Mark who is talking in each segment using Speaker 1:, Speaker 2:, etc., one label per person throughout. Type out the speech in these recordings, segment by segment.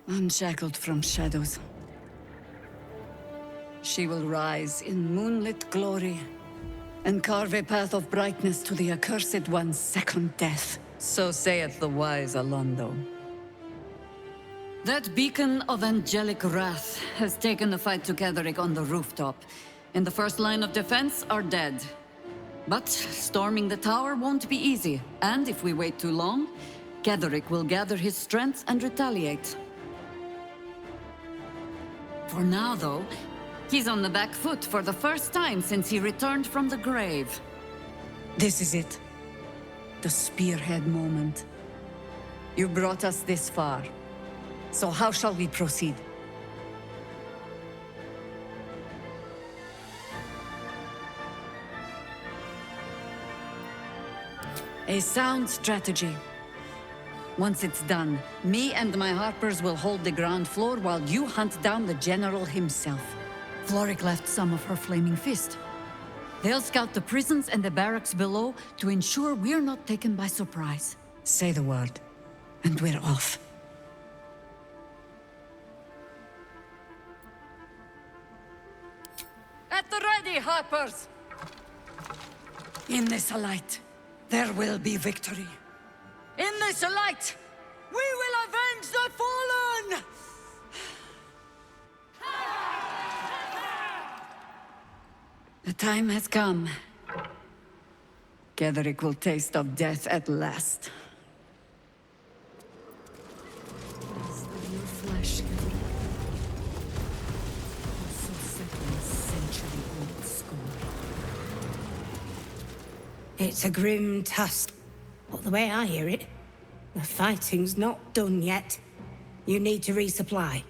Speaker 1: Unshackled from shadows. She will rise in moonlit glory and carve a path of brightness to the accursed one's second death. So saith the wise Alondo. That beacon of angelic wrath has taken the fight to Ketheric on the rooftop, and the first line of defense are dead. But storming the tower won't be easy, and if we wait too long, Ketheric will gather his strength and retaliate. For now, though, he's on the back foot for the first time since he returned from the grave. This is it. The spearhead moment. You brought us this far. So how shall we proceed? A sound strategy. Once it's done, me and my harpers will hold the ground floor while you hunt down the general himself. Floric left some of her flaming fist. They'll scout the prisons and the barracks below to ensure we're not taken by surprise. Say the word, and we're off. At the ready, harpers! In this light, there will be victory. In this light, we will avenge the fallen! The time has come. Ketheric will taste of death at last. Flesh,
Speaker 2: It's a grim task, but the way I hear it, the fighting's not done yet. You need to resupply.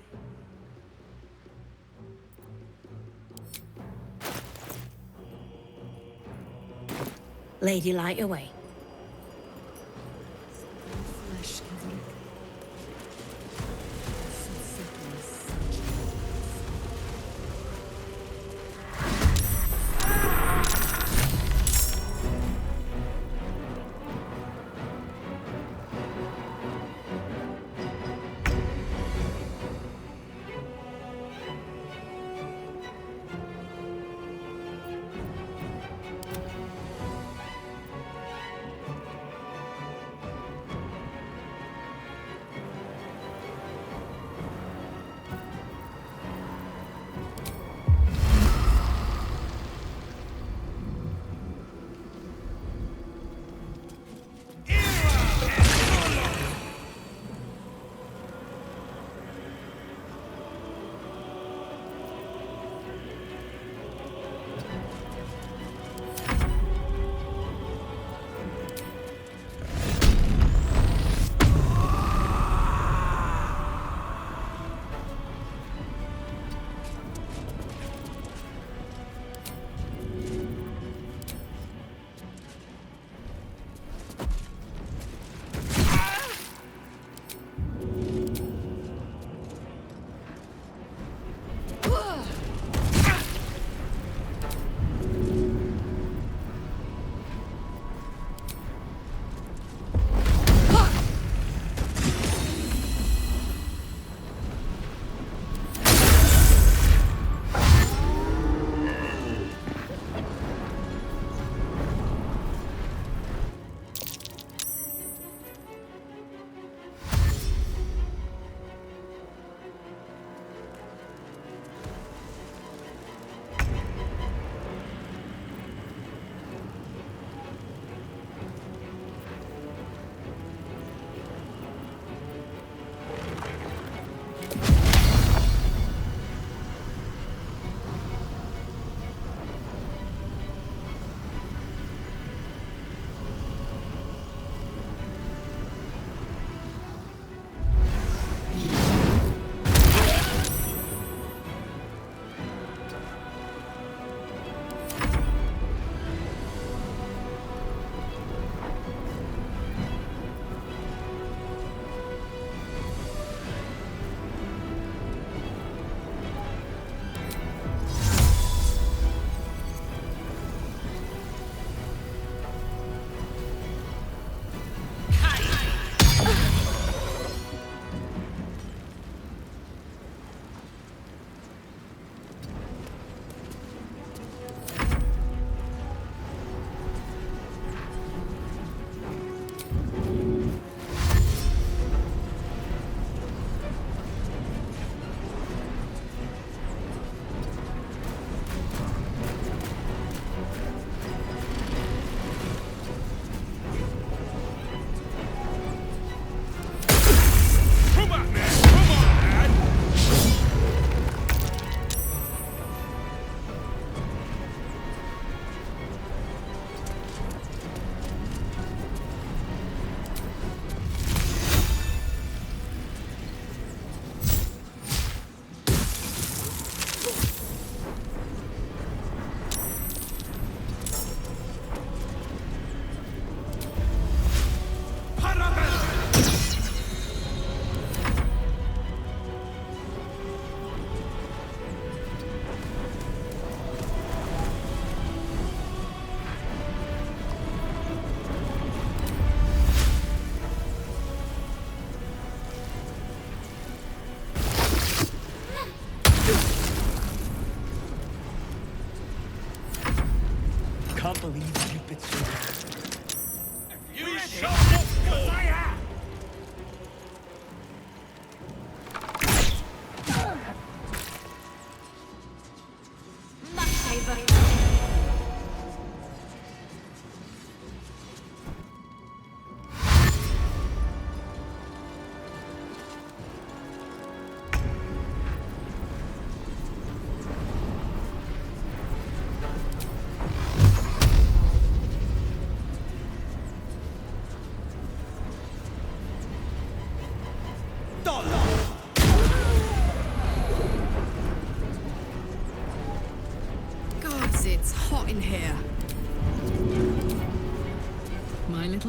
Speaker 2: Lady, light away.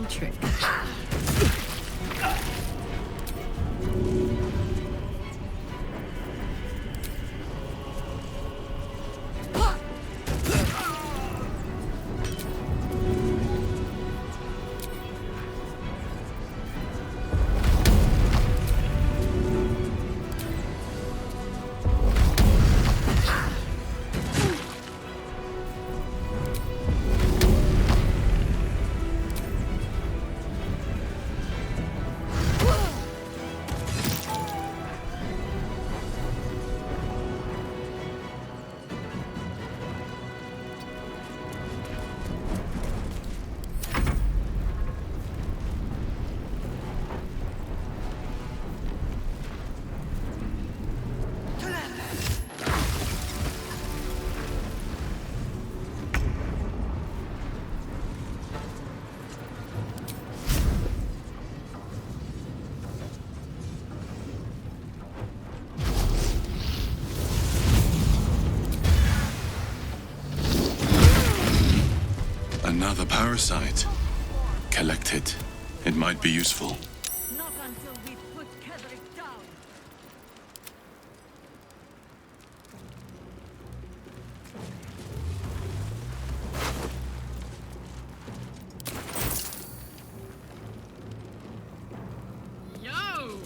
Speaker 1: trick.
Speaker 3: Another parasite. Collect it. It might be useful.
Speaker 1: Not until we put Ketheric down. Yo!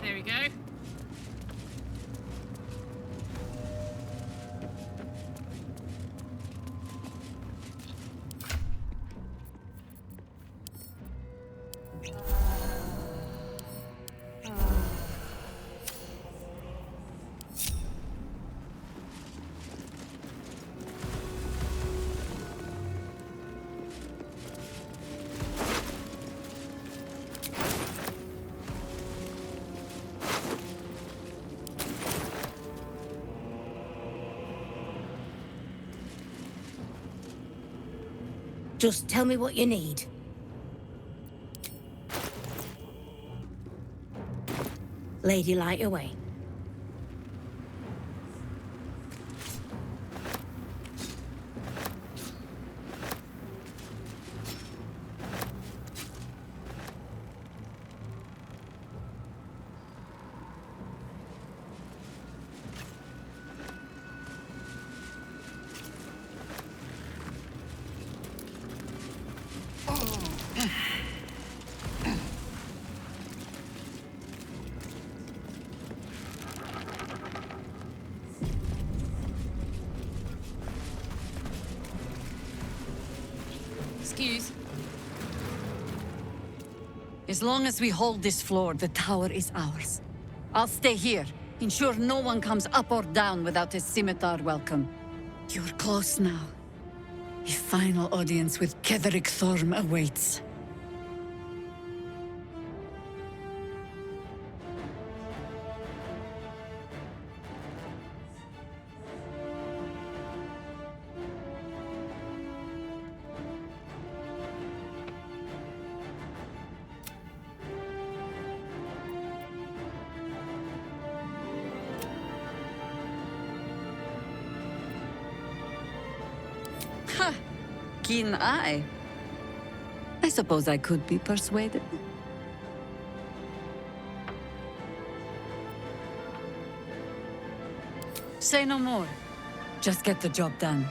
Speaker 1: There we go.
Speaker 2: Just tell me what you need. Lady, light away.
Speaker 1: Excuse. As long as we hold this floor, the tower is ours. I'll stay here. Ensure no one comes up or down without a scimitar welcome. You're close now. A final audience with Ketheric Thorm awaits. Keen eye. I suppose I could be persuaded. Say no more. Just get the job done.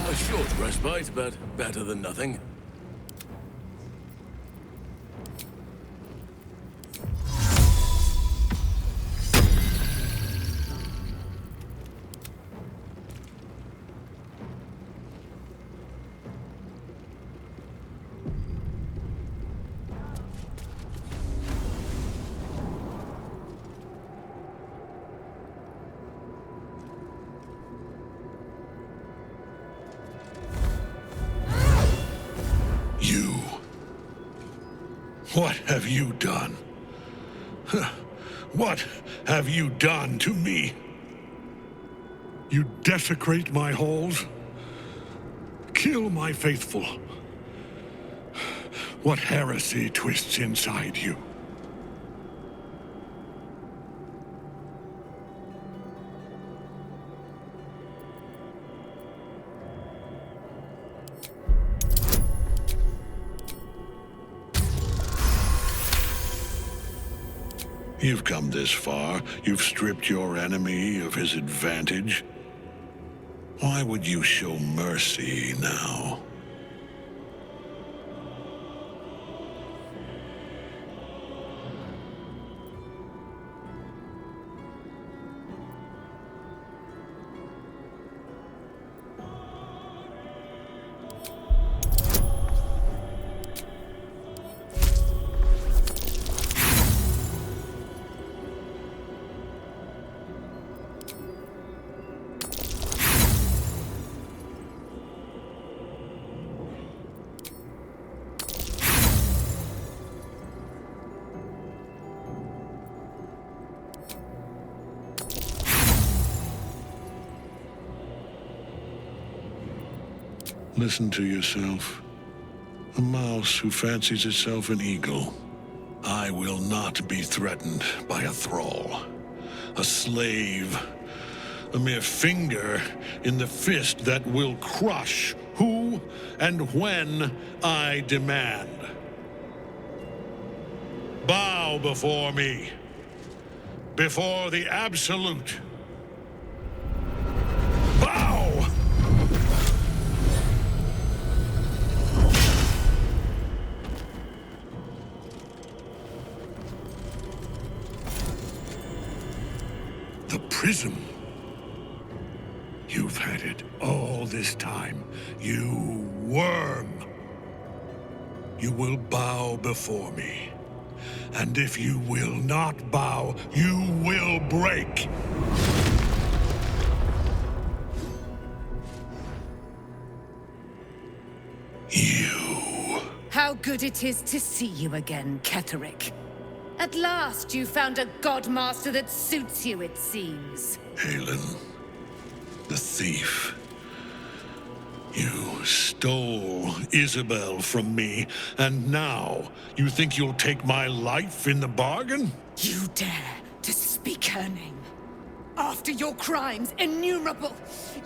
Speaker 4: A short respite, but better than nothing.
Speaker 5: What have you done? What have you done to me? You desecrate my halls? Kill my faithful? What heresy twists inside you? You've come this far. You've stripped your enemy of his advantage. Why would you show mercy now? Listen to yourself. A mouse who fancies itself an eagle. I will not be threatened by a thrall. A slave. A mere finger in the fist that will crush who and when I demand. Bow before me. Before the Absolute. Bow! The prism. You've had it all this time, you worm. You will bow before me. And if you will not bow, you will break. You.
Speaker 2: How good it is to see you again, Ketheric. At last you found a godmaster that suits you, it seems.
Speaker 5: Aylin, the thief. You stole Isobel from me, and now you think you'll take my life in the bargain?
Speaker 2: You dare to speak her name. After your crimes innumerable,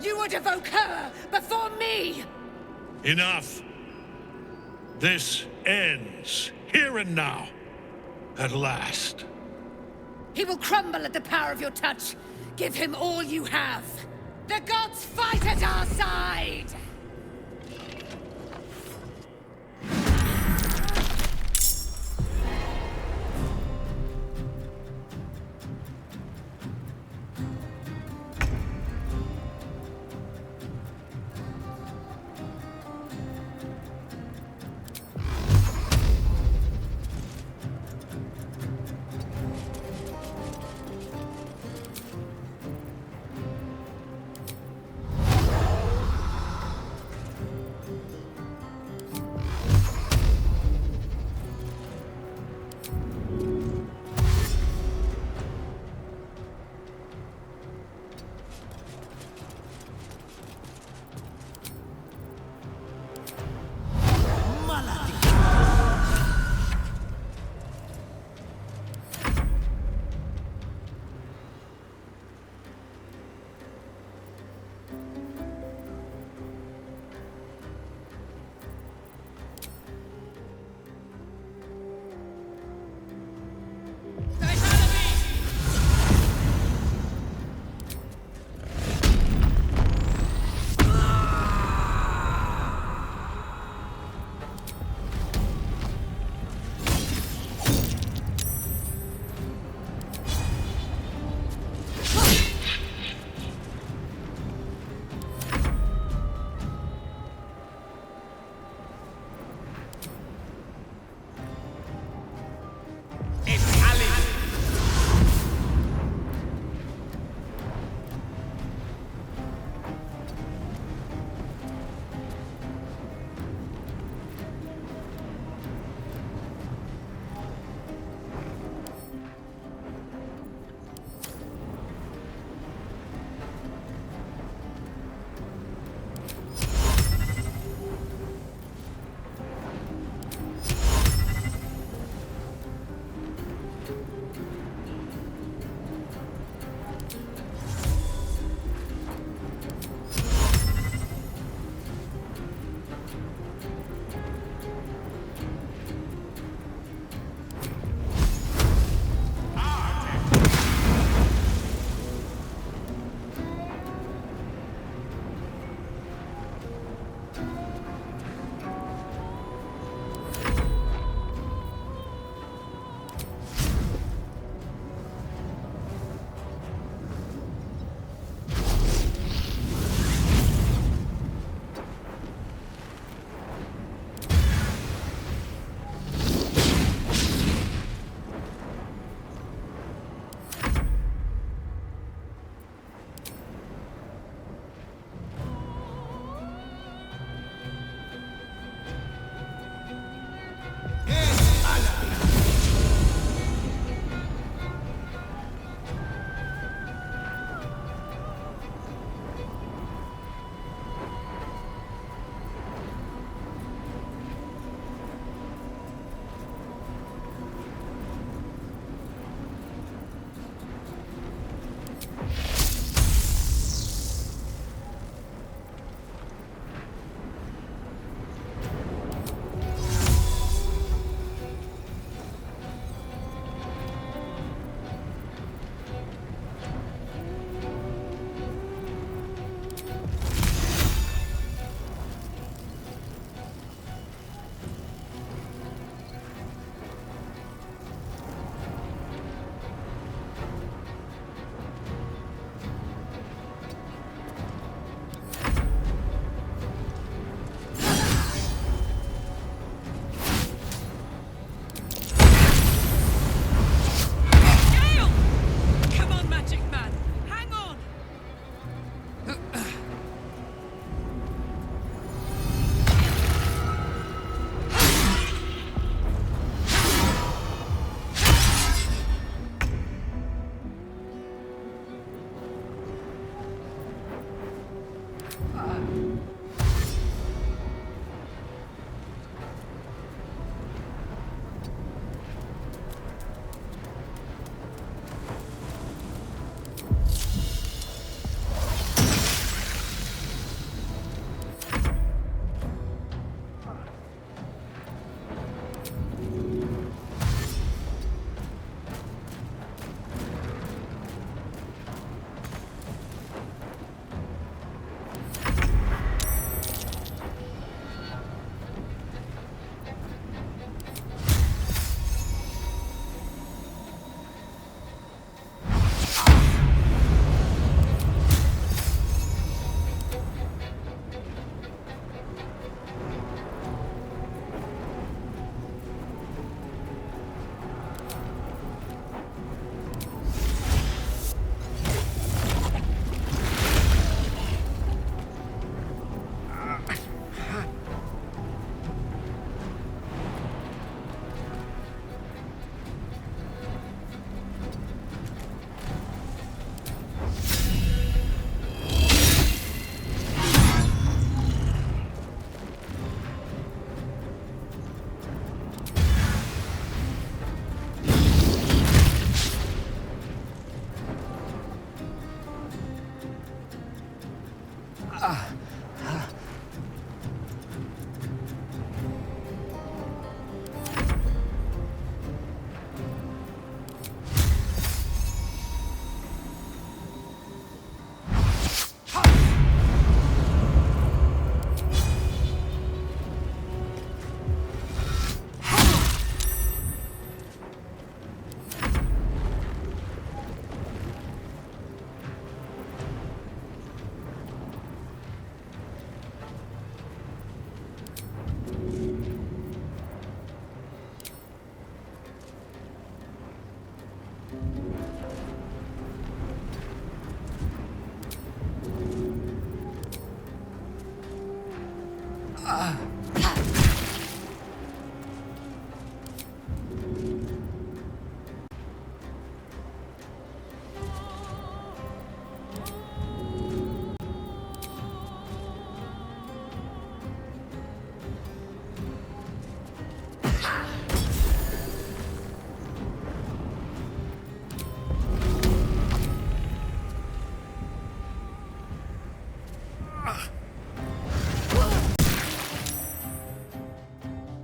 Speaker 2: you would evoke her before me!
Speaker 5: Enough! This ends here and now. At last.
Speaker 2: He will crumble at the power of your touch. Give him all you have. The gods fight at our side!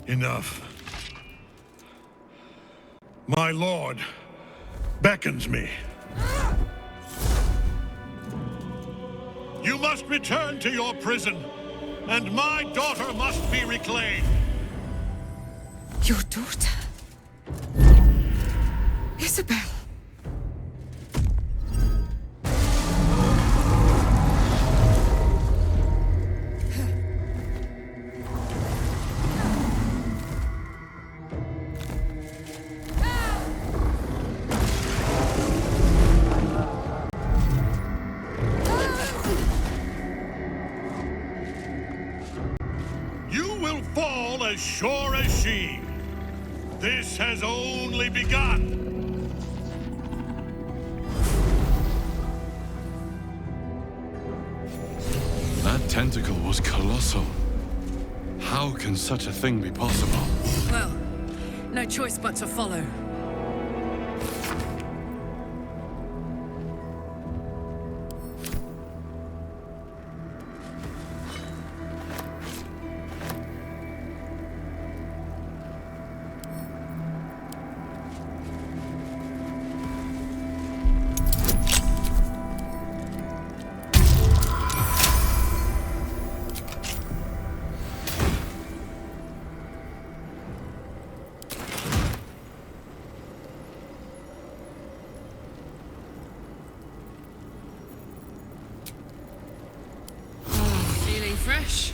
Speaker 5: Enough. My lord beckons me. You must return to your prison, and my daughter must be reclaimed.
Speaker 2: Your daughter? Isobel.
Speaker 5: As sure as she. This has only begun.
Speaker 3: That tentacle was colossal. How can such a thing be possible?
Speaker 2: Well, no choice but to follow. Fresh.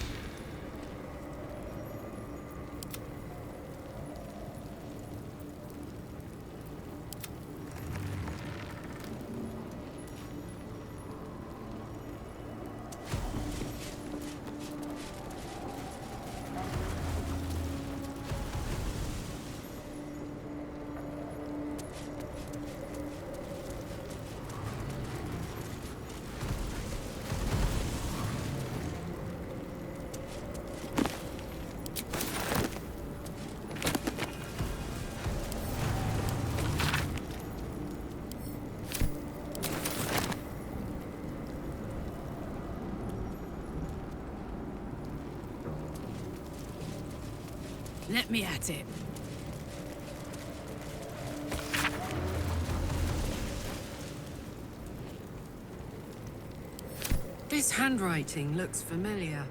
Speaker 2: Let me at it. This handwriting looks familiar.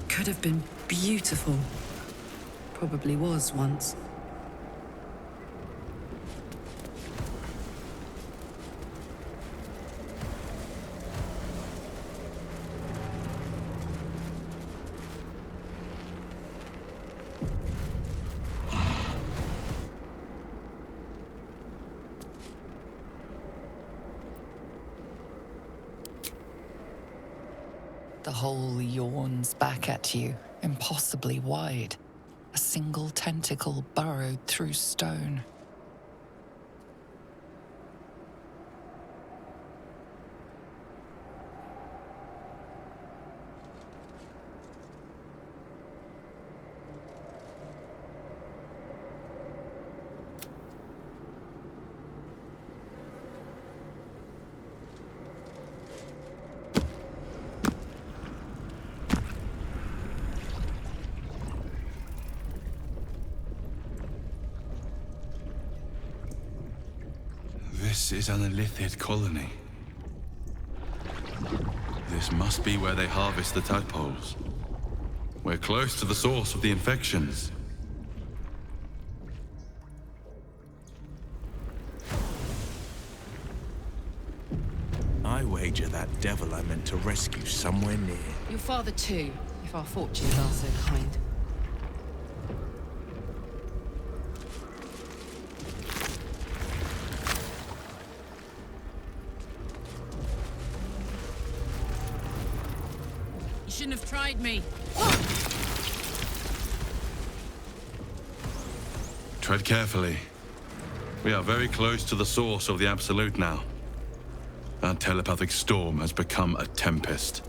Speaker 2: Could have been beautiful. Probably was once.
Speaker 6: The hole yawns back at you, impossibly wide. A single tentacle burrowed through stone.
Speaker 3: This is an Illithid colony. This must be where they harvest the tadpoles. We're close to the source of the infections.
Speaker 7: I wager that devil I meant to rescue somewhere near.
Speaker 2: Your father too, if our fortunes are so kind. You shouldn't have tried me.
Speaker 3: Tread carefully. We are very close to the source of the Absolute now. Our telepathic storm has become a tempest.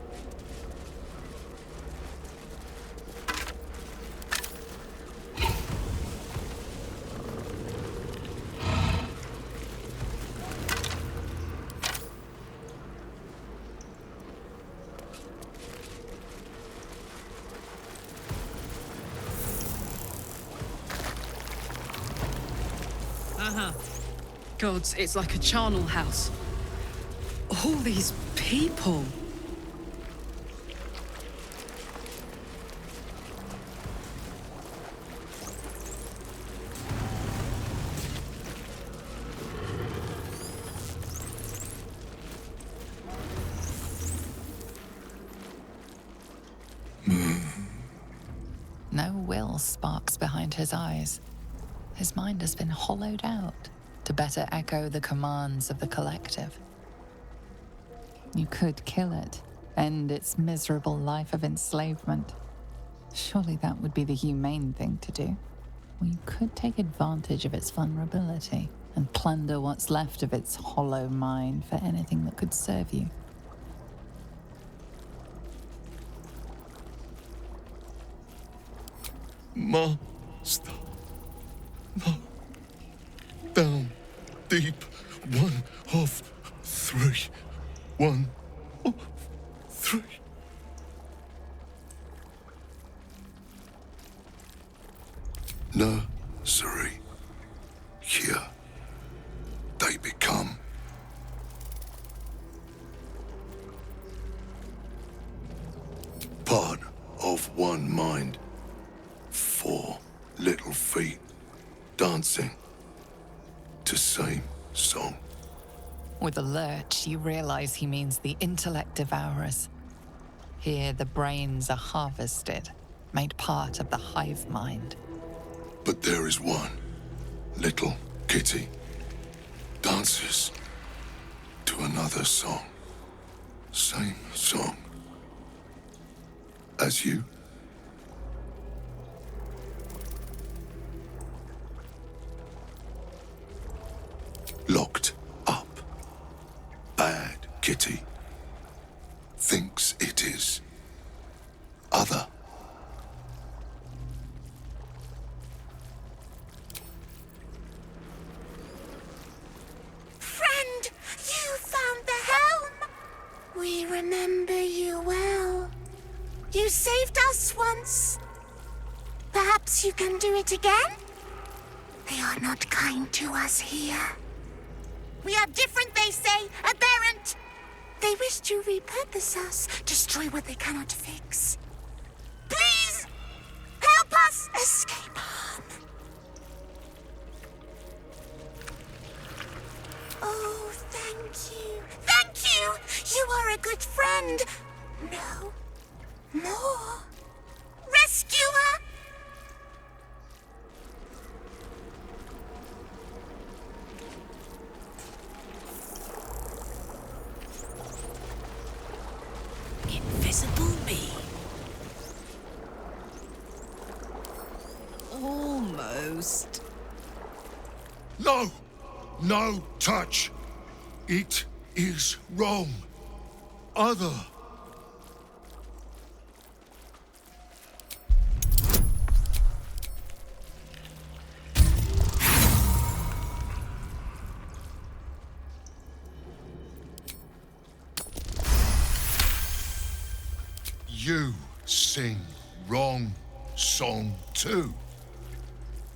Speaker 2: Gods, it's like a charnel house. All these people.
Speaker 6: No will sparks behind his eyes. His mind has been hollowed out to better echo the commands of the collective. You could kill it, end its miserable life of enslavement. Surely that would be the humane thing to do. Or you could take advantage of its vulnerability and plunder what's left of its hollow mind for anything that could serve you.
Speaker 5: Master. No. Down. Deep. 1 of 3. 1 of 3. Nursery. Here. They become. Part of one mind. 4 little feet. Dancing. To same song.
Speaker 6: With a lurch, you realize he means the intellect devourers. Here, the brains are harvested, made part of the hive mind.
Speaker 5: But there is one. Little kitty. Dances. To another song. Same song. As you. Locked up. Bad kitty. Thinks it is. Other.
Speaker 8: Friend, you found the helm. We remember you well. You saved us once. Perhaps you can do it again? They are not kind to us here. We are different, they say, aberrant. They wish to repurpose us, destroy what they cannot fix. Please, help us escape harm. Oh, thank you. Thank you! You are a good friend. No. More. Rescuer!
Speaker 2: Invisible me. Almost.
Speaker 5: No! No touch! It is wrong. Other. You sing wrong song too.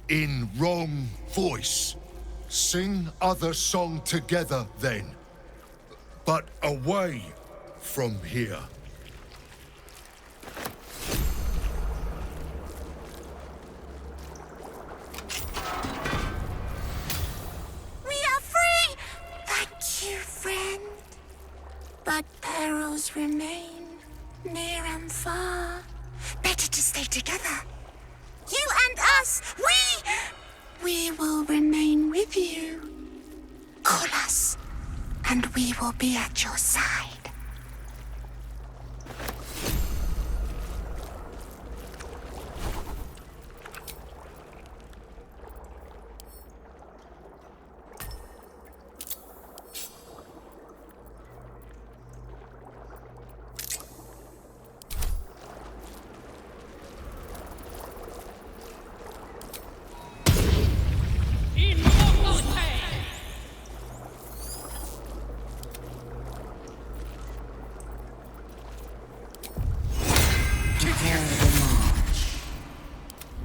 Speaker 5: In wrong voice.
Speaker 9: Sing other song together then, but away from here.
Speaker 8: We are free! Thank you, friend. But perils remain, near and far. Better to stay together. You and us, we will remain with you. Call us, and we will be at your side.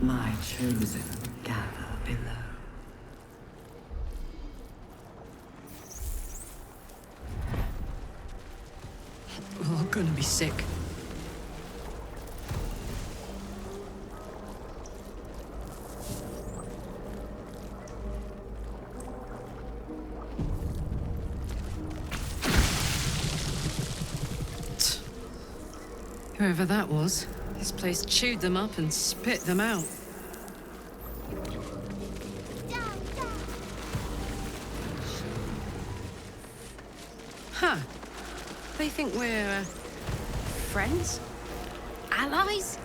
Speaker 10: My chosen gather below.
Speaker 2: Oh, I'm gonna be sick. Whoever that was, this place chewed them up and spit them out. Huh. They think we're, friends? Allies?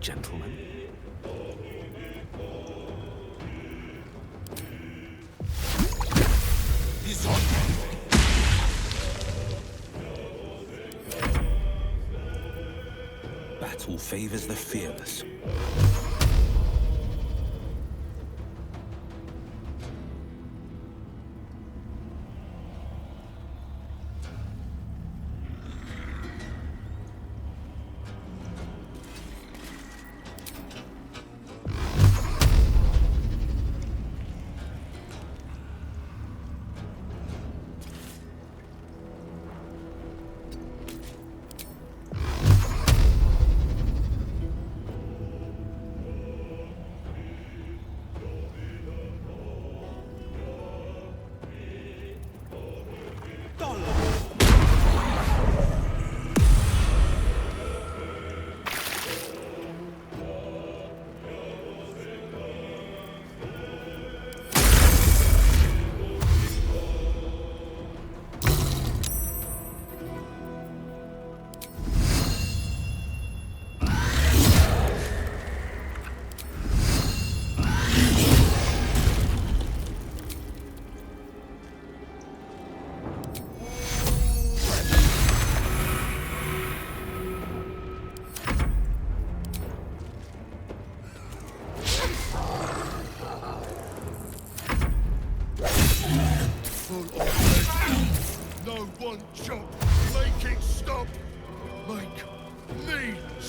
Speaker 11: gentlemen. Battle favors the fearless.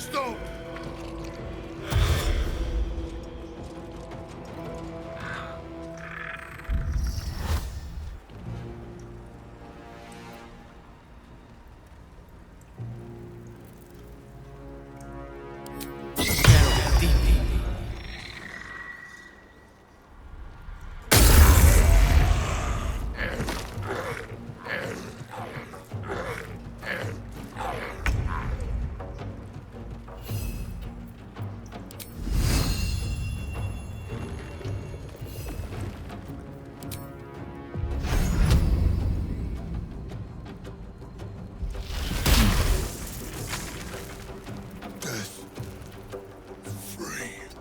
Speaker 9: Stop!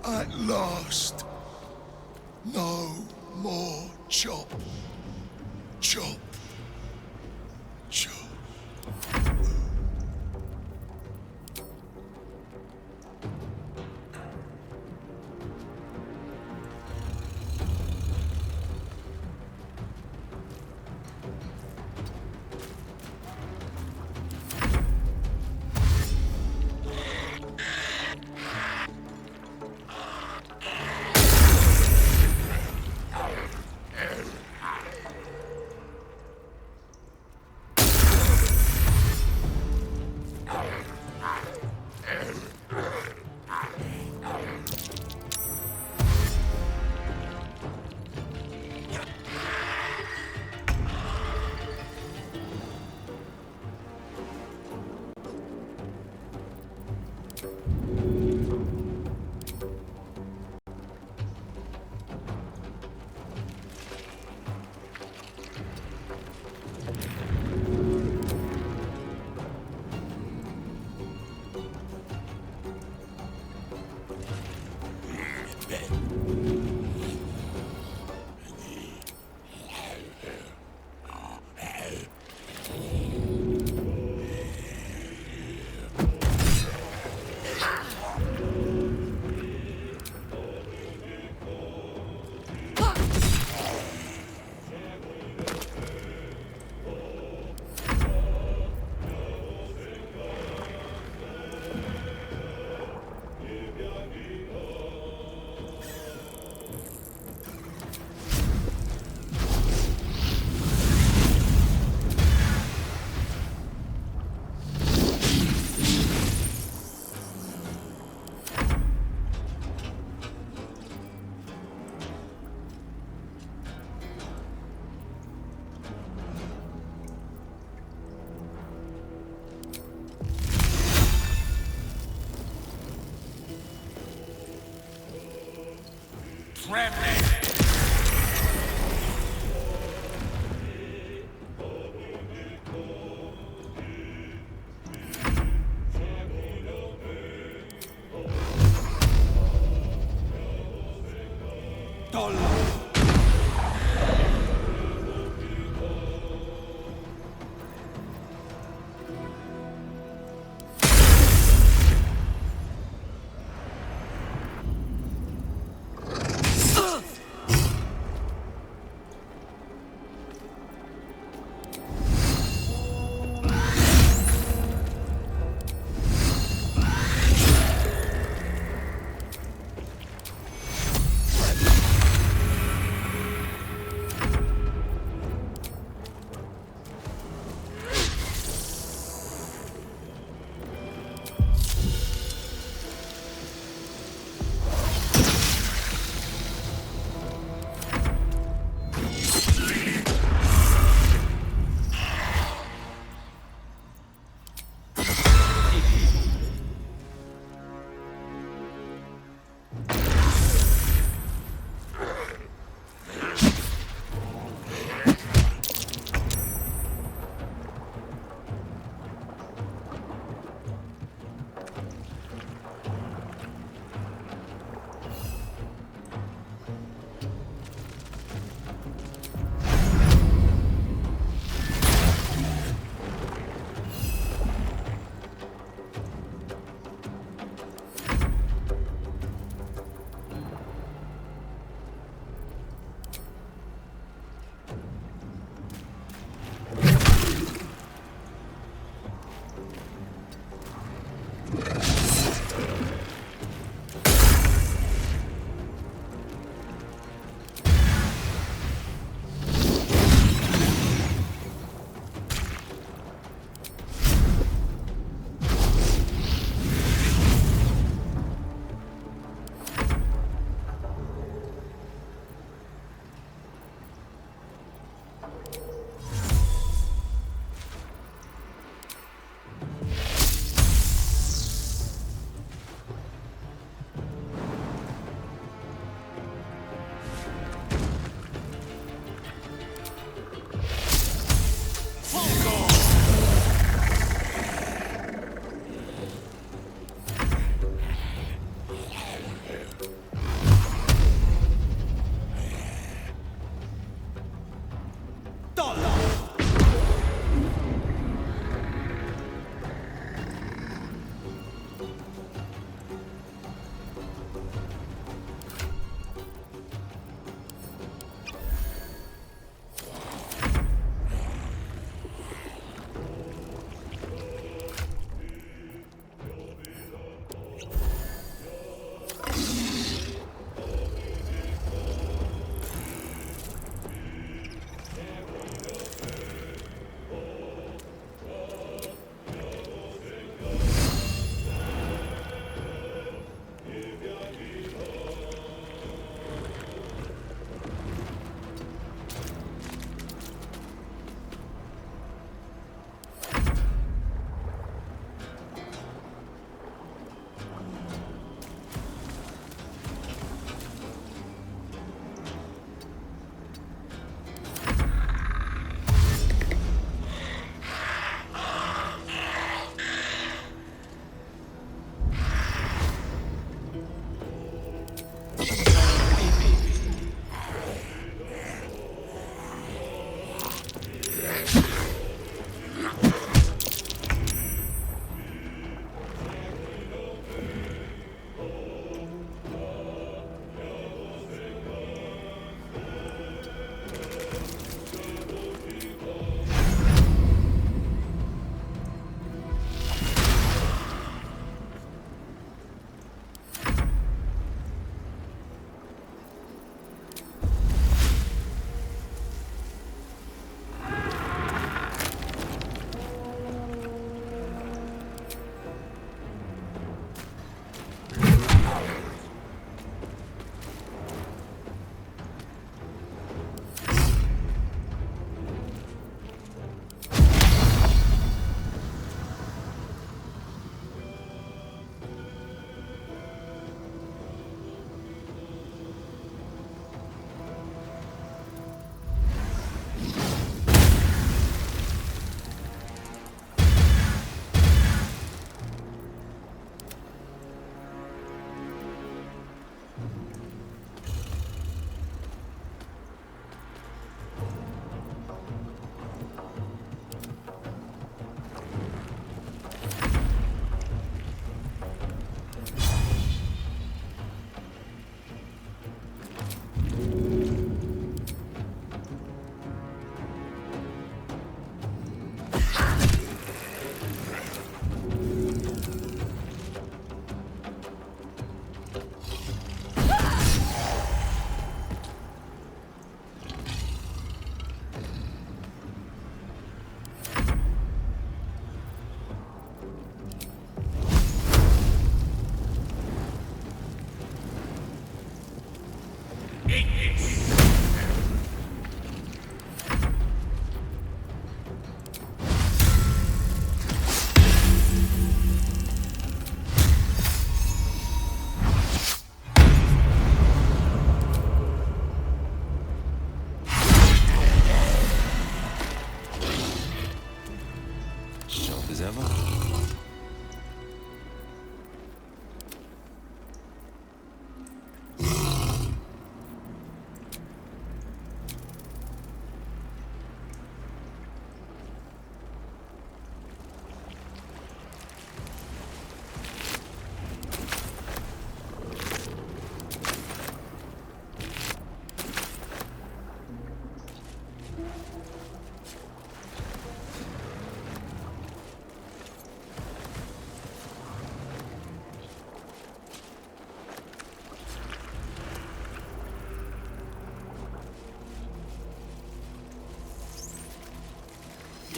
Speaker 9: At last. No more chop. Chop. Chop.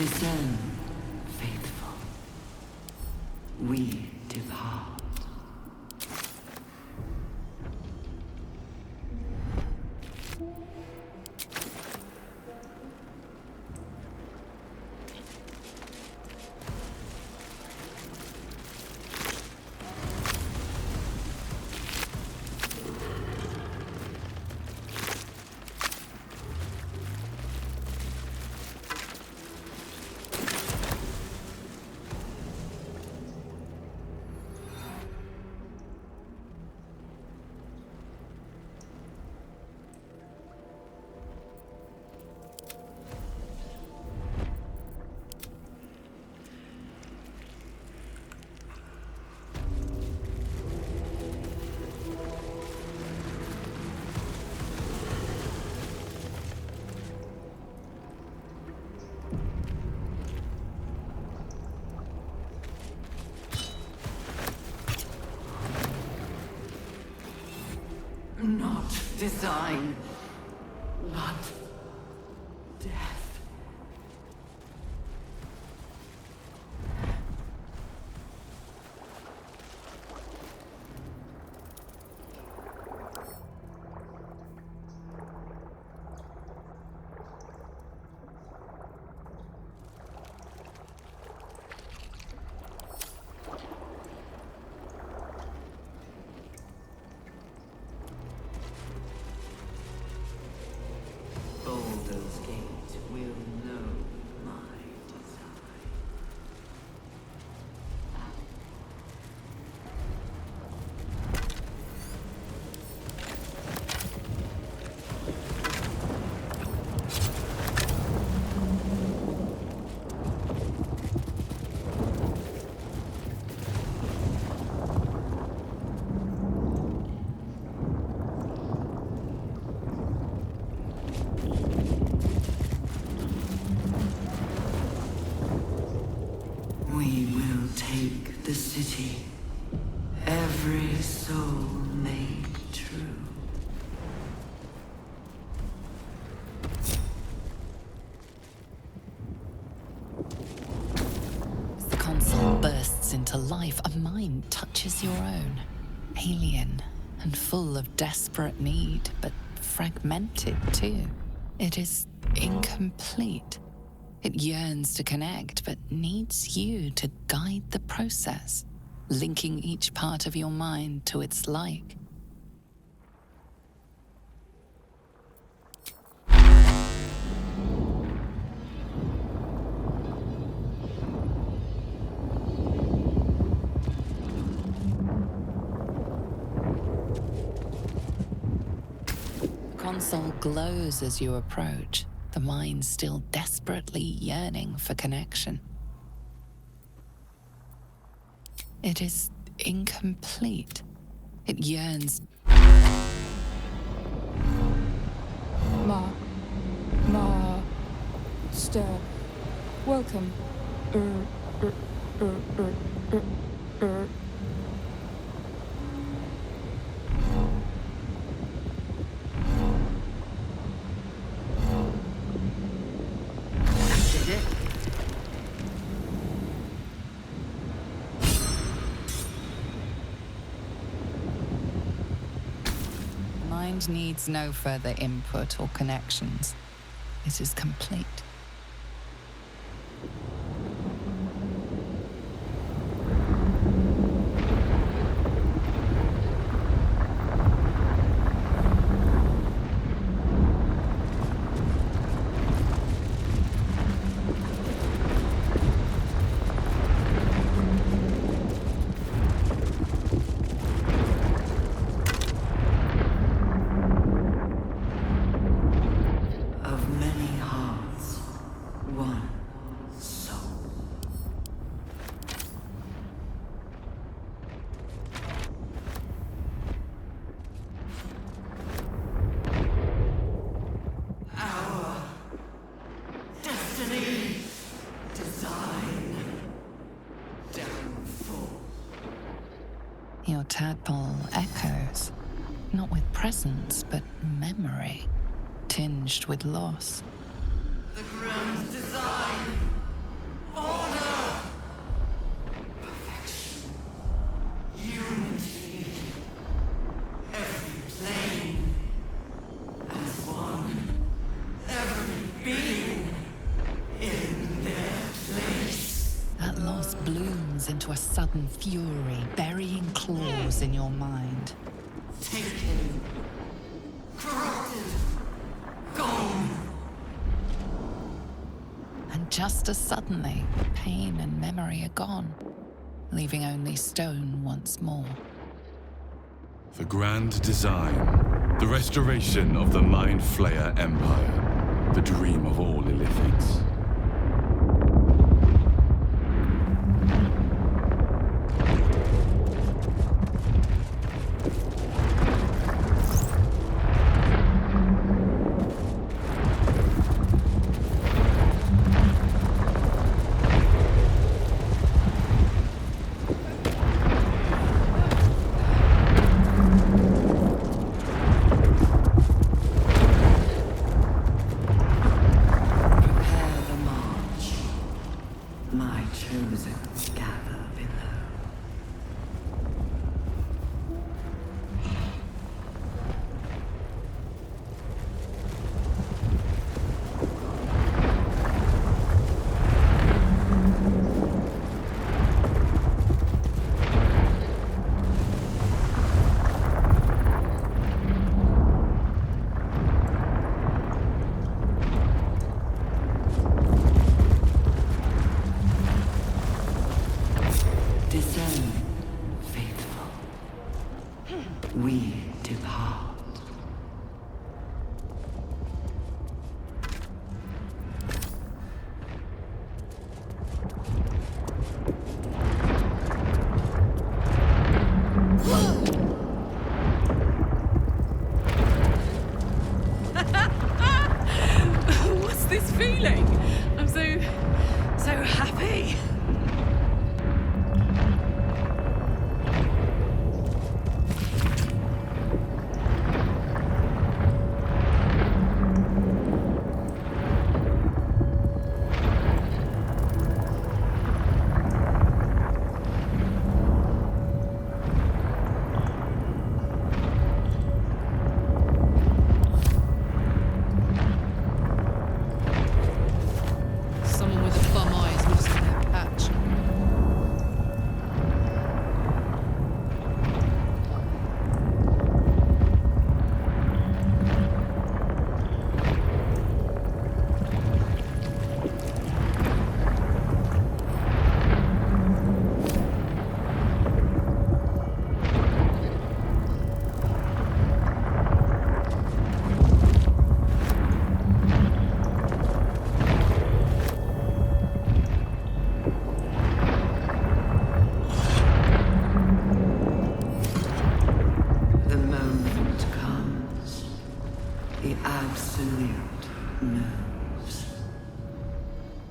Speaker 10: Discern, faithful. We depart. Not design, but death. Baldur's Gate will know my design. We will take the city, every soul made true.
Speaker 6: As the console bursts into life, a mind touches your own. Alien and full of desperate need, but fragmented too. It is incomplete. It yearns to connect, but needs you to guide the process, linking each part of your mind to its like. The console glows as you approach, the mind still desperately yearning for connection. It is incomplete. It yearns.
Speaker 12: Master. Welcome.
Speaker 6: Mind needs no further input or connections. It is complete. Your tadpole echoes, not with presence, but memory, tinged with loss.
Speaker 10: The grand design
Speaker 6: into a sudden fury, burying claws in your mind.
Speaker 10: Taken. Corrupted. Gone.
Speaker 6: And just as suddenly, pain and memory are gone, leaving only stone once more.
Speaker 3: The grand design. The restoration of the Mind Flayer Empire. The dream of all Illithics.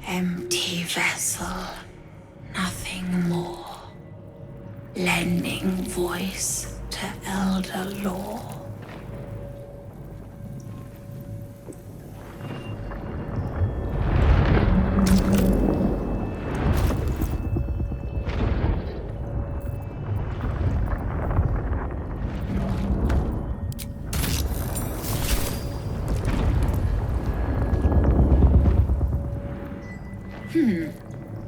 Speaker 8: Empty vessel, nothing more. Lending voice to elder law.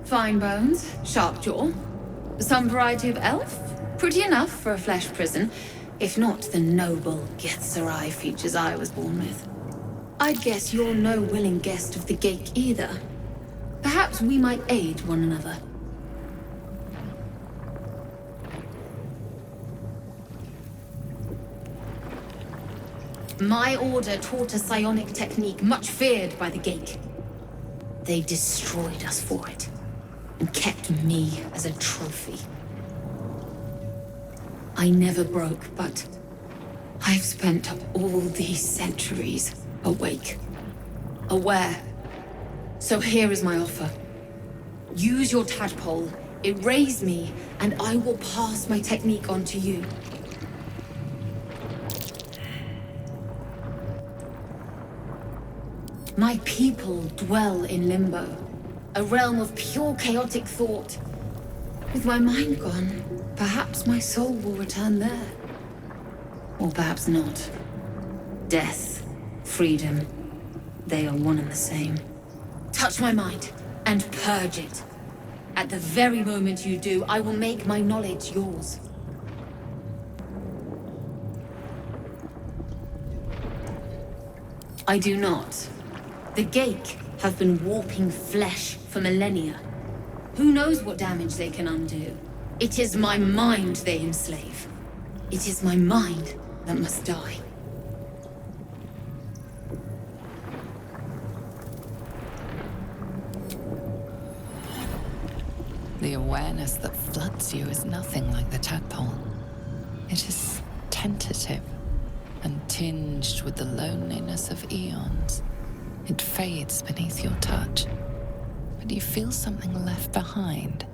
Speaker 13: Fine bones, sharp jaw. Some variety of elf? Pretty enough for a flesh prison, if not the noble Githzerai features I was born with. I'd guess you're no willing guest of the Gake either. Perhaps we might aid one another. My order taught a psionic technique much feared by the Gake. They destroyed us for it, and kept me as a trophy. I never broke, but I've spent all these centuries awake, aware. So here is my offer. Use your tadpole, erase me, and I will pass my technique on to you. My people dwell in limbo, a realm of pure chaotic thought. With my mind gone, perhaps my soul will return there. Or perhaps not. Death, freedom, they are one and the same. Touch my mind and purge it. At the very moment you do, I will make my knowledge yours. I do not. The Ghaik have been warping flesh for millennia. Who knows what damage they can undo? It is my mind they enslave. It is my mind that must die.
Speaker 6: The awareness that floods you is nothing like the tadpole. It is tentative and tinged with the loneliness of eons. It fades beneath your touch, but you feel something left behind.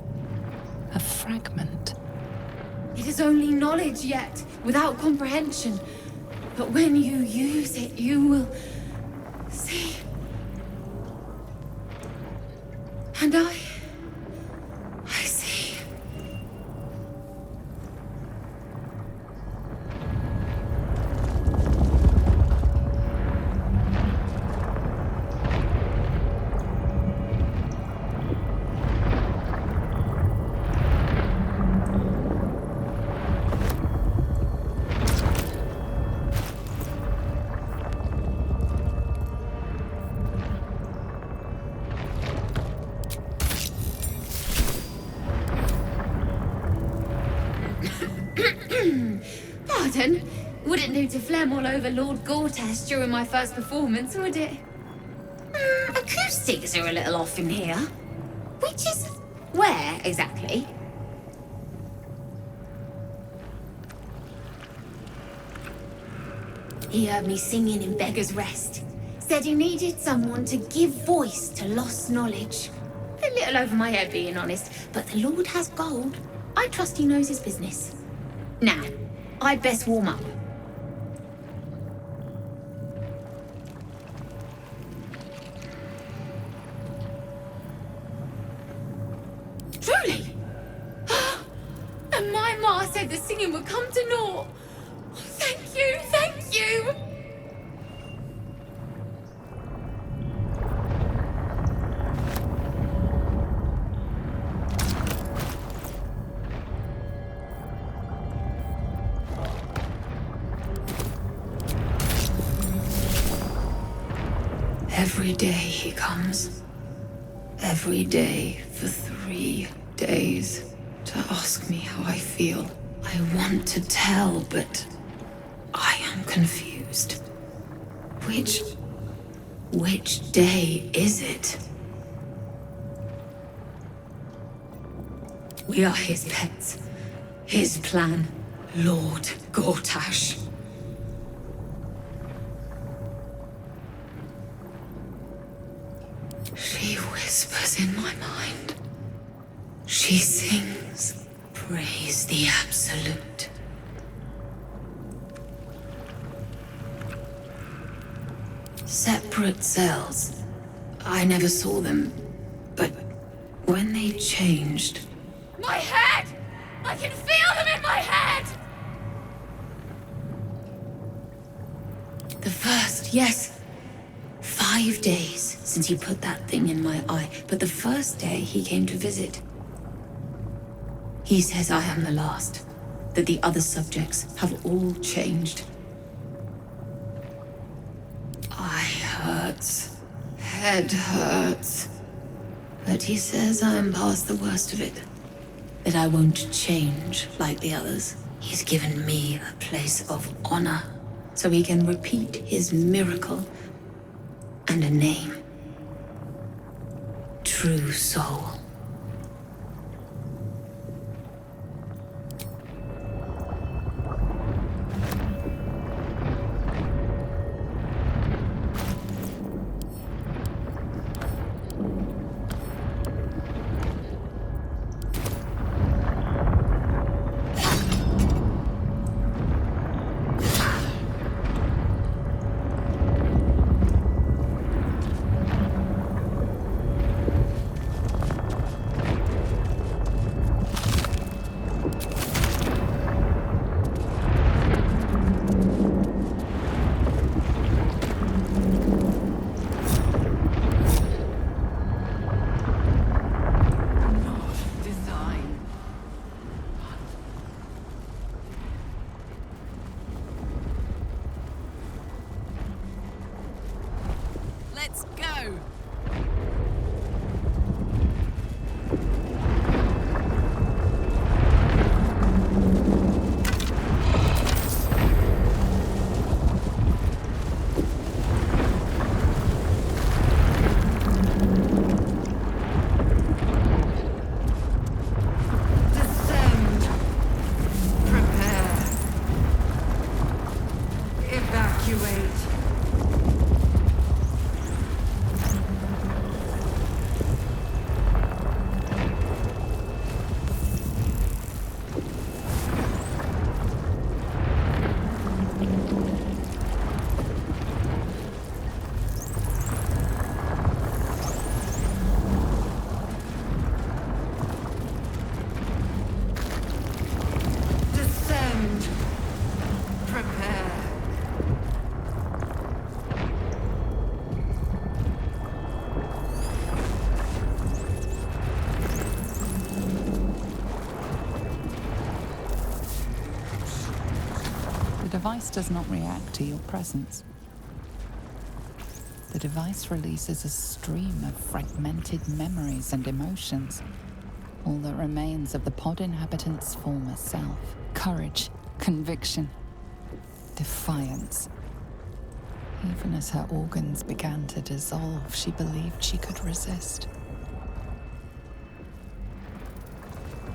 Speaker 6: A fragment.
Speaker 13: It is only knowledge yet, without comprehension. But when you use it, you will see. And I see. Pardon? Wouldn't do to phlegm all over Lord Gortash during my first performance, would it? Acoustics are a little off in here. Which is... where, exactly? He heard me singing in Beggar's Rest. Said he needed someone to give voice to lost knowledge. A little over my head, being honest, but the Lord has gold. I trust he knows his business. Now, I'd best warm up. Truly? And my ma said the singing would come to naught. Thank you, thank you! Every day he comes. Every day for 3 days to ask me how I feel. I want to tell, but I am confused. Which day is it? We are his pets. His plan, Lord Gortash. She whispers in my mind. She sings, praise the Absolute. Separate cells. I never saw them, but when they changed... My head! I can feel them in my head! The first, yes. 5 days since he put that thing in my eye, but the first day he came to visit. He says I am the last, that the other subjects have all changed. Eye hurts, head hurts, but he says I am past the worst of it, that I won't change like the others. He's given me a place of honor, so he can repeat his miracle and a name. True Soul.
Speaker 10: evacuate.
Speaker 6: The device does not react to your presence. The device releases a stream of fragmented memories and emotions. All that remains of the pod inhabitant's former self. Courage, conviction, defiance. Even as her organs began to dissolve, she believed she could resist.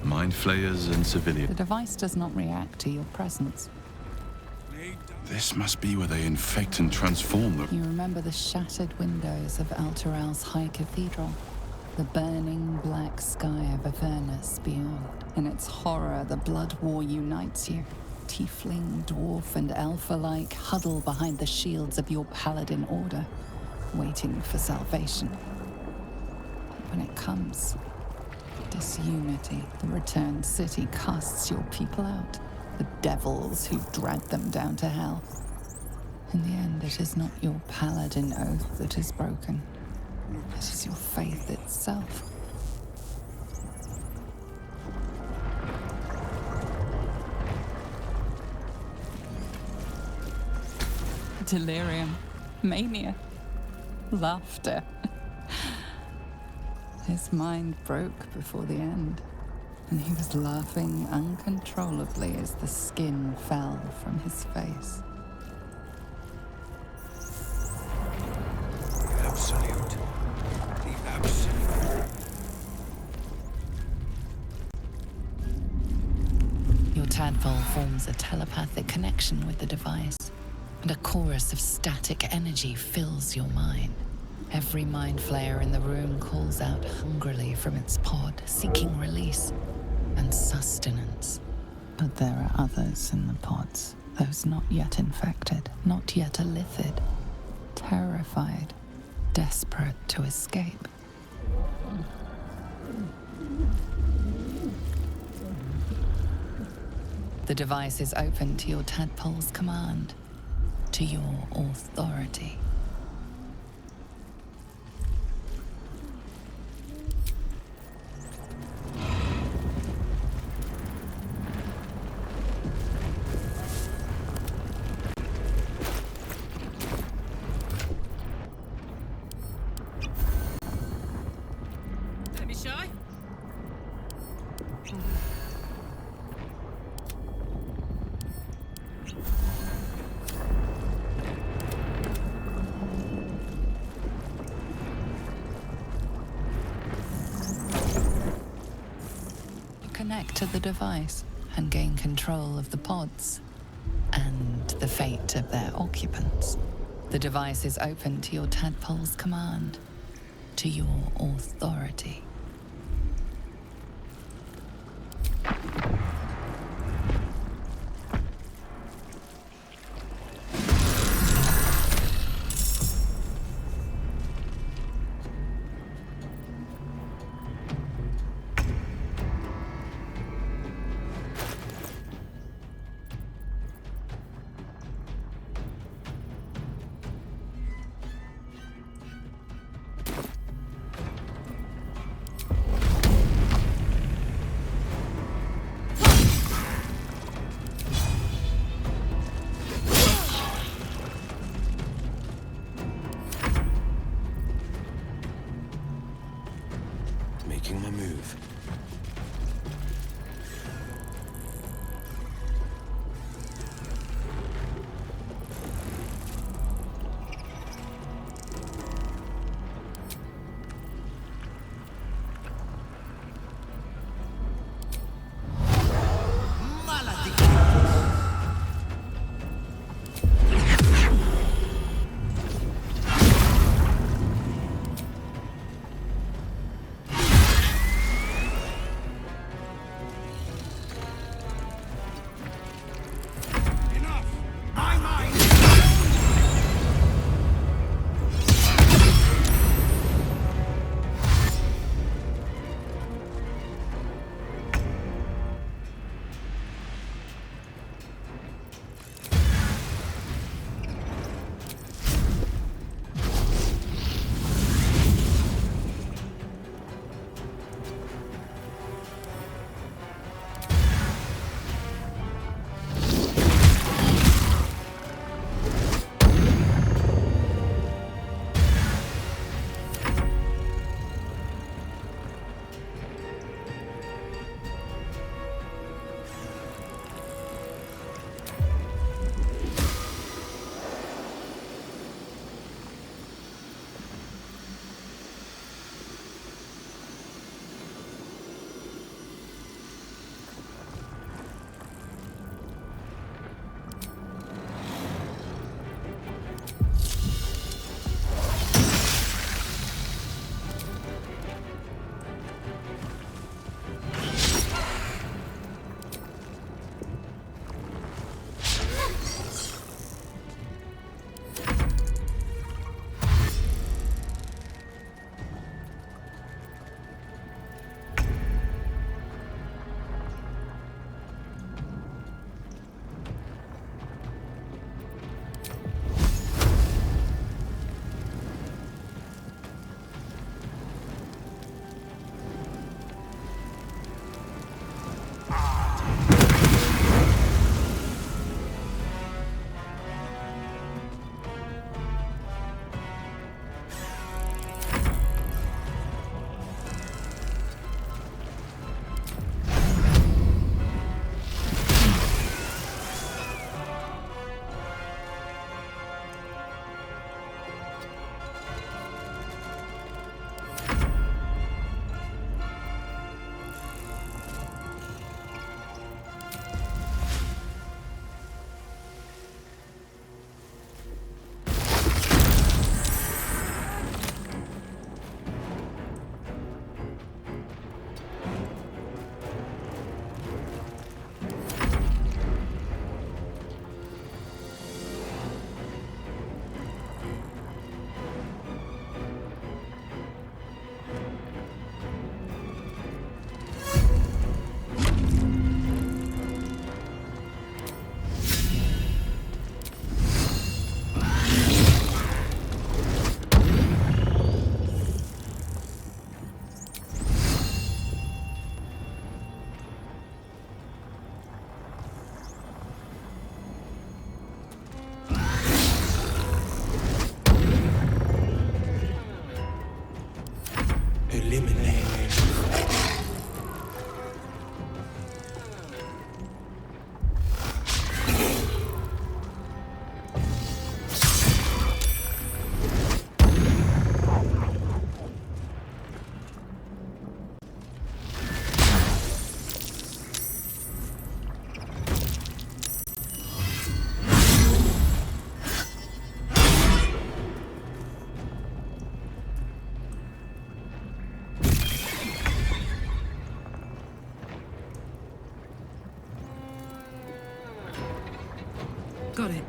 Speaker 3: Mind flayers and civilians.
Speaker 6: The device does not react to your presence.
Speaker 3: This must be where they infect and transform them.
Speaker 6: You remember the shattered windows of Alteral's High Cathedral, the burning black sky of Avernus beyond. In its horror, the blood war unites you. Tiefling, dwarf, and elf alike huddle behind the shields of your paladin order, waiting for salvation. But when it comes, disunity, the returned city casts your people out. The devils who dragged them down to hell. In the end, it is not your paladin oath that is broken. It is your faith itself. Delirium, mania, laughter. His mind broke before the end. And he was laughing uncontrollably as the skin fell from his face.
Speaker 9: The absolute. The absolute.
Speaker 6: Your tadpole forms a telepathic connection with the device, and a chorus of static energy fills your mind. Every mind flayer in the room calls out hungrily from its pod, seeking release and sustenance. But there are others in the pods, those not yet infected, not yet elithid, terrified, desperate to escape. The device is open to your tadpole's command, to your authority. Connect to the device and gain control of the pods and the fate of their occupants. The device is open to your tadpole's command, to your authority.
Speaker 1: Got it.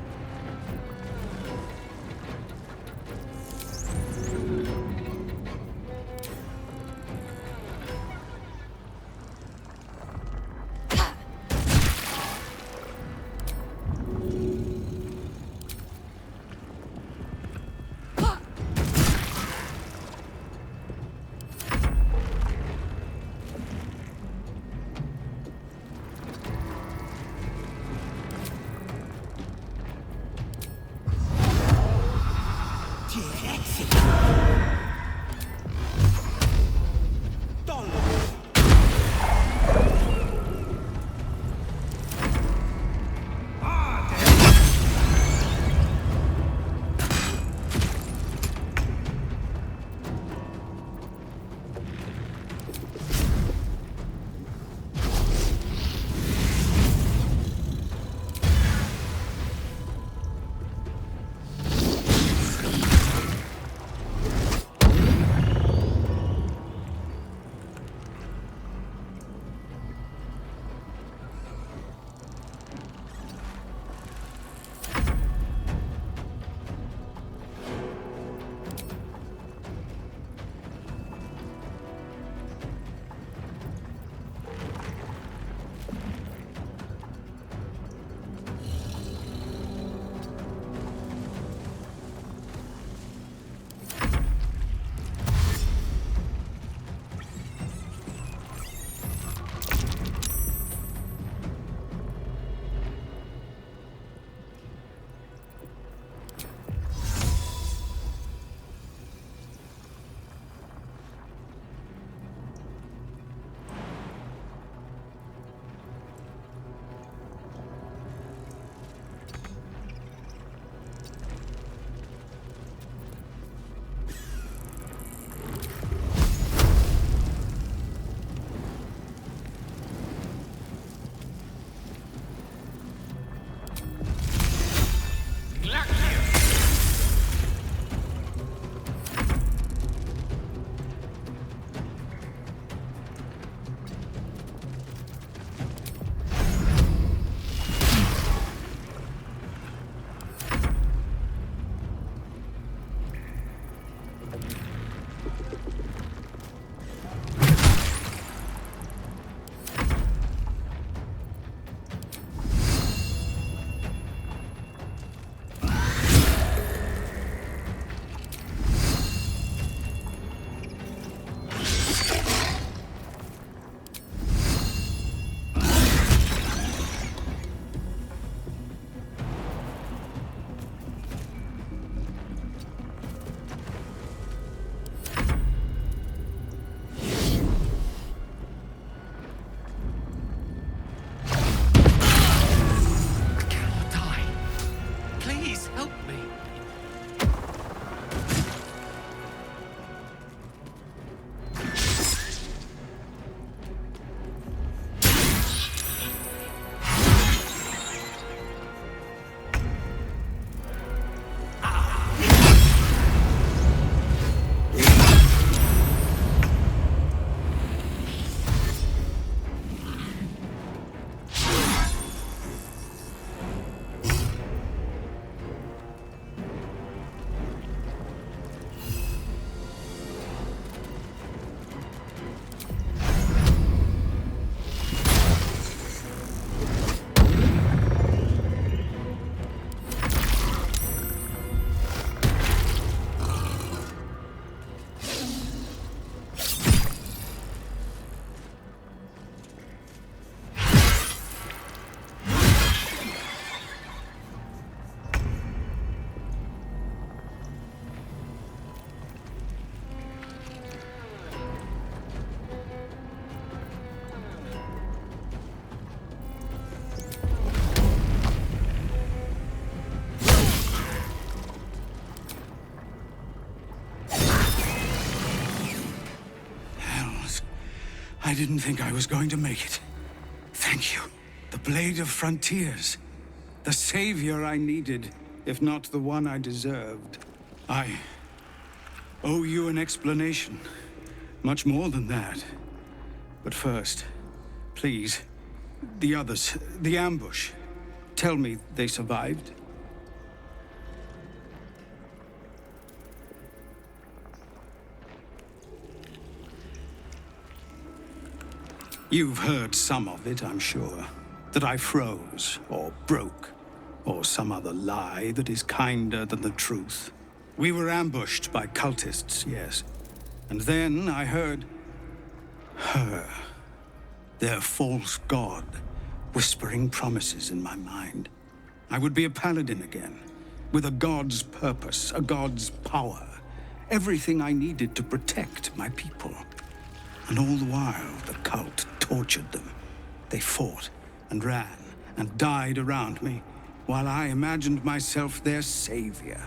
Speaker 9: I didn't think I was going to make it. Thank you. The Blade of Frontiers. The savior I needed, if not the one I deserved. I owe you an explanation. Much more than that. But first, please, the others, the ambush. tell me they survived? You've heard some of it, I'm sure. That I froze, or broke, or some other lie that is kinder than the truth. We were ambushed by cultists, yes. And then I heard her, their false god, whispering promises in my mind. I would be a paladin again, with a god's purpose, a god's power. Everything I needed to protect my people. And all the while, the cult tortured them. They fought and ran and died around me, while I imagined myself their savior.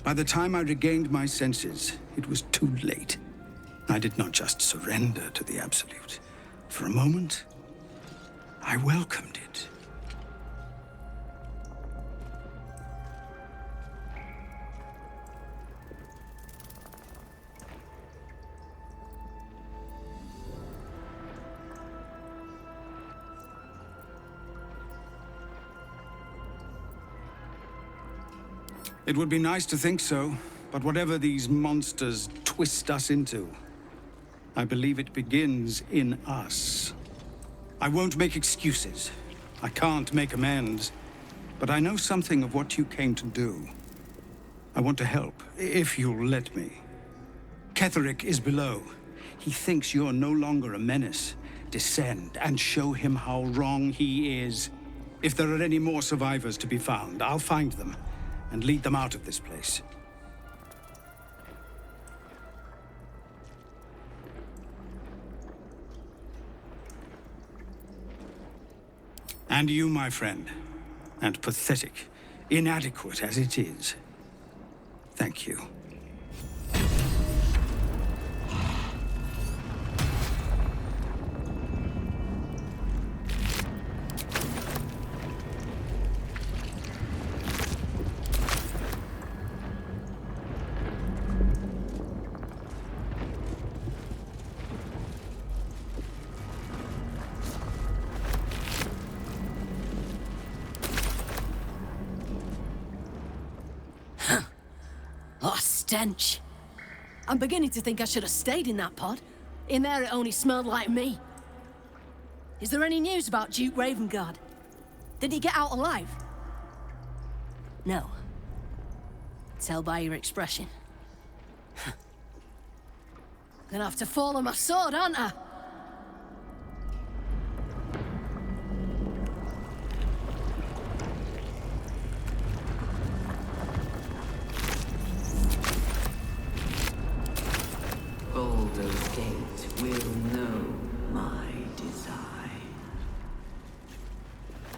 Speaker 9: By the time I regained my senses, it was too late. I did not just surrender to the Absolute. For a moment, I welcomed it. It would be nice to think so, but whatever these monsters twist us into, I believe it begins in us. I won't make excuses. I can't make amends, but I know something of what you came to do. I want to help, if you'll let me. Ketheric is below. He thinks you're no longer a menace. Descend and show him how wrong he is. If there are any more survivors to be found, I'll find them and lead them out of this place. And you, my friend, and pathetic, inadequate as it is, thank you.
Speaker 14: Stench. I'm beginning to think I should have stayed in that pod. In there it only smelled like me. Is there any news about Duke Ravengard? Did he get out alive? No. Tell by your expression. Gonna have to fall on my sword, aren't I?
Speaker 10: Baldur's Gate will know my design.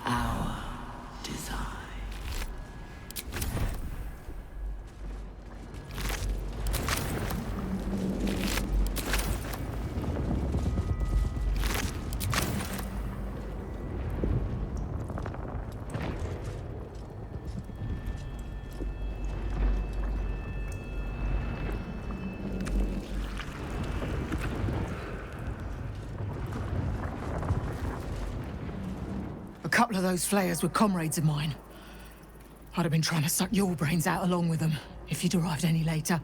Speaker 10: Our design.
Speaker 2: A couple of those Flayers were comrades of mine. I'd have been trying to suck your brains out along with them, if you'd arrived any later.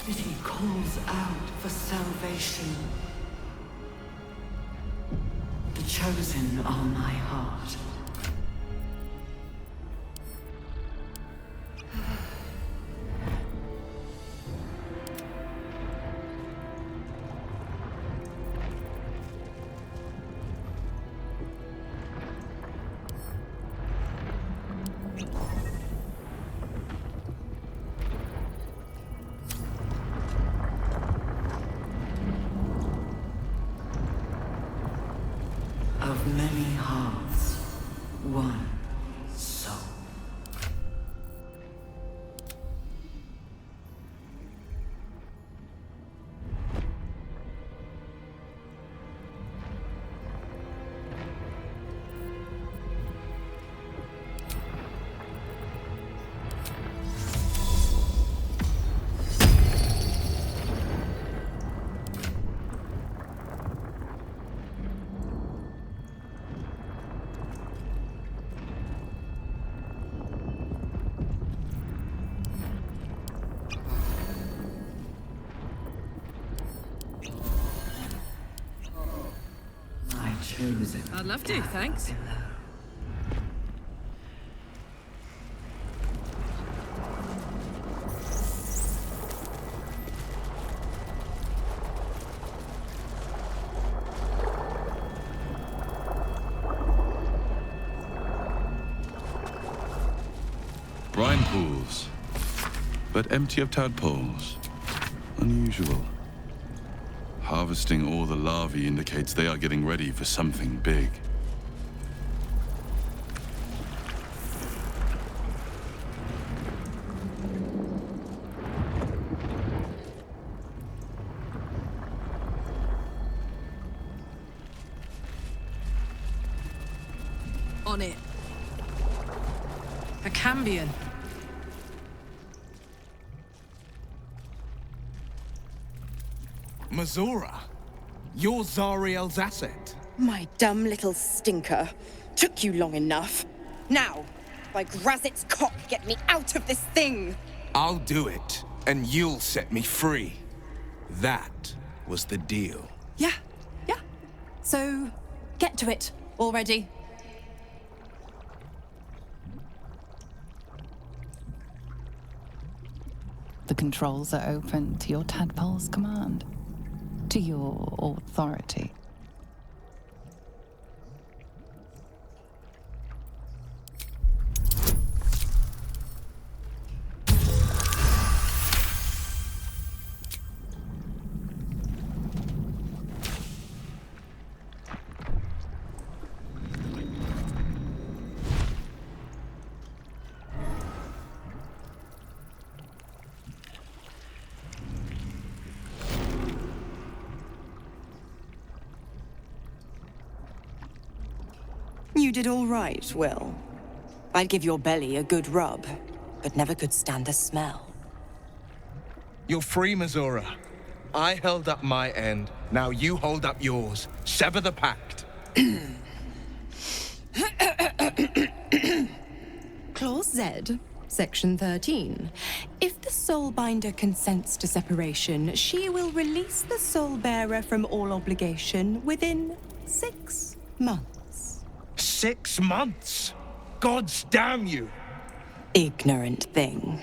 Speaker 10: Pity calls out for salvation. The chosen are my heart. Of many hearts, one soul.
Speaker 2: I'd love to, thanks.
Speaker 3: Brine pools, but empty of tadpoles. Unusual. Harvesting all the larvae indicates they are getting ready for something big.
Speaker 2: On it. A cambion.
Speaker 7: Mazora, you're Zariel's asset.
Speaker 15: My dumb little stinker. Took you long enough. Now, by Grazit's cock, get me out of this thing!
Speaker 7: I'll do it, and you'll set me free. That was the deal.
Speaker 14: Yeah. So, get to it already.
Speaker 6: The controls are open to your tadpole's command, to your authority.
Speaker 15: You did all right, Will. I'd give your belly a good rub, but never could stand the smell.
Speaker 7: You're free, Mazora. I held up my end. Now you hold up yours. Sever the pact.
Speaker 15: Clause Z, Section 13. If the Soulbinder consents to separation, she will release the Soulbearer from all obligation within 6 months.
Speaker 7: 6 months? Gods damn you!
Speaker 15: Ignorant thing.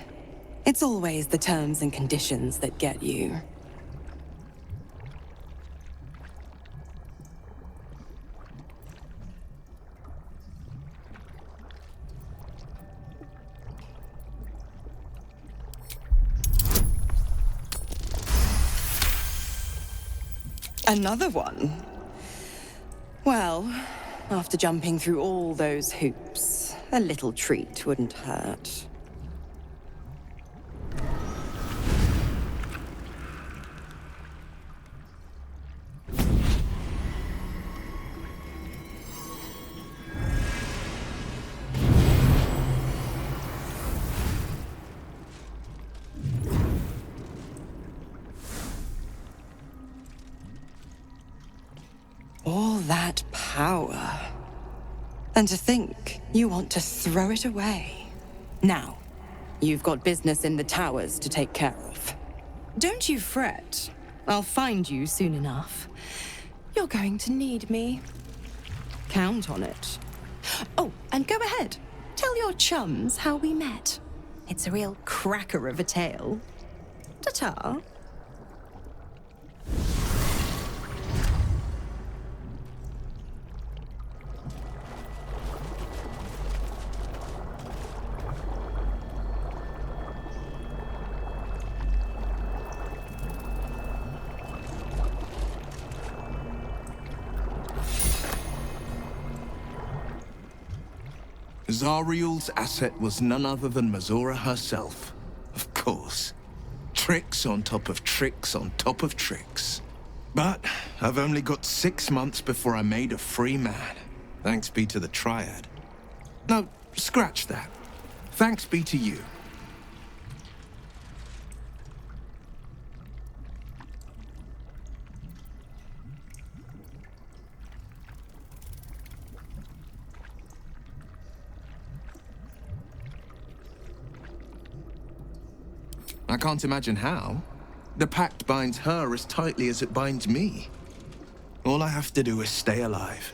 Speaker 15: It's always the terms and conditions that get you. Another one? Well, after jumping through all those hoops, a little treat wouldn't hurt. All that power. And to think you want to throw it away. Now, you've got business in the towers to take care of. Don't you fret. I'll find you soon enough. You're going to need me. Count on it. Oh, and go ahead. Tell your chums how we met. It's a real cracker of a tale. Ta-ta.
Speaker 7: Zariel's asset was none other than Mizora herself. Of course. Tricks on top of tricks on top of tricks. But I've only got 6 months before I'm made a free man. Thanks be to the Triad. No, scratch that. Thanks be to you. I can't imagine how. The pact binds her as tightly as it binds me. All I have to do is stay alive.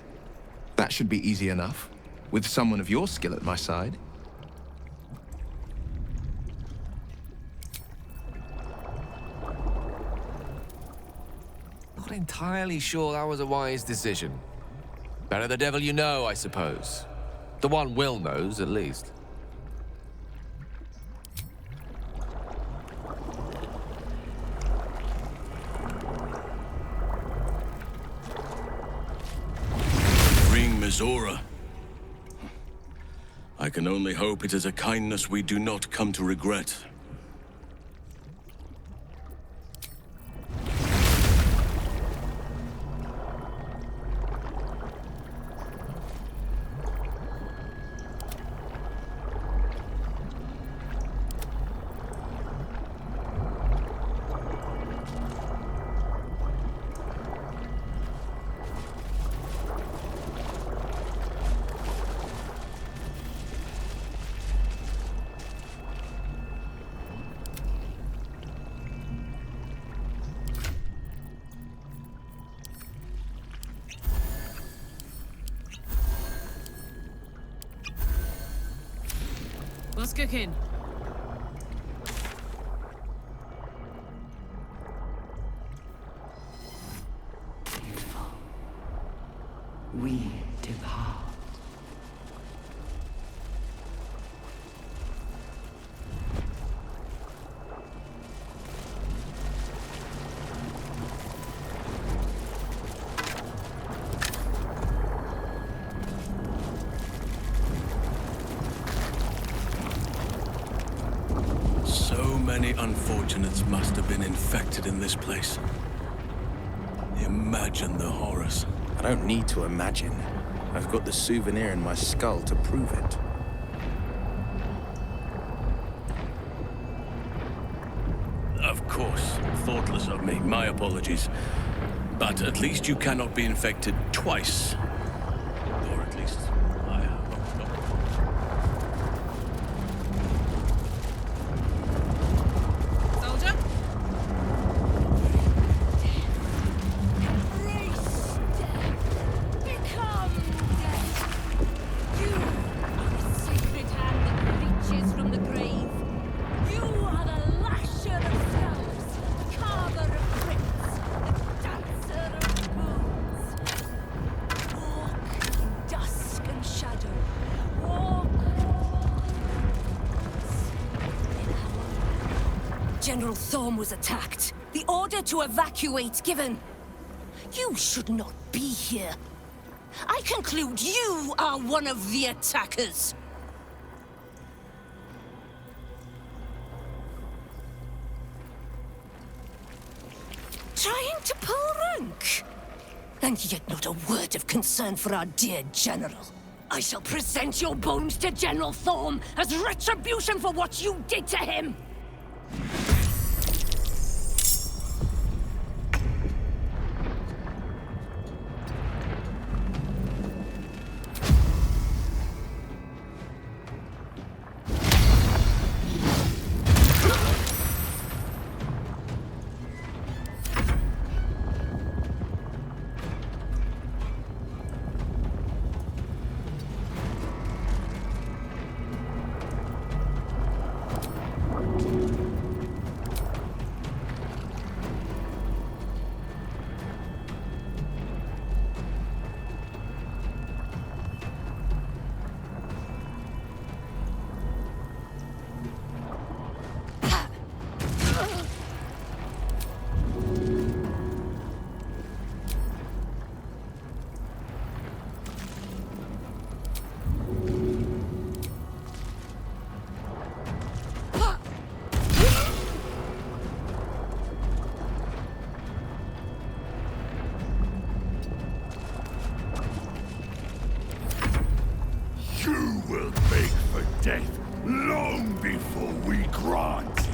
Speaker 7: That should be easy enough, with someone of your skill at my side.
Speaker 16: Not entirely sure that was a wise decision. Better the devil you know, I suppose. The one Will knows, at least.
Speaker 4: Mizora. I can only hope it is a kindness we do not come to regret.
Speaker 2: What's cooking?
Speaker 10: We depart.
Speaker 4: So many unfortunates must have been infected in this place. Imagine the horrors.
Speaker 11: I don't need to imagine. I've got the souvenir in my skull to prove it.
Speaker 4: Of course, thoughtless of me. My apologies. But at least you cannot be infected twice. Or at least I have.
Speaker 2: Soldier?
Speaker 17: Become death. You are the sacred hand that reaches from the grave. You are the lasher of skulls, the carver of crypts, the dancer of wounds. Walk in dusk and shadow. Walk. General Thorm was attacked. The order to evacuate given. You should not be here. I conclude you are one of the attackers. Trying to pull rank? And yet not a word of concern for our dear General. I shall present your bones to General Thorm as retribution for what you did to him.
Speaker 5: be granted.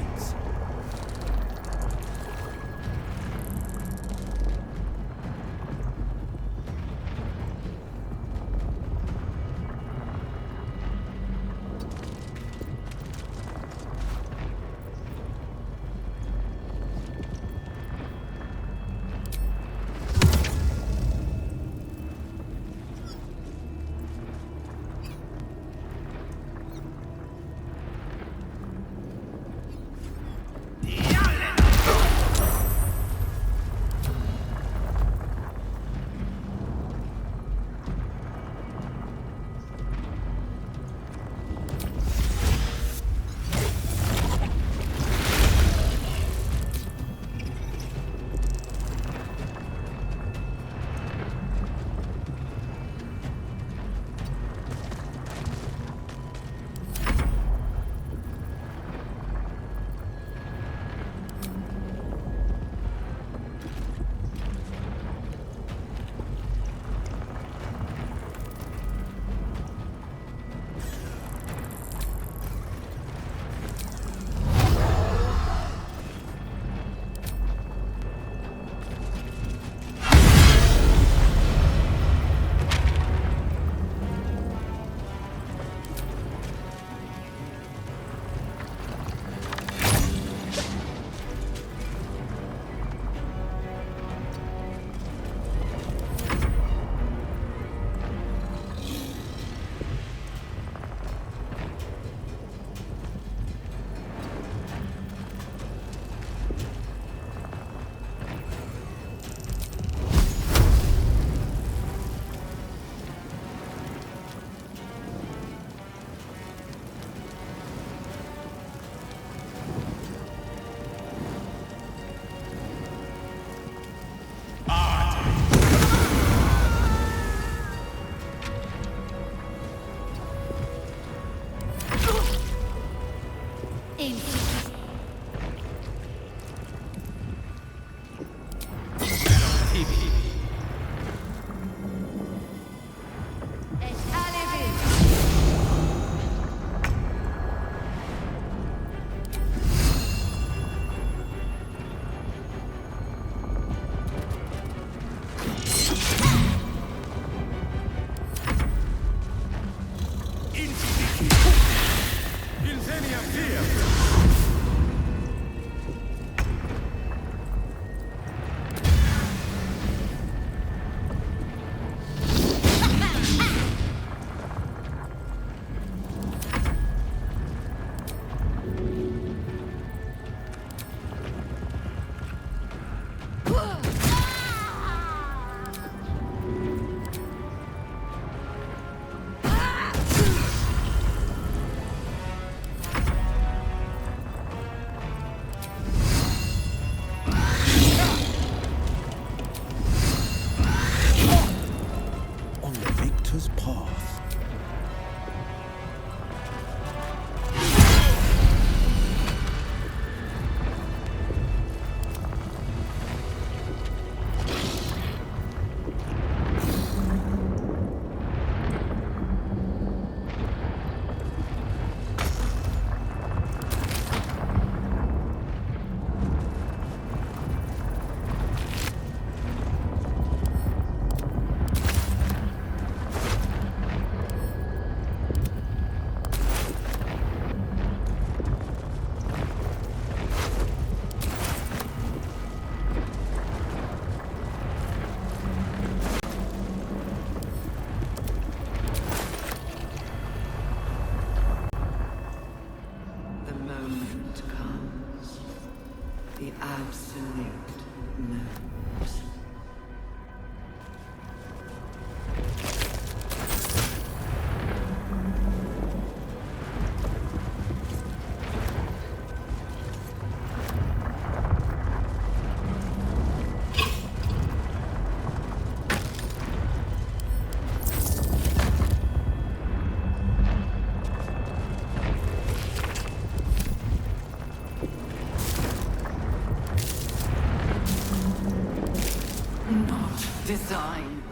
Speaker 10: Design.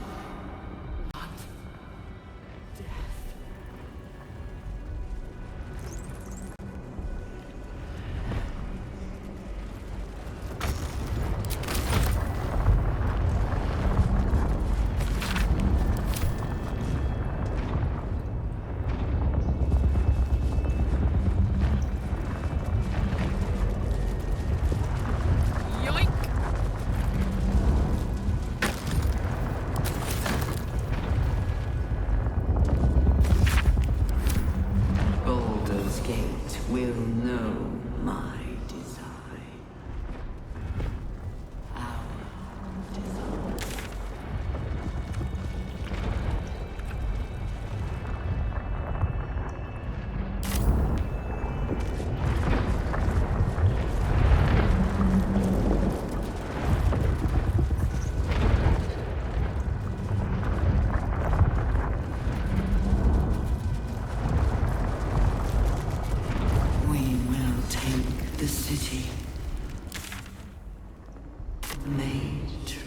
Speaker 10: will know my design. Our design. The city made true.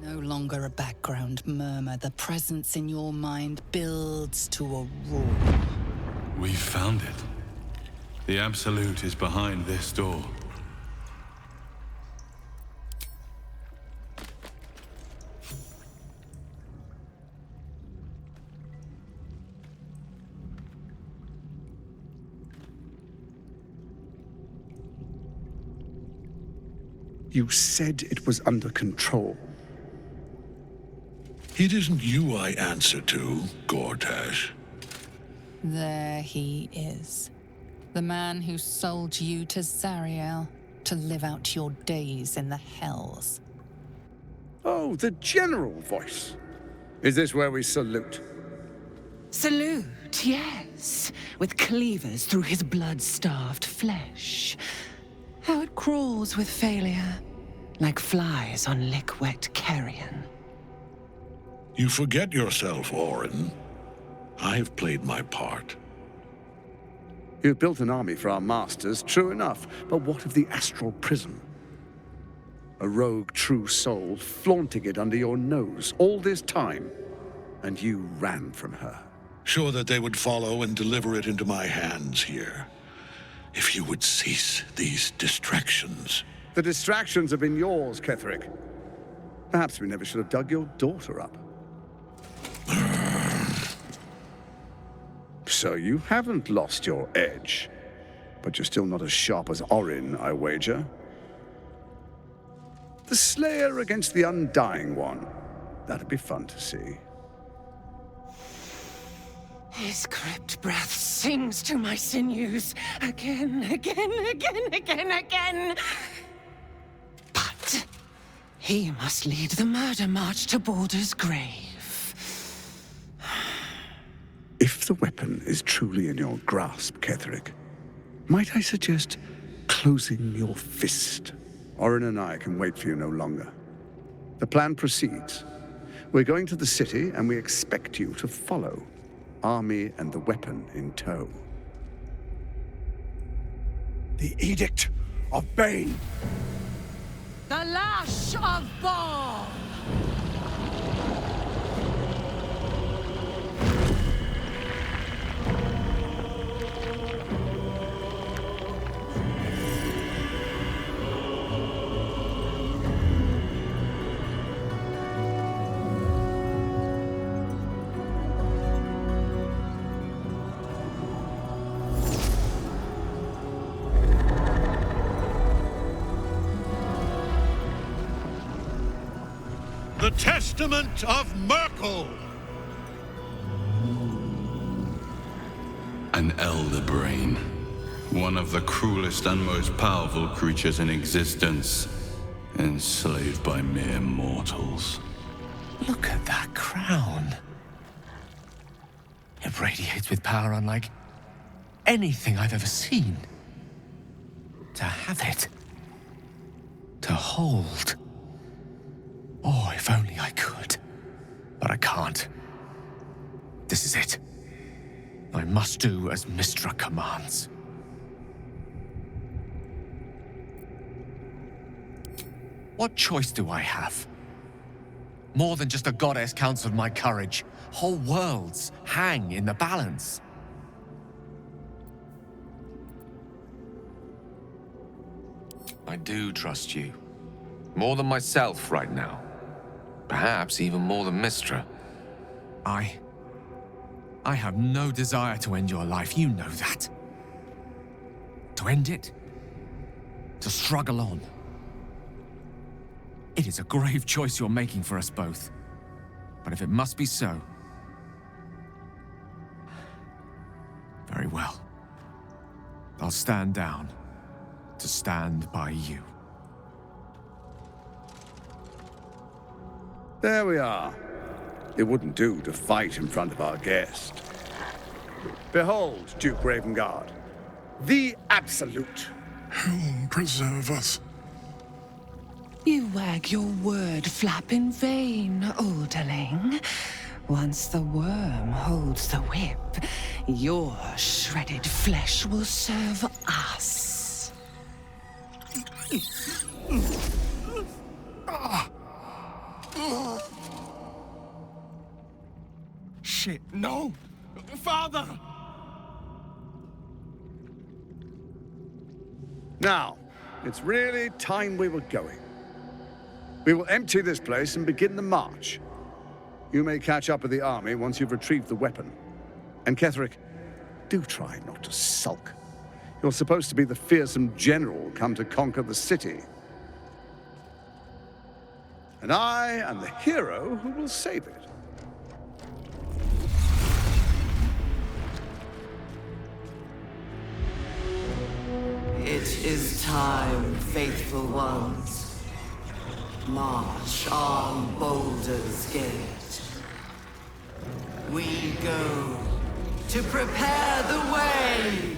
Speaker 6: No longer a background murmur. The presence in your mind builds to a roar.
Speaker 3: We found it. The Absolute is behind this door.
Speaker 18: You said it was under control.
Speaker 5: It isn't you I answer to, Gortash.
Speaker 6: There he is. The man who sold you to Zariel to live out your days in the Hells.
Speaker 18: Oh, the general voice. Is this where we salute?
Speaker 2: Salute, yes. With cleavers through his blood-starved flesh. How it crawls with failure, like flies on lick-wet carrion.
Speaker 5: You forget yourself, Orin. I have played my part.
Speaker 18: You've built an army for our masters, true enough, but what of the astral prison? A rogue true soul flaunting it under your nose all this time, and you ran from her.
Speaker 5: Sure that they would follow and deliver it into my hands here. If you would cease these distractions.
Speaker 18: The distractions have been yours, Ketheric. Perhaps we never should have dug your daughter up. So you haven't lost your edge, but you're still not as sharp as Orin, I wager. The Slayer against the Undying One. That'd be fun to see.
Speaker 2: His crypt breath sings to my sinews again, again. But he must lead the murder march to Baldur's grave.
Speaker 18: If If the weapon is truly in your grasp, Ketheric, might I suggest closing your fist? Orin and I can wait for you no longer. The plan proceeds. We're going to the city, and we expect you to follow. Army and the weapon in tow.
Speaker 19: The Edict of Bane!
Speaker 2: The Lash of Ball!
Speaker 5: The Testament of Myrkul!
Speaker 3: An elder brain. One of the cruelest and most powerful creatures in existence. Enslaved by mere mortals.
Speaker 16: Look at that crown. It radiates with power unlike anything I've ever seen. To have it. To hold. Oh, if only I could. But I can't. This is it. I must do as Mystra commands. What choice do I have? More than just a goddess counts of my courage. Whole worlds hang in the balance. I do trust you. More than myself right now. Perhaps even more than Mystra. I have no desire to end your life, you know that. To end it. To struggle on. It is a grave choice you're making for us both. But if it must be so... very well. I'll stand down. To stand by you.
Speaker 18: There we are. It wouldn't do to fight in front of our guest. Behold, Duke Ravengard, the Absolute.
Speaker 5: Helm preserve us.
Speaker 2: You wag your word flap in vain, Alderling. Once the worm holds the whip, your shredded flesh will serve us.
Speaker 19: Shit, no! Father!
Speaker 18: Now, it's really time we were going. We will empty this place and begin the march. You may catch up with the army once you've retrieved the weapon. And Ketheric, do try not to sulk. You're supposed to be the fearsome general come to conquer the city. And I am the hero who will save it.
Speaker 10: It is time, faithful ones. March on Baldur's Gate. We go to prepare the way.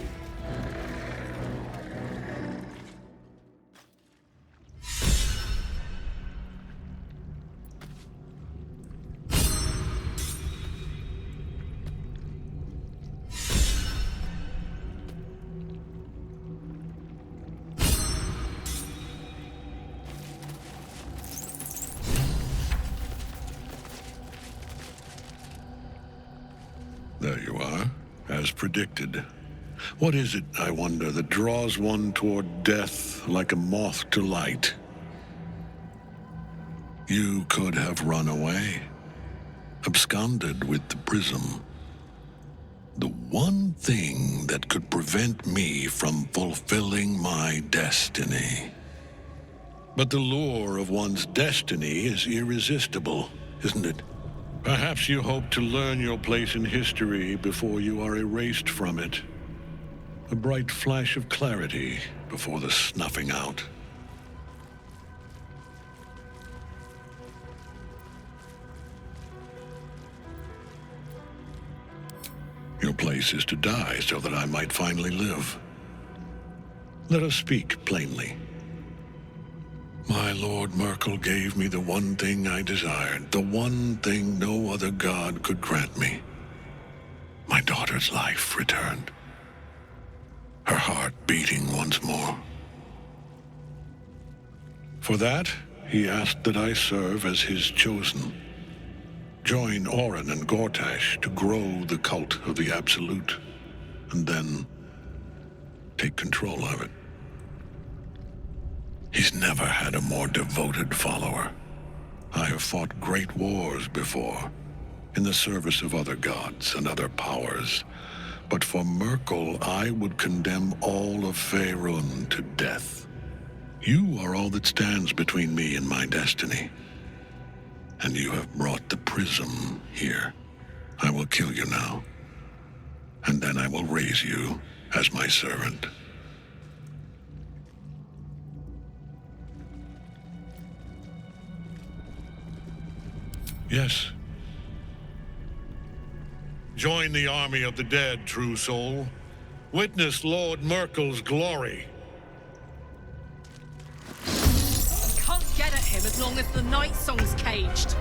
Speaker 5: There you are, as predicted. What is it, I wonder, that draws one toward death like a moth to light? You could have run away, absconded with the prism. The one thing that could prevent me from fulfilling my destiny. But the lure of one's destiny is irresistible, isn't it? Perhaps you hope to learn your place in history before you are erased from it. A bright flash of clarity before the snuffing out. Your place is to die so that I might finally live. Let us speak plainly. My Lord Myrkul gave me the one thing I desired, the one thing no other god could grant me. My daughter's life returned. Her heart beating once more. For that, he asked that I serve as his chosen. Join Orin and Gortash to grow the cult of the Absolute, and then take control of it. He's never had a more devoted follower. I have fought great wars before, in the service of other gods and other powers, but for Myrkul, I would condemn all of Faerun to death. You are all that stands between me and my destiny. And you have brought the prism here. I will kill you now. And then I will raise you as my servant. Yes. Join the army of the dead, true soul. Witness Lord Myrkul's glory.
Speaker 14: Can't get at him as long as the night song's caged.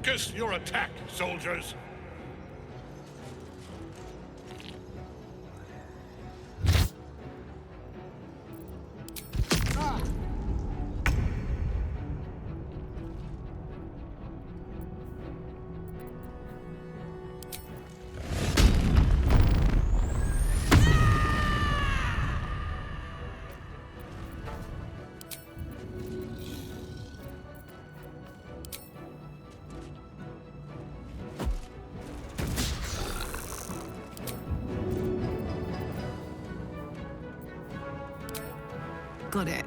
Speaker 5: Focus your attack, soldiers.
Speaker 2: Got it.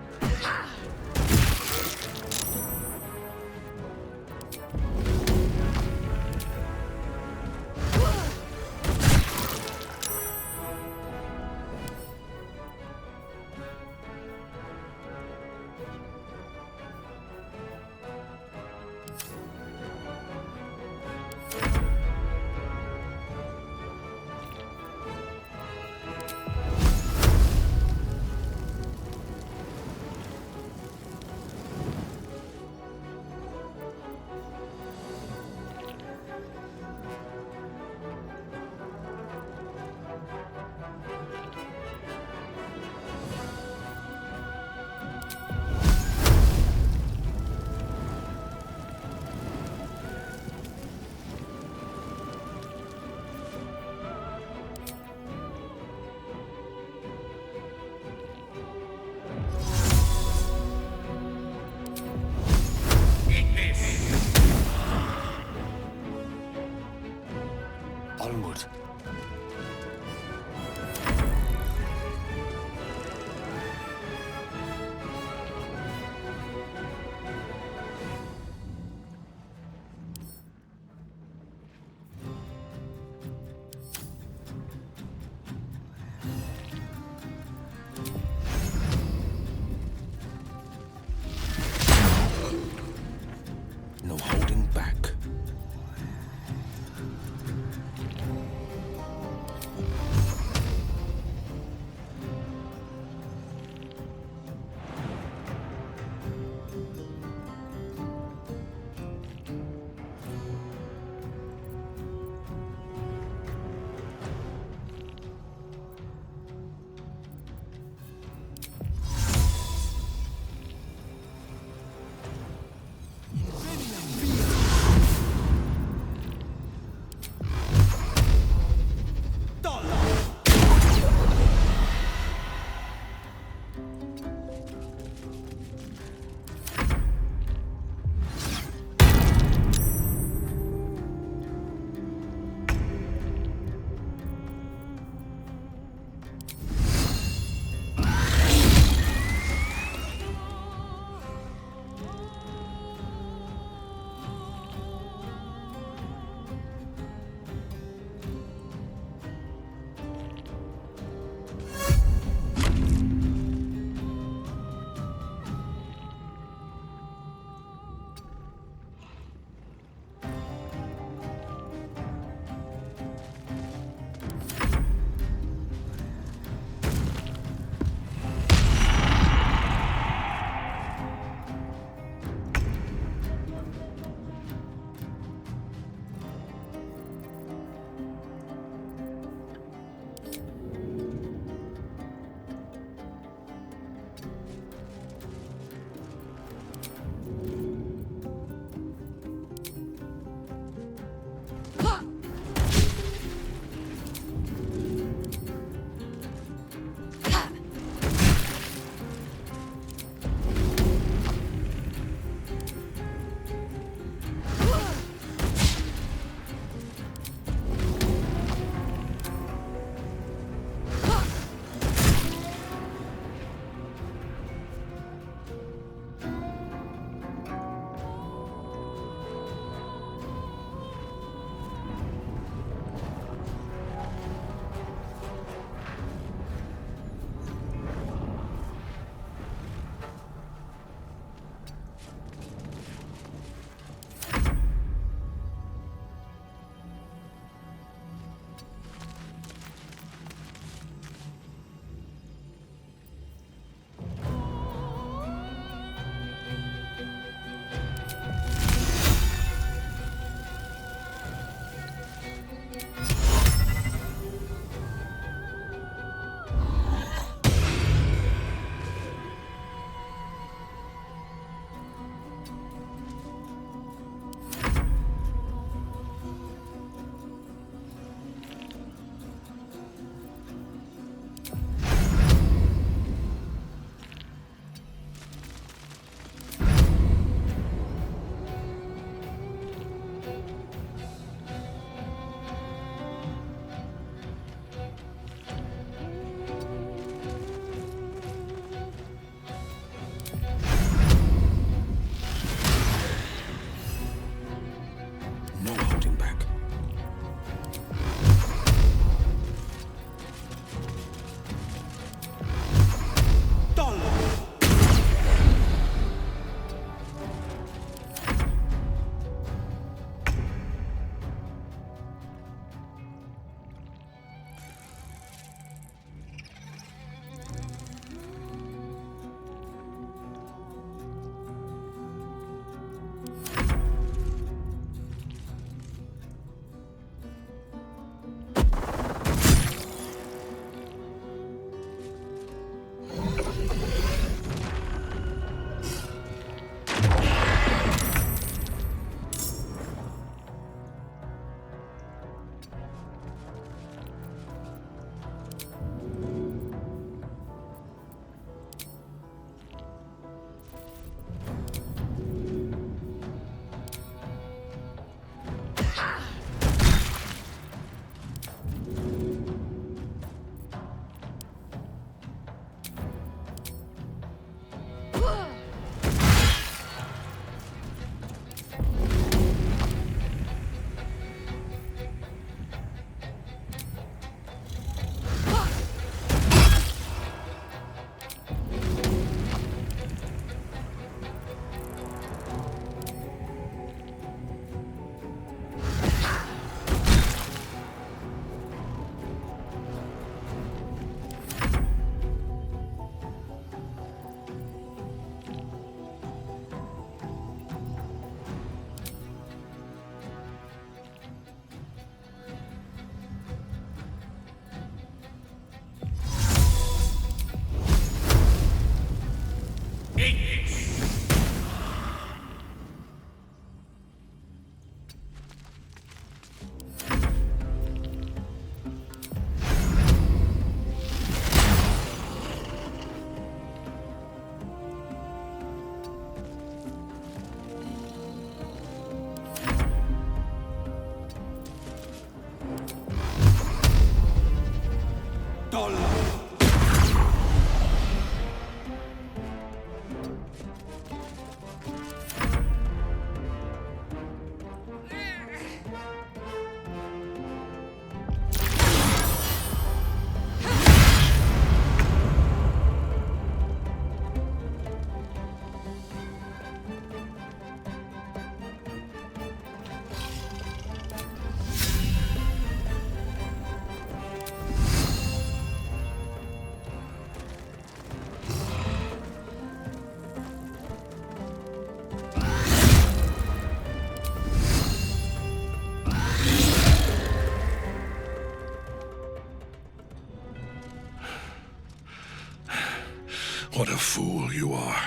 Speaker 5: What a fool you are.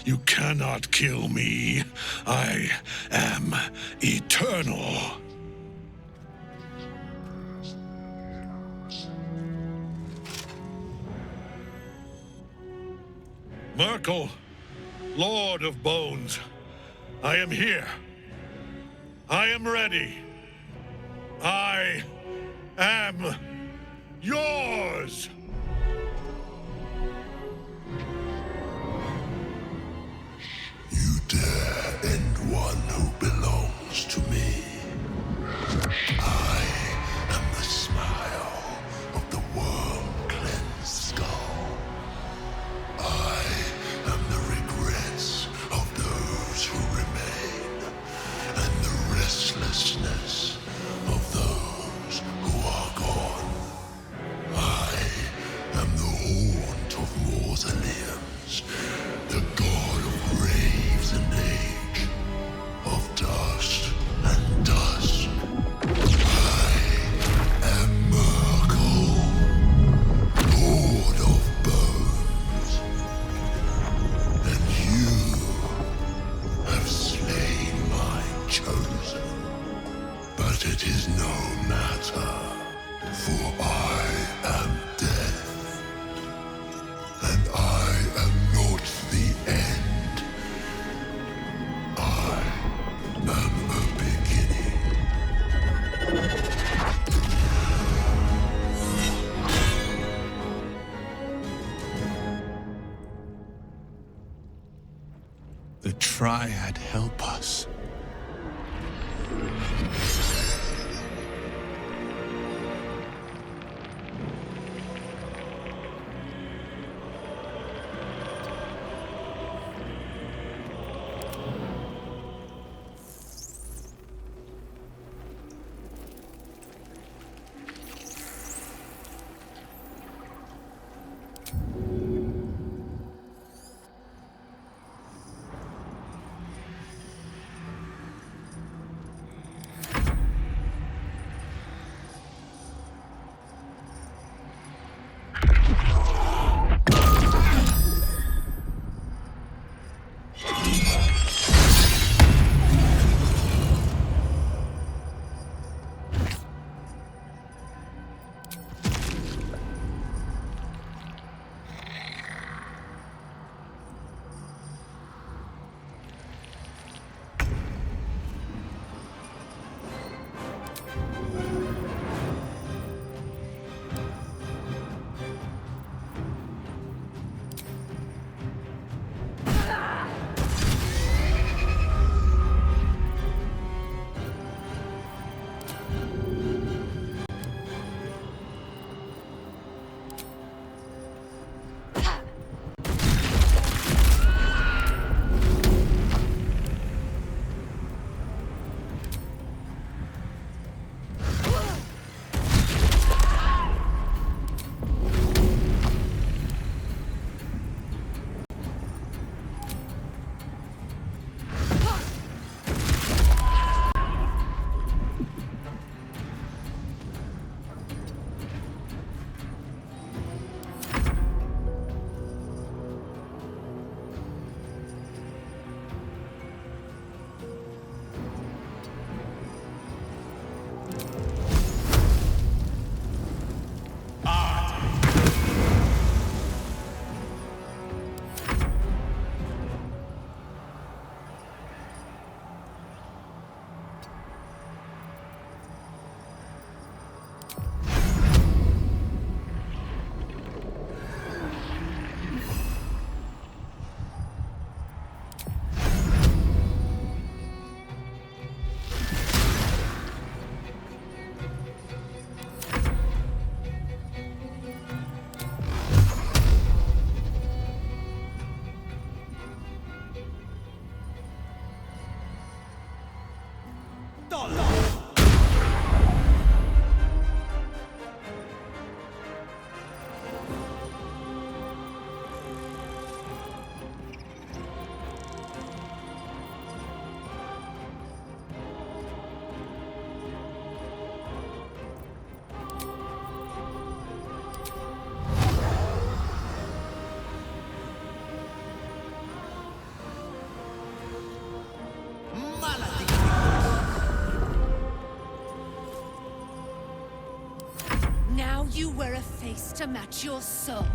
Speaker 5: You cannot kill me. I am eternal. Myrkul, Lord of Bones, I am here. I am ready. I am yours.
Speaker 20: You dare end one who belongs to me. I am the smile of the worm-cleansed skull. I am the regrets of those who remain, and the restlessness of those who are gone. I am the haunt of mausoleums, the god of graves and age, of dust and dusk. I am Myrkul, Lord of Bones, and you have slain my chosen. But it is no matter, for I am death, and I am not the end. I am a beginning.
Speaker 16: The Triad help us.
Speaker 17: Now you wear a face to match your soul.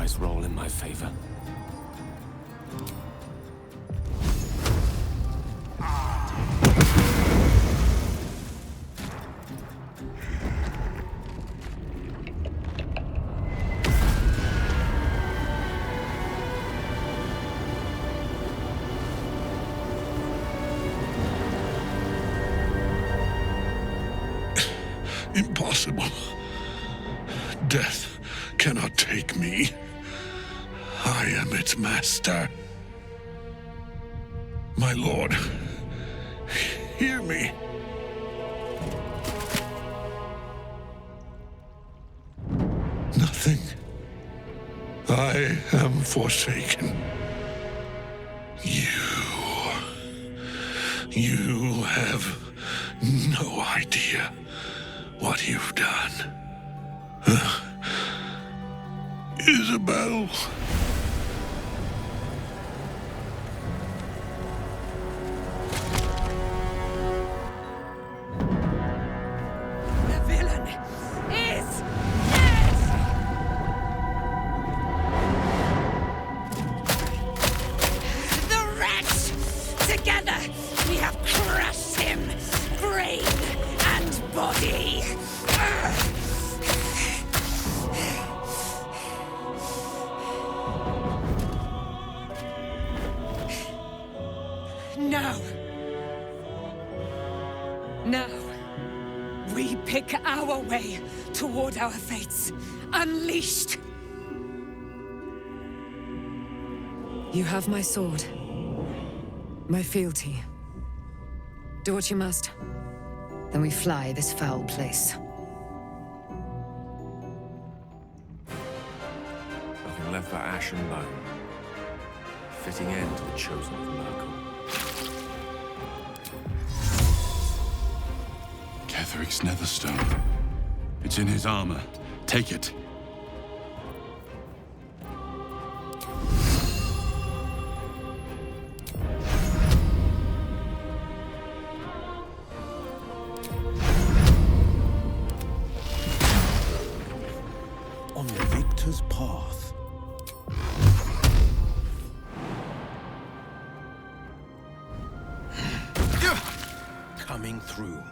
Speaker 16: dice roll in my favor.
Speaker 5: Impossible. Death cannot take me. I am its master. My lord, hear me. Nothing. I am forsaken. You have no idea what you've done. Isobel.
Speaker 2: The villain is dead! The wretch! Together, we have crushed him, brain and body. Now, we pick our way toward our fates, unleashed. You have my sword, my fealty. Do what you must. Then we fly this foul place.
Speaker 16: Nothing left but ash and bone. Fitting end to the chosen of Myrkul.
Speaker 3: Ketheric's netherstone. It's in his armor. Take it.
Speaker 11: On the victor's path. Coming through.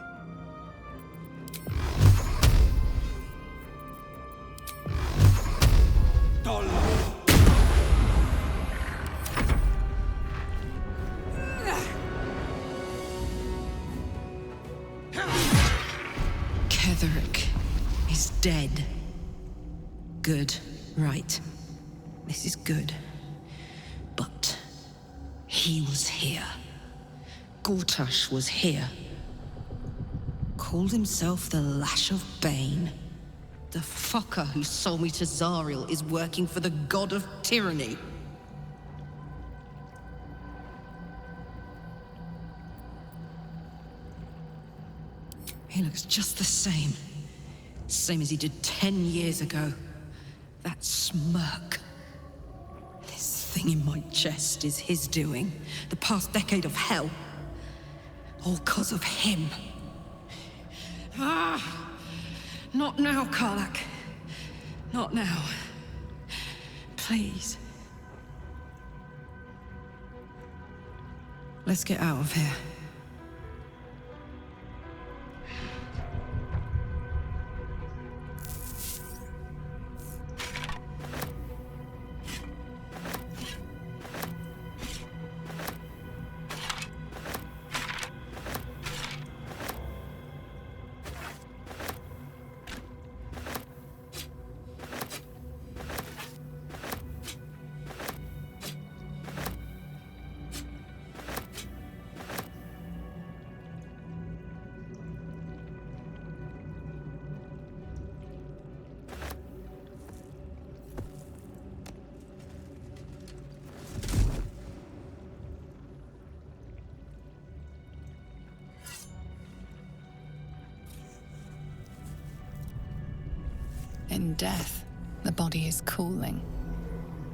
Speaker 2: Ketheric is dead. Good, right. This is good. But he was here. Gortash was here. Called himself the Lash of Bane. The fucker who sold me to Zariel is working for the god of tyranny. He looks just the same. Same as he did 10 years ago. That smirk. This thing in my chest is his doing. The past decade of hell. All cause of him. Ah! Not now, Karlach. Not now. Please. Let's get out of here.
Speaker 6: In death, the body is cooling,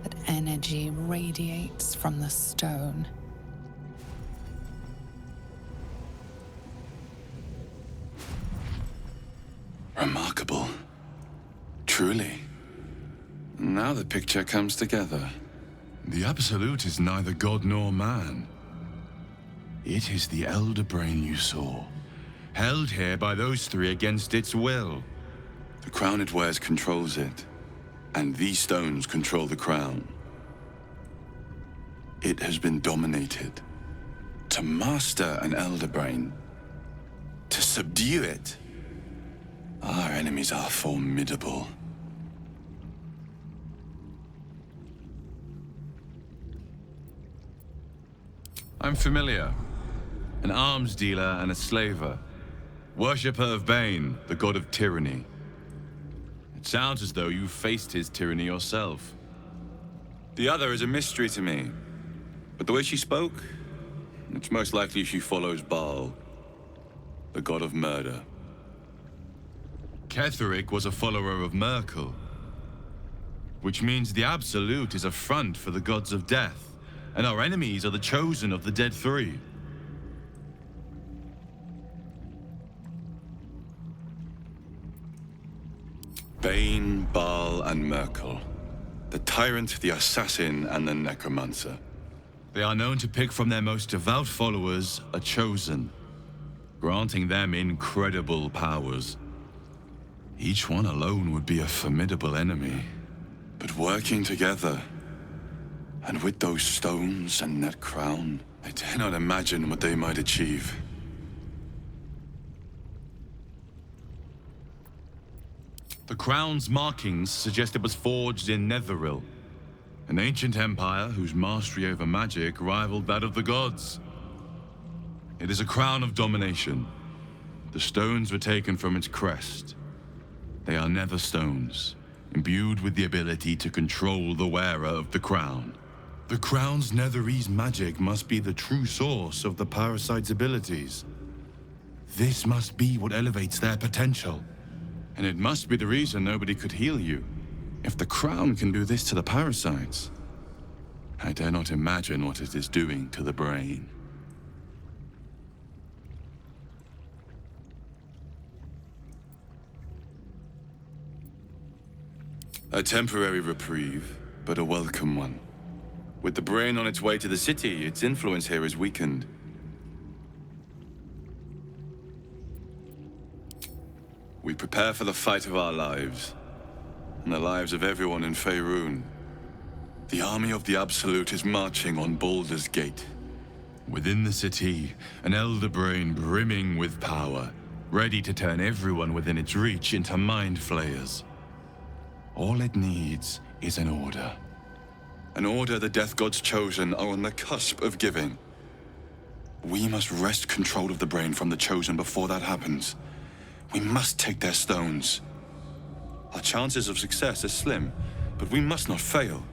Speaker 6: but energy radiates from the stone.
Speaker 3: Remarkable. Truly. Now the picture comes together. The Absolute is neither god nor man. It is the Elder Brain you saw, held here by those three against its will. The crown it wears controls it, and these stones control the crown. It has been dominated. To master an Elder Brain, to subdue it, our enemies are formidable. I'm familiar. An arms dealer and a slaver. Worshipper of Bane, the god of tyranny. It sounds as though you faced his tyranny yourself. The other is a mystery to me. But the way she spoke, it's most likely she follows Baal, the god of murder. Ketheric was a follower of Myrkul, which means the Absolute is a front for the gods of death. And our enemies are the chosen of the Dead Three. Bane, Baal, and Myrkul. The Tyrant, the Assassin, and the Necromancer. They are known to pick from their most devout followers a chosen, granting them incredible powers. Each one alone would be a formidable enemy. But working together, and with those stones and that crown, I dare not imagine what they might achieve. The crown's markings suggest it was forged in Netheril, an ancient empire whose mastery over magic rivaled that of the gods. It is a crown of domination. The stones were taken from its crest. They are nether stones, imbued with the ability to control the wearer of the crown. The crown's Netherese magic must be the true source of the parasite's abilities. This must be what elevates their potential. And it must be the reason nobody could heal you. If the crown can do this to the parasites, I dare not imagine what it is doing to the brain. A temporary reprieve, but a welcome one. With the brain on its way to the city, its influence here is weakened. We prepare for the fight of our lives, and the lives of everyone in Faerun. The army of the Absolute is marching on Baldur's Gate. Within the city, an Elder Brain brimming with power, ready to turn everyone within its reach into mind flayers. All it needs is an order. An order the Death God's chosen are on the cusp of giving. We must wrest control of the brain from the chosen before that happens. We must take their stones. Our chances of success are slim, but we must not fail.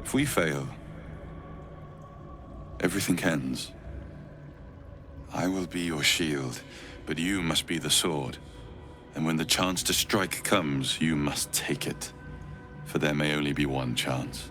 Speaker 3: If we fail, everything ends. I will be your shield, but you must be the sword. And when the chance to strike comes, you must take it. For there may only be one chance.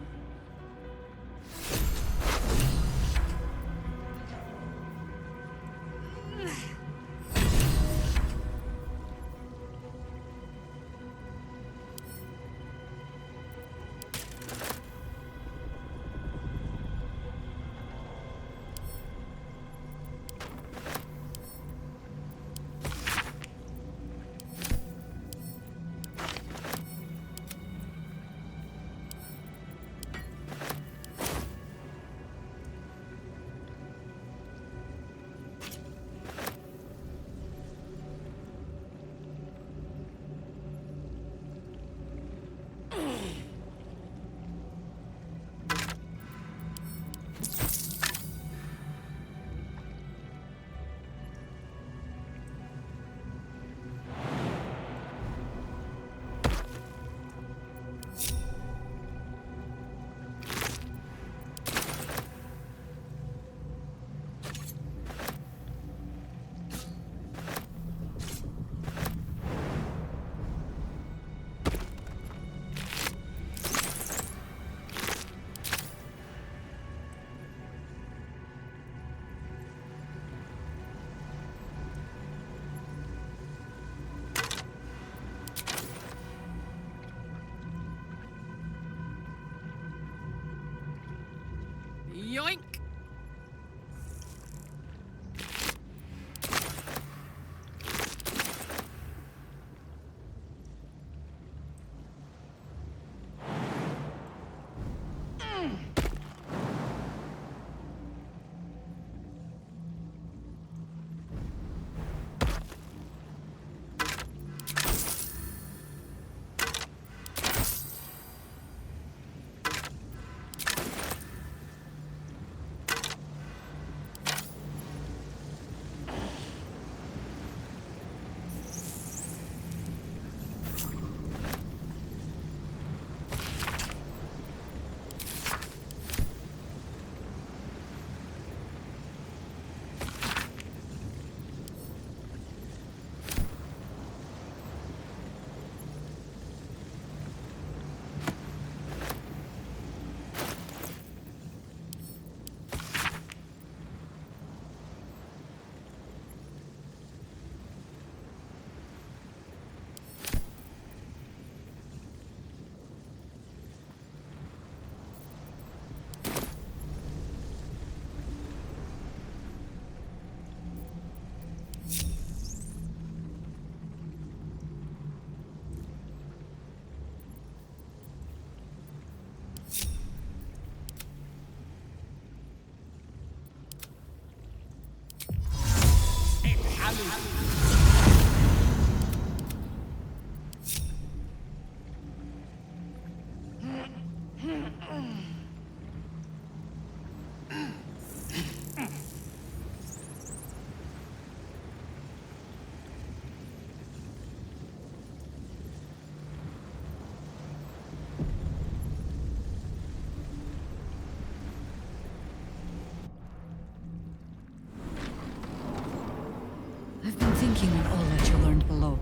Speaker 1: thinking on all that you learned below.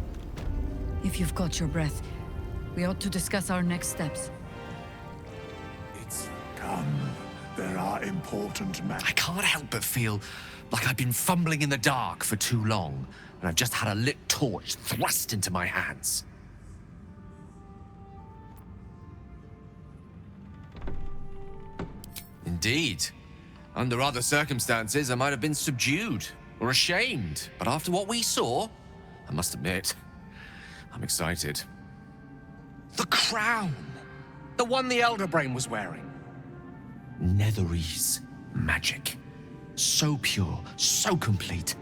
Speaker 1: If you've got your breath, we ought to discuss our next steps.
Speaker 20: It's come. There are important matters.
Speaker 16: I can't help but feel like I've been fumbling in the dark for too long, and I've just had a lit torch thrust into my hands. Indeed. Under other circumstances, I might have been subdued or ashamed, but after what we saw, I must admit, I'm excited. The crown! The one the Elder Brain was wearing. Netherese magic. So pure, so complete,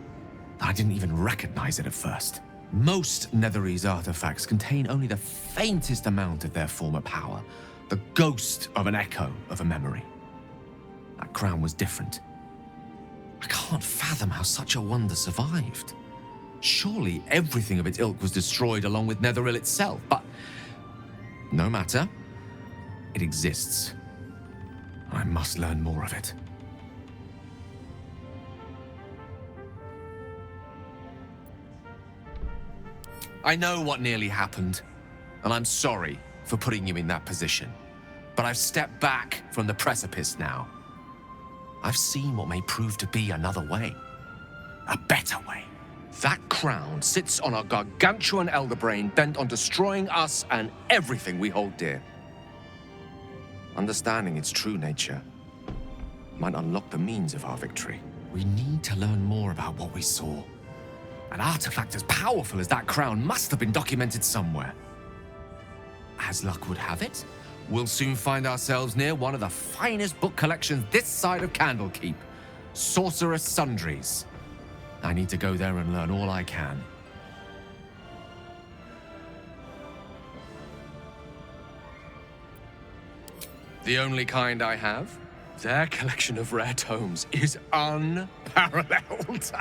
Speaker 16: that I didn't even recognize it at first. Most Netherese artifacts contain only the faintest amount of their former power, the ghost of an echo of a memory. That crown was different. I can't fathom how such a wonder survived. Surely everything of its ilk was destroyed along with Netheril itself, but no matter. It exists. I must learn more of it. I know what nearly happened, and I'm sorry for putting you in that position. But I've stepped back from the precipice now. I've seen what may prove to be another way. A better way. That crown sits on a gargantuan elder brain bent on destroying us and everything we hold dear. Understanding its true nature might unlock the means of our victory. We need to learn more about what we saw. An artifact as powerful as that crown must have been documented somewhere. As luck would have it, we'll soon find ourselves near one of the finest book collections this side of Candlekeep, Sorcerous Sundries. I need to go there and learn all I can. The only kind I have. Their collection of rare tomes is unparalleled.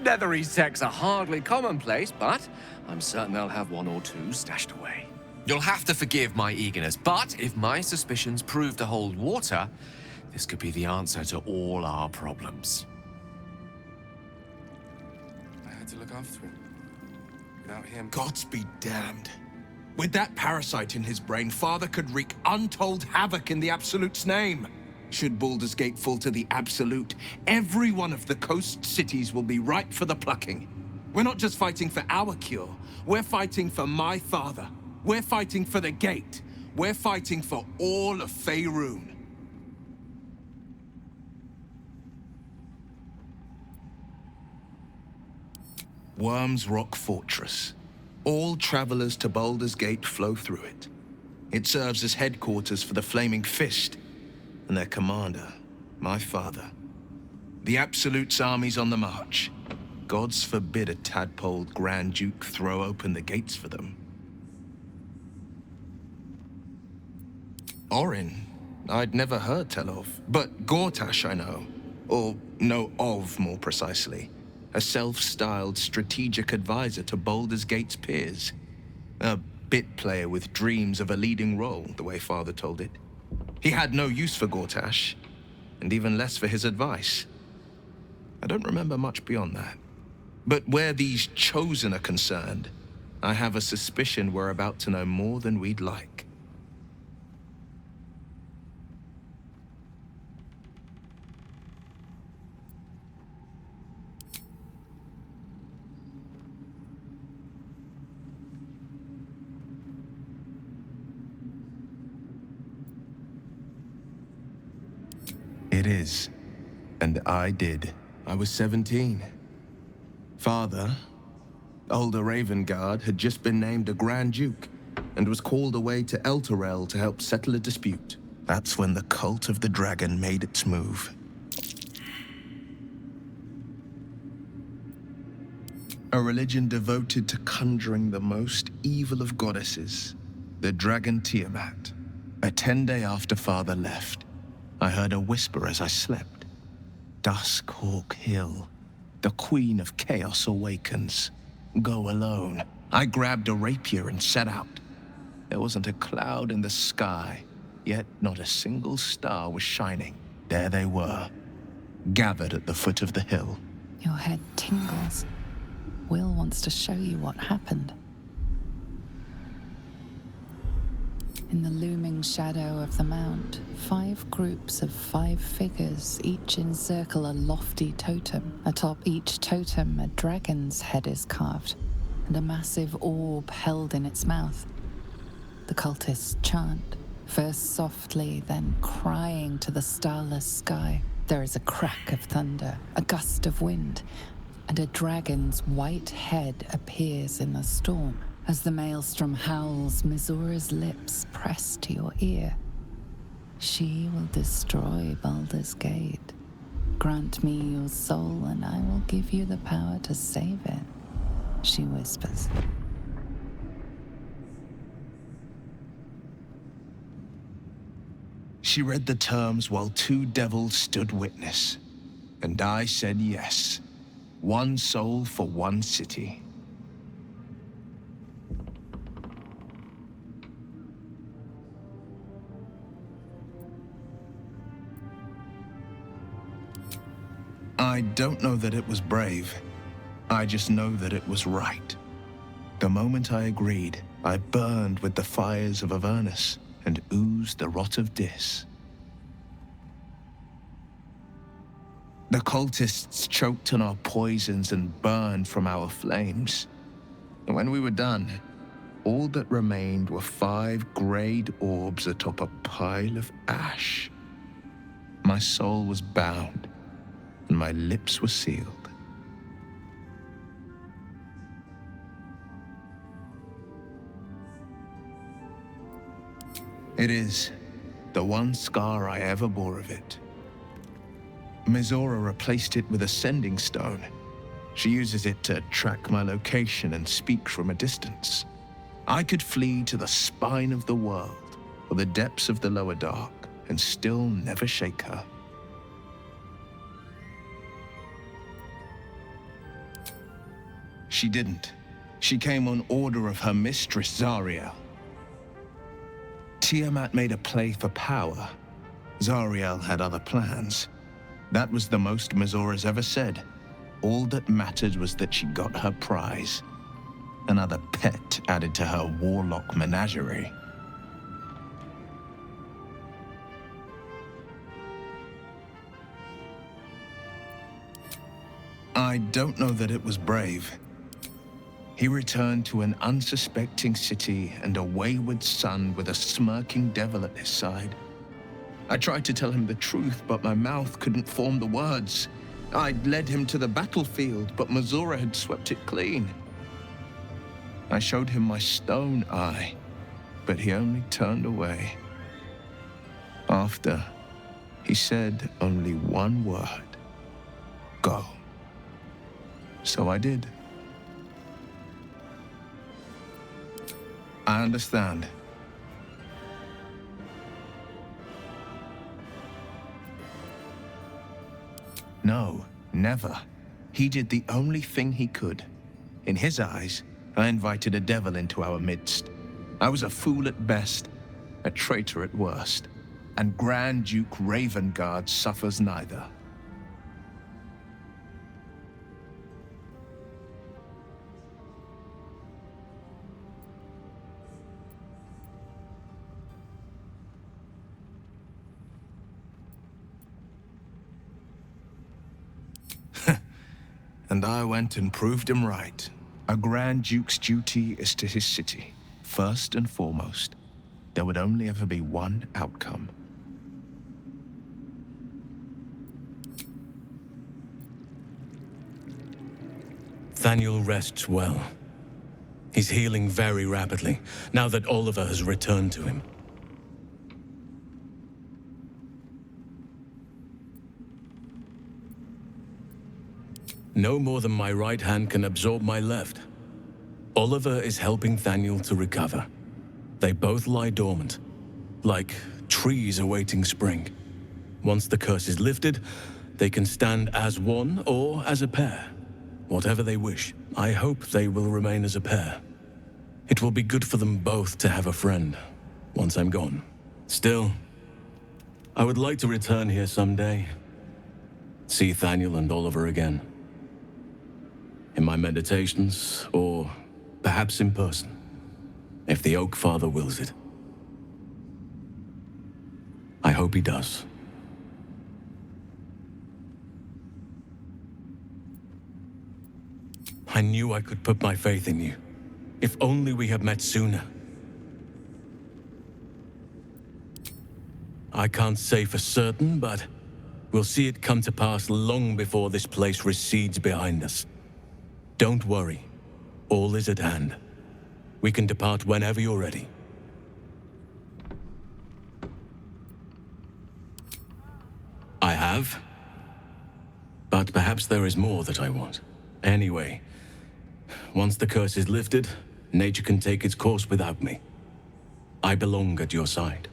Speaker 16: Netherese texts are hardly commonplace, but I'm certain they'll have one or two stashed away. You'll have to forgive my eagerness, but if my suspicions prove to hold water, this could be the answer to all our problems.
Speaker 21: I had to look after him. Without him...
Speaker 7: Gods be damned. With that parasite in his brain, Father could wreak untold havoc in the Absolute's name. Should Baldur's Gate fall to the Absolute, every one of the coast cities will be ripe for the plucking. We're not just fighting for our cure, we're fighting for my father. We're fighting for the Gate. We're fighting for all of Faerun. Wyrm's Rock Fortress. All travelers to Baldur's Gate flow through it. It serves as headquarters for the Flaming Fist, and their commander, my father. The Absolute's army's on the march. Gods forbid a tadpole Grand Duke throw open the gates for them. Orin, I'd never heard tell of, but Gortash I know, or know of more precisely. A self-styled strategic advisor to Baldur's Gate's peers. A bit player with dreams of a leading role, the way Father told it. He had no use for Gortash, and even less for his advice. I don't remember much beyond that. But where these Chosen are concerned, I have a suspicion we're about to know more than we'd like. It is. And I did. I was 17. Father, older Ravengard, had just been named a Grand Duke and was called away to Elturel to help settle a dispute. That's when the cult of the dragon made its move. A religion devoted to conjuring the most evil of goddesses, the dragon Tiamat. A 10-day after Father left, I heard a whisper as I slept. Duskhawk Hill. The Queen of Chaos awakens. Go alone. I grabbed a rapier and set out. There wasn't a cloud in the sky, yet not a single star was shining. There they were, gathered at the foot of the hill.
Speaker 6: Your head tingles. Will wants to show you what happened. In the looming shadow of the mount, 5 groups of 5 figures each encircle a lofty totem. Atop each totem, a dragon's head is carved, and a massive orb held in its mouth. The cultists chant, first softly, then crying to the starless sky. There is a crack of thunder, a gust of wind, and a dragon's white head appears in the storm. As the maelstrom howls, Mizora's lips press to your ear. She will destroy Baldur's Gate. Grant me your soul, and I will give you the power to save it, she whispers.
Speaker 7: She read the terms while 2 devils stood witness, and I said yes. 1 soul for 1 city. I don't know that it was brave. I just know that it was right. The moment I agreed, I burned with the fires of Avernus and oozed the rot of Dis. The cultists choked on our poisons and burned from our flames. And when we were done, all that remained were 5 greyed orbs atop a pile of ash. My soul was bound, and my lips were sealed. It is the one scar I ever bore of it. Mizora replaced it with a sending stone. She uses it to track my location and speak from a distance. I could flee to the spine of the world or the depths of the lower dark and still never shake her. She didn't. She came on order of her mistress, Zariel. Tiamat made a play for power. Zariel had other plans. That was the most Mizora's ever said. All that mattered was that she got her prize. Another pet added to her warlock menagerie. I don't know that it was brave. He returned to an unsuspecting city and a wayward son with a smirking devil at his side. I tried to tell him the truth, but my mouth couldn't form the words. I'd led him to the battlefield, but Mizora had swept it clean. I showed him my stone eye, but he only turned away. After, he said only one word: go. So I did. I understand. No, never. He did the only thing he could. In his eyes, I invited a devil into our midst. I was a fool at best, a traitor at worst, and Grand Duke Ravengard suffers neither. And I went and proved him right. A Grand Duke's duty is to his city, first and foremost. There would only ever be one outcome.
Speaker 4: Thaniel rests well. He's healing very rapidly, now that Oliver has returned to him. No more than my right hand can absorb my left. Oliver is helping Thaniel to recover. They both lie dormant, like trees awaiting spring. Once the curse is lifted, they can stand as one or as a pair. Whatever they wish, I hope they will remain as a pair. It will be good for them both to have a friend, once I'm gone. Still, I would like to return here someday. See Thaniel and Oliver again. In my meditations, or perhaps in person, if the Oak Father wills it. I hope he does. I knew I could put my faith in you. If only we had met sooner. I can't say for certain, but we'll see it come to pass long before this place recedes behind us. Don't worry. All is at hand. We can depart whenever you're ready. I have. But perhaps there is more that I want. Anyway, once the curse is lifted, nature can take its course without me. I belong at your side.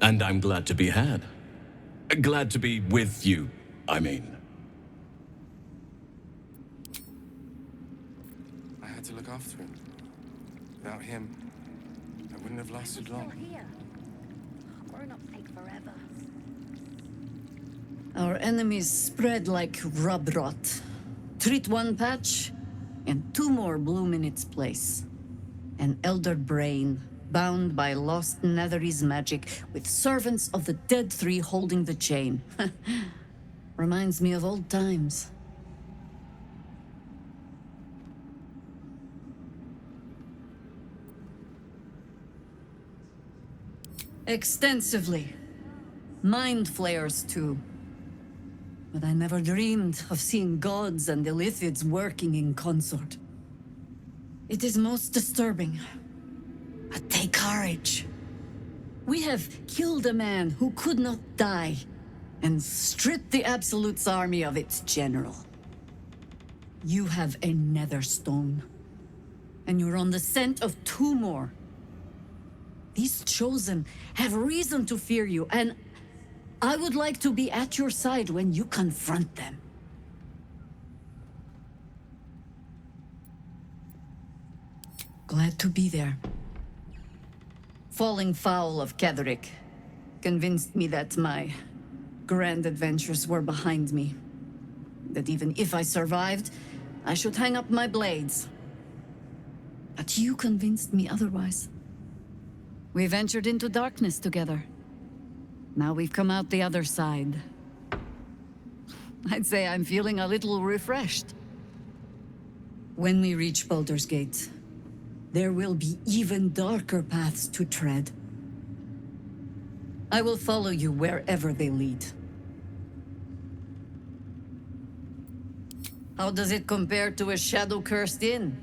Speaker 4: And I'm glad to be had. Glad to be with you, I mean.
Speaker 21: I had to look after him. Without him, I wouldn't have lasted long.
Speaker 8: Grown-ups take forever.
Speaker 1: Our enemies spread like rub rot. Treat one patch, and two more bloom in its place. An elder brain, bound by lost Netherese magic, with servants of the dead three holding the chain. Reminds me of old times. Extensively. Mind flayers, too. But I never dreamed of seeing gods and Illithids working in consort. It is most disturbing. But take courage. We have killed a man who could not die, and stripped the Absolute's army of its general. You have a Netherstone, and you're on the scent of two more. These Chosen have reason to fear you, and I would like to be at your side when you confront them. Glad to be there. Falling foul of Ketheric convinced me that my grand adventures were behind me. That even if I survived, I should hang up my blades. But you convinced me otherwise. We ventured into darkness together. Now we've come out the other side. I'd say I'm feeling a little refreshed. When we reach Baldur's Gate, there will be even darker paths to tread. I will follow you wherever they lead. How does it compare to a shadow-cursed inn?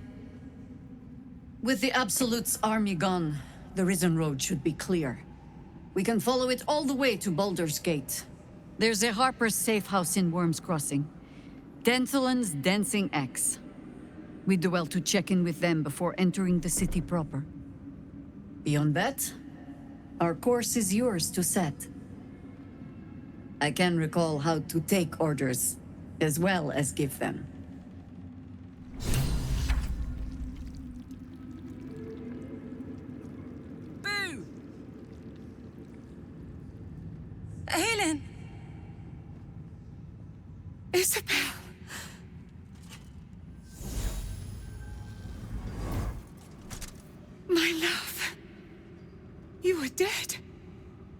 Speaker 1: With the Absolute's army gone, the Risen Road should be clear. We can follow it all the way to Baldur's Gate. There's a Harper's safe house in Wyrm's Crossing. Denthalin's Dancing Axe. We do well to check in with them before entering the city proper. Beyond that, our course is yours to set. I can recall how to take orders, as well as give them.
Speaker 2: Boo! Aylin! Isobel! My love. You were dead.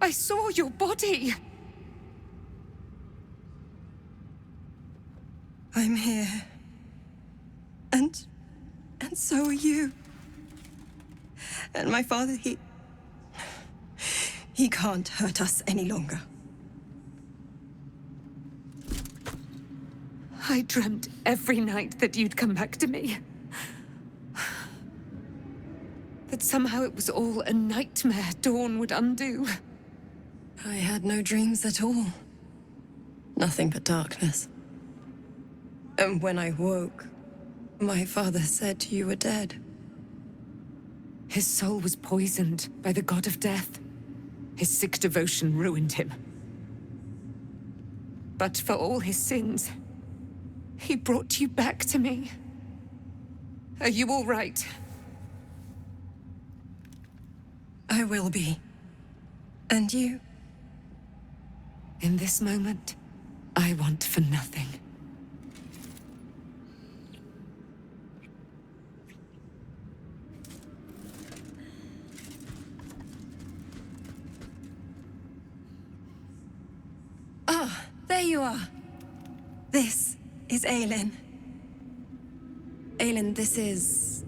Speaker 2: I saw your body. I'm here. And so are you. And my father, he can't hurt us any longer. I dreamt every night that you'd come back to me. That somehow it was all a nightmare Dawn would undo. I had no dreams at all. Nothing but darkness. And when I woke, my father said you were dead. His soul was poisoned by the god of death. His sick devotion ruined him. But for all his sins, he brought you back to me. Are you all right?
Speaker 15: I will be. And you? In this moment, I want for nothing. Ah, there you are. This is Aylin. Aylin, this is...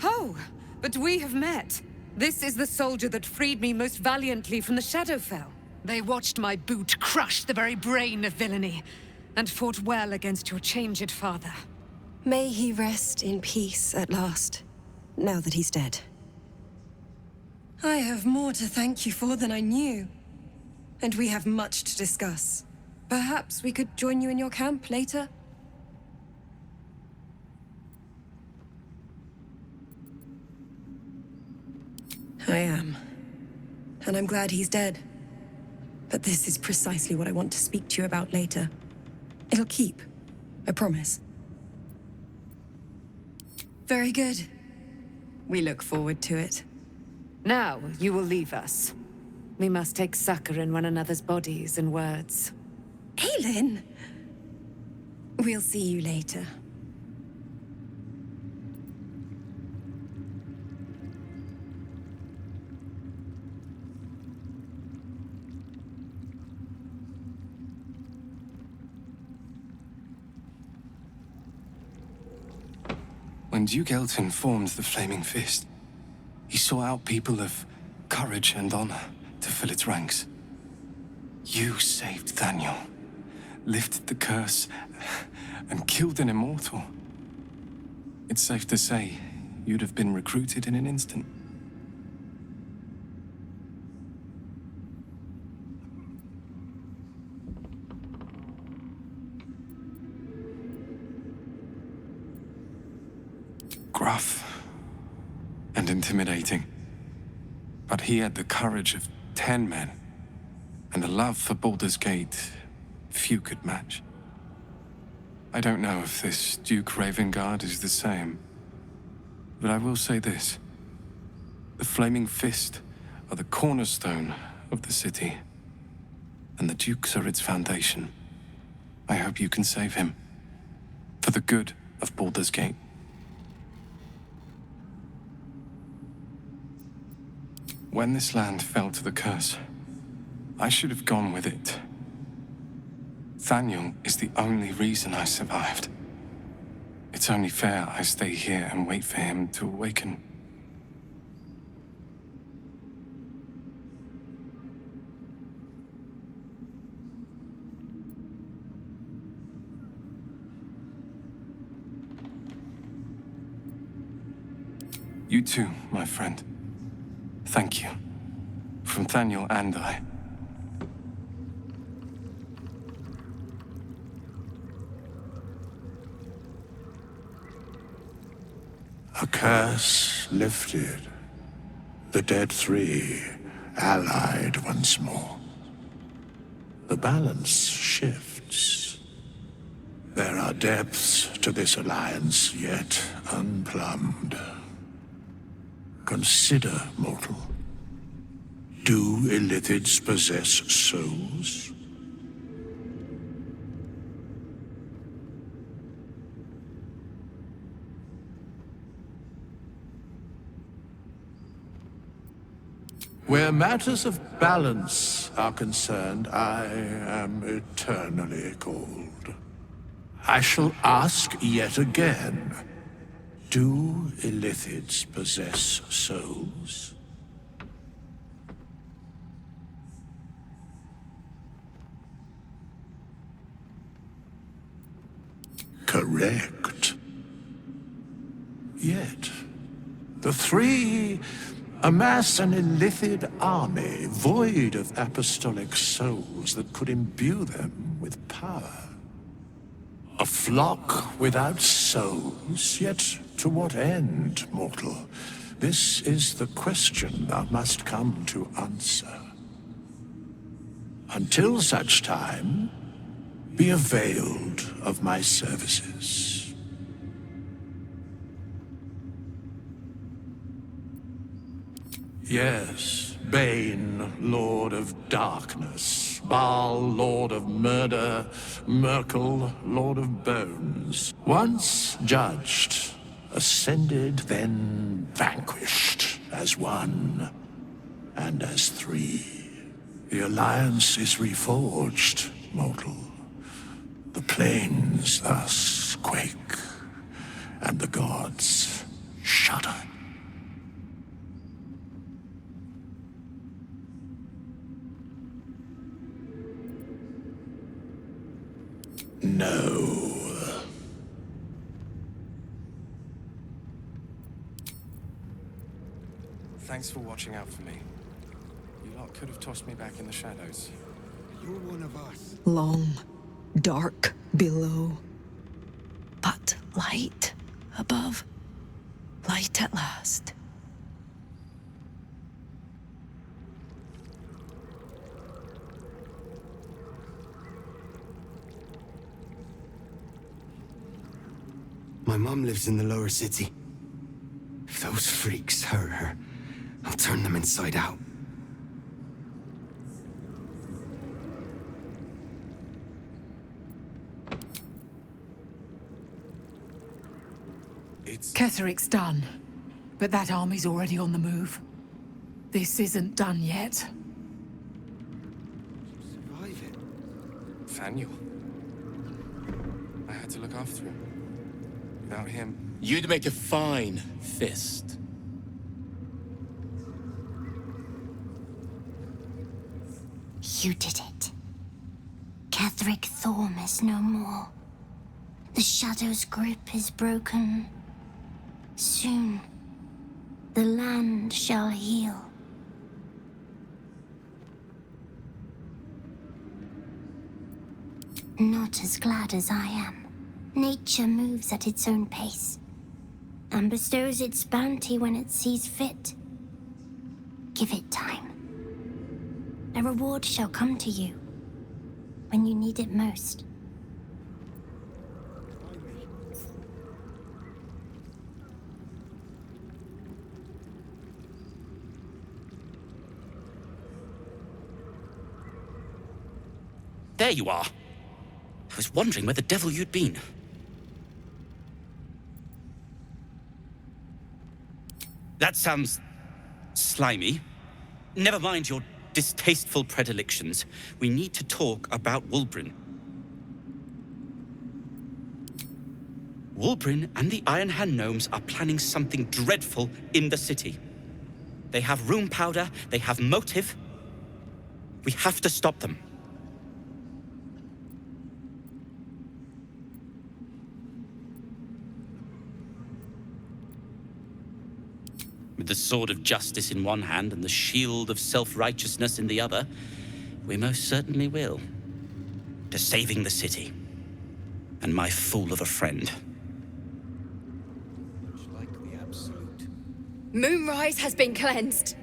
Speaker 2: Oh, but we have met. This is the soldier that freed me most valiantly from the Shadowfell. They watched my boot crush the very brain of villainy, and fought well against your changed father.
Speaker 15: May he rest in peace at last, now that he's dead. I have more to thank you for than I knew. And we have much to discuss. Perhaps we could join you in your camp later? I am. And I'm glad he's dead. But this is precisely what I want to speak to you about later. It'll keep. I promise. Very good. We look forward to it.
Speaker 2: Now, you will leave us. We must take succor in one another's bodies and words.
Speaker 15: Aylin! We'll see you later.
Speaker 21: When Duke Elton formed the Flaming Fist, he sought out people of courage and honor to fill its ranks. You saved Thaniel, lifted the curse, and killed an immortal. It's safe to say you'd have been recruited in an instant. Gruff and intimidating, but he had the courage of 10 men and a love for Baldur's Gate few could match. I don't know if this Duke Ravengard is the same, but I will say this. The Flaming Fist are the cornerstone of the city, and the Dukes are its foundation. I hope you can save him, for the good of Baldur's Gate. When this land fell to the curse, I should have gone with it. Thaniel is the only reason I survived. It's only fair I stay here and wait for him to awaken. You too, my friend. Thank you. From Thaniel and I.
Speaker 5: A curse lifted. The dead three allied once more. The balance shifts. There are depths to this alliance yet unplumbed. Consider, mortal. Do illithids possess souls? Where matters of balance are concerned, I am eternally cold. I shall ask yet again. Do illithids possess souls? Correct. Yet, the three amass an illithid army void of apostolic souls that could imbue them with power. A flock without souls, yet to what end, mortal? This is the question thou must come to answer. Until such time, be availed of my services. Yes, Bane, Lord of Darkness. Baal, Lord of Murder. Myrkul, Lord of Bones. Once judged, ascended, then vanquished as one and as three. The alliance is reforged, mortal. The plains thus quake, and the gods shudder. No.
Speaker 21: Thanks for watching out for me. You lot could have tossed me back in the shadows.
Speaker 20: You're one of us.
Speaker 2: Long, dark below, but light above. Light at last.
Speaker 12: My mom lives in the lower city. If those freaks hurt her, I'll turn them inside out.
Speaker 22: Ketheric's done, but that army's already on the move. This isn't done yet.
Speaker 12: Survive it.
Speaker 21: Thaniel. I had to look after him. Without him...
Speaker 16: You'd make a fine fist.
Speaker 8: You did it. Ketheric Thorm is no more. The Shadow's grip is broken. Soon, the land shall heal. Not as glad as I am. Nature moves at its own pace, and bestows its bounty when it sees fit. Give it time. A reward shall come to you when you need it most.
Speaker 23: There you are. I was wondering where the devil you'd been. That sounds slimy. Never mind your distasteful predilections. We need to talk about Wulbren. Wulbren and the Iron Hand Gnomes are planning something dreadful in the city. They have room powder, they have motive. We have to stop them. With the sword of justice in one hand and the shield of self-righteousness in the other, we most certainly will. To saving the city. And my fool of a friend.
Speaker 24: Moonrise has been cleansed.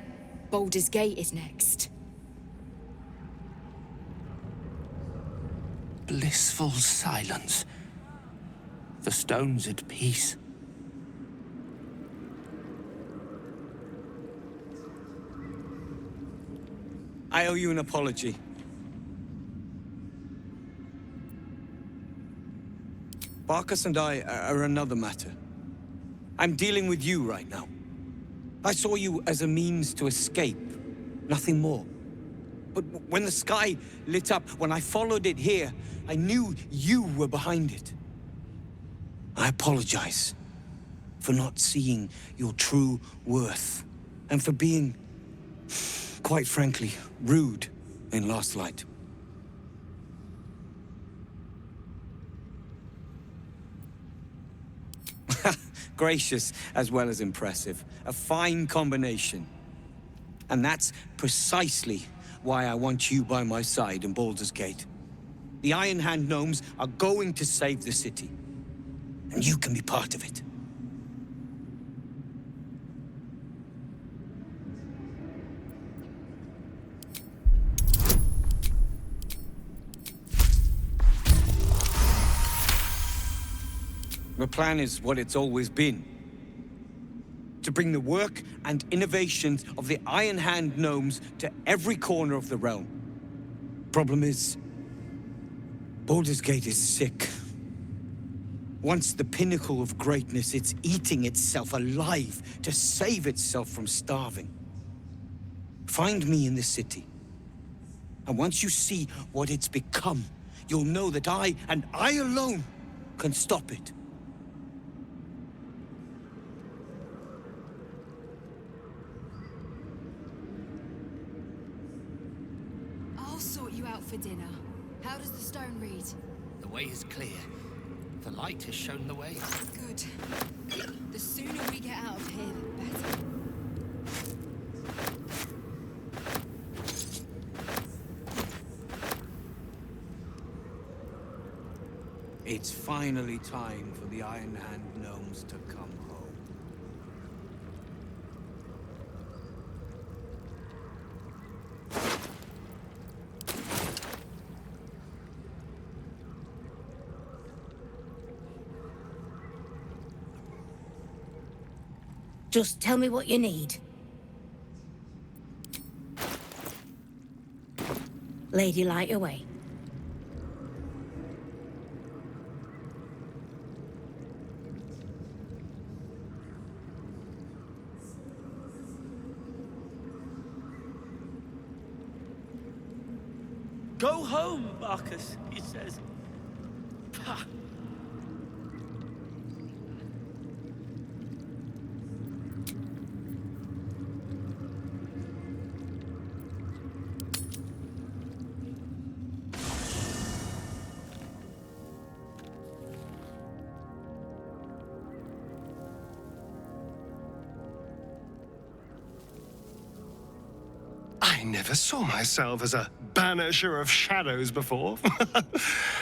Speaker 24: Baldur's Gate is next.
Speaker 16: Blissful silence. The stone's at peace.
Speaker 25: I owe you an apology. Barkas and I are another matter. I'm dealing with you right now. I saw you as a means to escape, nothing more. But when the sky lit up, when I followed it here, I knew you were behind it. I apologize for not seeing your true worth, and for being, quite frankly, rude in Last Light. Gracious as well as impressive. A fine combination. And that's precisely why I want you by my side in Baldur's Gate. The Iron Hand Gnomes are going to save the city. And you can be part of it. The plan is what it's always been. to bring the work and innovations of the Iron Hand gnomes to every corner of the realm. Problem is, Baldur's Gate is sick. Once the pinnacle of greatness, it's eating itself alive to save itself from starving. Find me in the city. And once you see what it's become, you'll know that I, and I alone, can stop it.
Speaker 9: I'll sort you out for dinner. How does the stone read?
Speaker 16: The way is clear. The light has shown the way.
Speaker 9: Good. The sooner we get out of here, the better.
Speaker 25: It's finally time for the Iron Hand gnomes to come home.
Speaker 8: Just tell me what you need. Lady, light away.
Speaker 10: Go home, Marcus, he says. Pah.
Speaker 13: I never saw myself as a banisher of shadows before.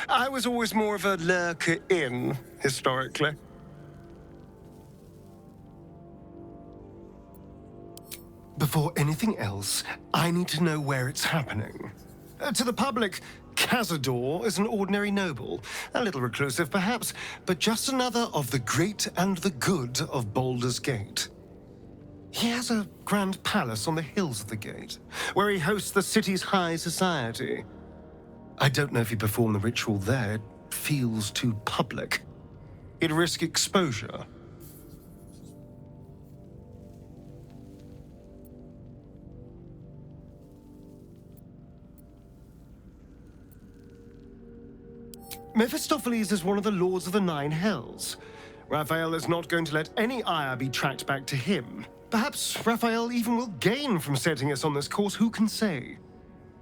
Speaker 13: I was always more of a lurker-in, historically. Before anything else, I need to know where it's happening. To the public, Cazador is an ordinary noble, a little reclusive perhaps, but just another of the great and the good of Baldur's Gate. He has a grand palace on the hills of the gate, where he hosts the city's high society. I don't know if he performed the ritual there. It feels too public. He'd risk exposure. Mephistopheles is one of the Lords of the Nine Hells. Raphael is not going to let any ire be tracked back to him. Perhaps Raphael even will gain from setting us on this course, who can say?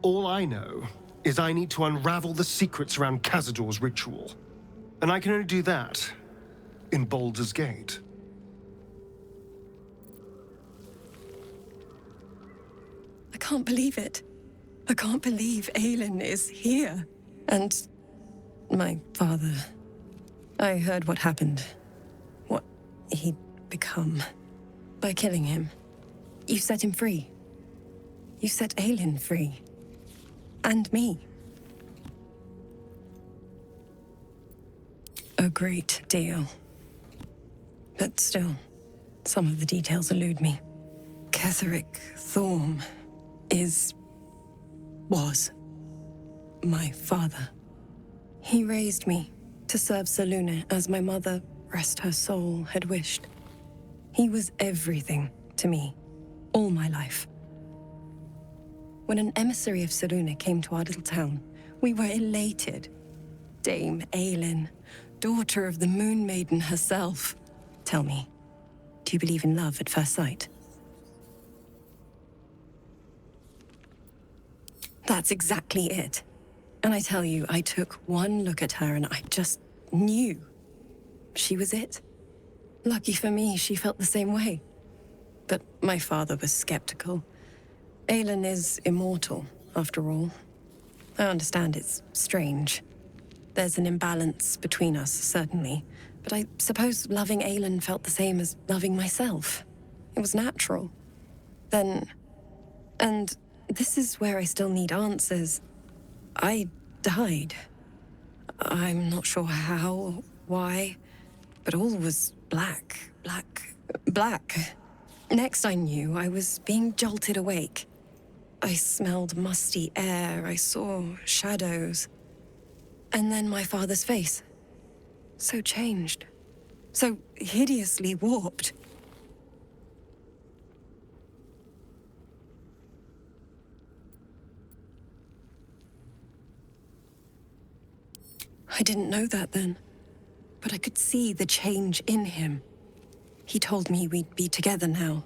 Speaker 13: All I know is I need to unravel the secrets around Cazador's ritual. And I can only do that in Baldur's Gate.
Speaker 15: I can't believe it. I can't believe Aylin is here. And my father. I heard what happened. What he'd become. By killing him. You set him free. You set Aylin free. And me. A great deal. But still, some of the details elude me. Ketheric Thorm was my father. He raised me to serve Selûne as my mother, rest her soul, had wished. He was everything to me, all my life. When an emissary of Selûne came to our little town, we were elated. Dame Aylin, daughter of the Moon Maiden herself. Tell me, do you believe in love at first sight? That's exactly it. And I tell you, I took one look at her and I just knew she was it. Lucky for me, she felt the same way. But my father was skeptical. Aylin is immortal, after all. I understand it's strange. There's an imbalance between us, certainly. But I suppose loving Aylin felt the same as loving myself. It was natural. Then... And this is where I still need answers. I died. I'm not sure how, why, but all was black. Next I knew, I was being jolted awake. I smelled musty air, I saw shadows. And then my father's face. So changed. So hideously warped. I didn't know that then, but I could see the change in him. He told me we'd be together now.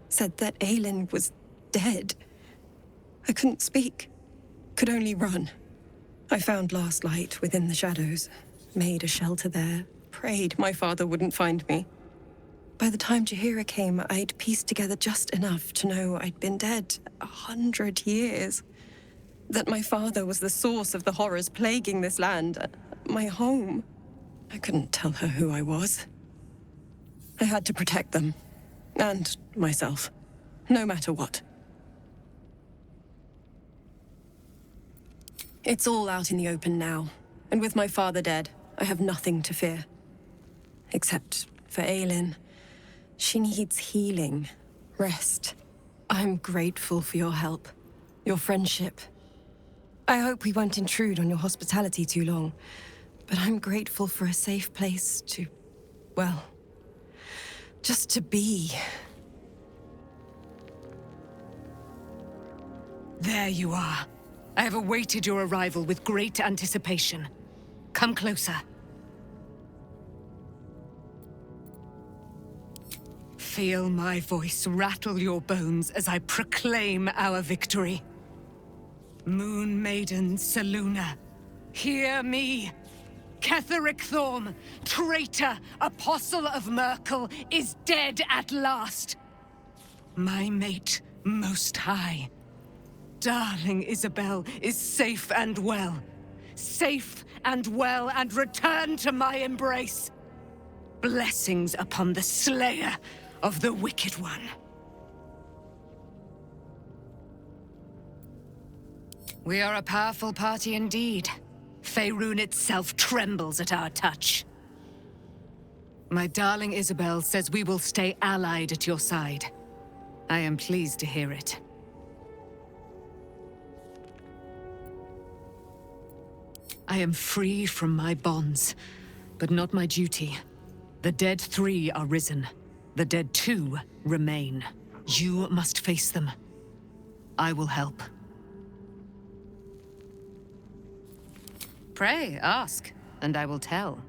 Speaker 15: Said that Aylin was dead. I couldn't speak. Could only run. I found last light within the shadows. Made a shelter there. Prayed my father wouldn't find me. By the time Jaheira came, I'd pieced together just enough to know I'd been dead 100 years. That my father was the source of the horrors plaguing this land. My home. I couldn't tell her who I was. I had to protect them. And myself. No matter what. It's all out in the open now. And with my father dead, I have nothing to fear. Except for Aylin. She needs healing. Rest. I'm grateful for your help. Your friendship. I hope we won't intrude on your hospitality too long. But I'm grateful for a safe place to... well... just to be.
Speaker 22: There you are. I have awaited your arrival with great anticipation. Come closer. Feel my voice rattle your bones as I proclaim our victory. Moon Maiden Selûne, hear me! Ketheric Thorm, traitor, apostle of Myrkul, is dead at last. My mate, Most High. Darling Isobel is safe and well. Safe and well, and return to my embrace. Blessings upon the slayer of the Wicked One. We are a powerful party indeed. Faerun itself trembles at our touch. My darling Isobel says we will stay allied at your side. I am pleased to hear it. I am free from my bonds, but not my duty. The dead 3 are risen. The dead 2 remain. You must face them. I will help. Pray, ask, and I will tell.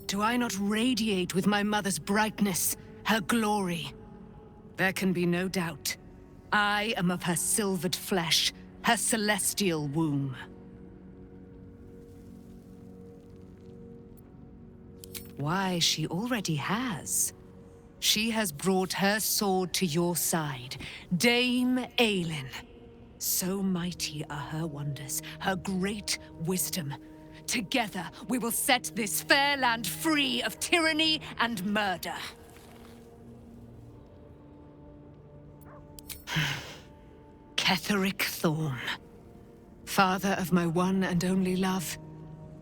Speaker 22: Do I not radiate with my mother's brightness, her glory? There can be no doubt. I am of her silvered flesh, her celestial womb. Why, she already has. She has brought her sword to your side, Dame Aylin. So mighty are her wonders, her great wisdom. Together, we will set this fair land free of tyranny and murder. Ketheric Thorm, father of my one and only love,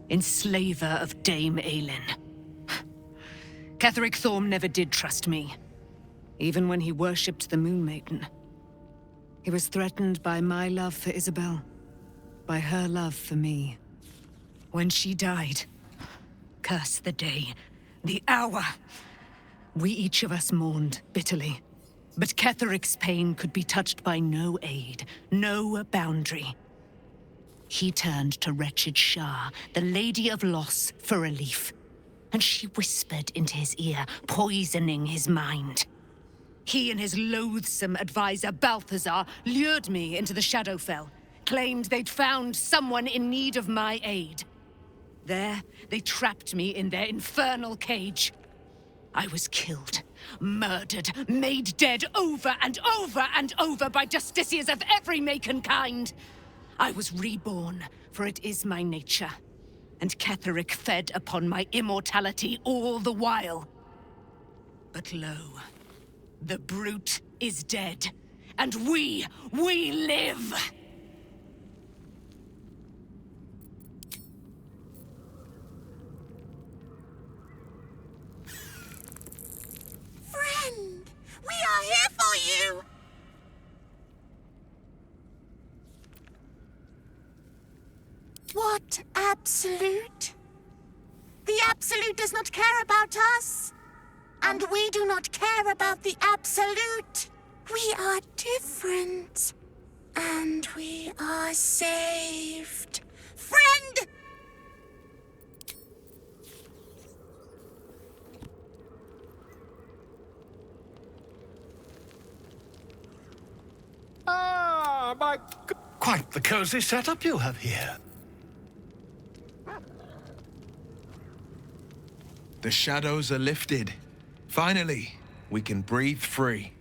Speaker 22: enslaver of Dame Aylin. Ketheric Thorm never did trust me, even when he worshipped the Moon Maiden. He was threatened by my love for Isobel, by her love for me. When she died, curse the day, the hour, we each of us mourned bitterly. But Ketheric's pain could be touched by no aid, no boundary. He turned to wretched Shah, the Lady of Loss, for relief. And she whispered into his ear, poisoning his mind. He and his loathsome advisor, Balthazar, lured me into the Shadowfell, claimed they'd found someone in need of my aid. There, they trapped me in their infernal cage. I was killed, murdered, made dead over and over and over by justiciars of every make and kind. I was reborn, for it is my nature. And Ketheric fed upon my immortality all the while. But lo, the brute is dead, and we live!
Speaker 8: What absolute? The absolute does not care about us. And we do not care about the absolute. We are different. And we are saved. Friend!
Speaker 13: Ah, my... Quite the cozy setup you have here.
Speaker 7: The shadows are lifted. Finally, we can breathe free.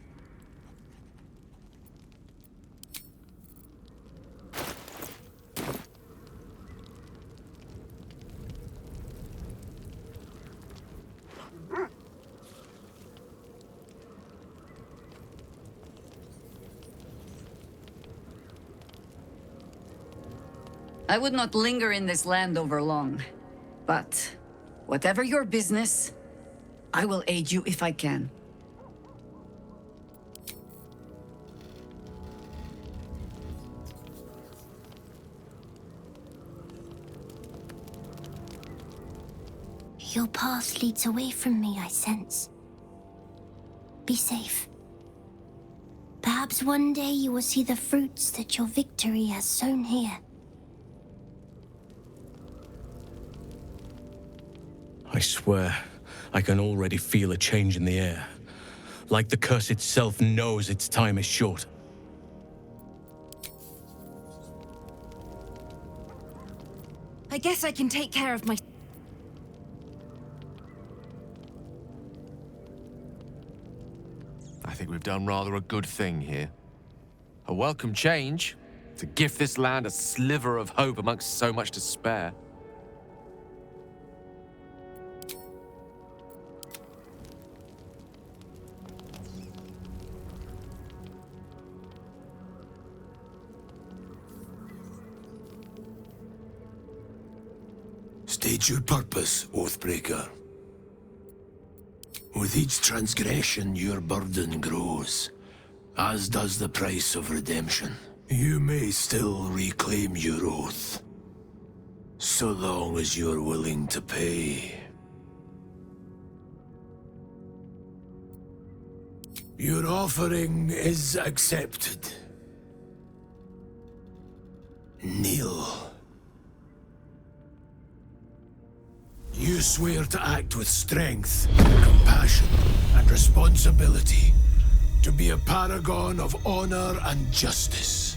Speaker 1: I would not linger in this land over long. But, whatever your business, I will aid you if I can.
Speaker 8: Your path leads away from me, I sense. Be safe. Perhaps one day you will see the fruits that your victory has sown here.
Speaker 4: I swear, I can already feel a change in the air. Like the curse itself knows its time is short.
Speaker 9: I guess I can take care of my...
Speaker 16: I think we've done rather a good thing here. A welcome change to give this land a sliver of hope amongst so much despair.
Speaker 12: State your purpose, Oathbreaker. With each transgression, your burden grows, as does the price of redemption. You may still reclaim your oath, so long as you're willing to pay. Your offering is accepted. Kneel. You swear to act with strength, compassion, and responsibility, to be a paragon of honor and justice.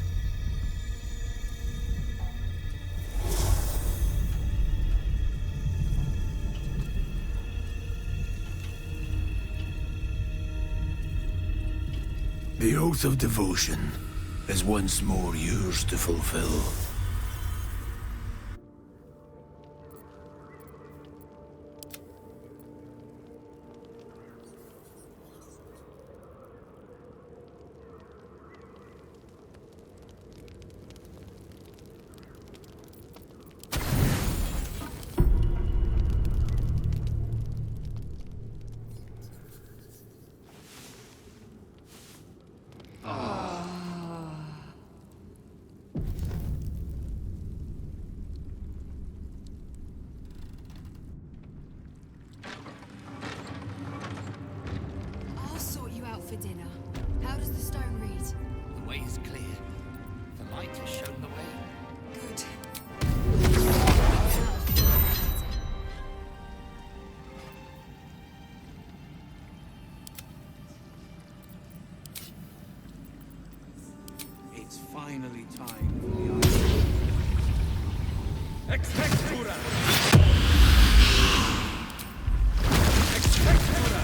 Speaker 12: The oath of devotion is once more yours to fulfill.
Speaker 9: I'll sort you out for dinner. How does the stone read?
Speaker 11: The way is clear. The light has shown the way.
Speaker 9: Good.
Speaker 25: It's finally time for the Isobel. Expectura! Expectura!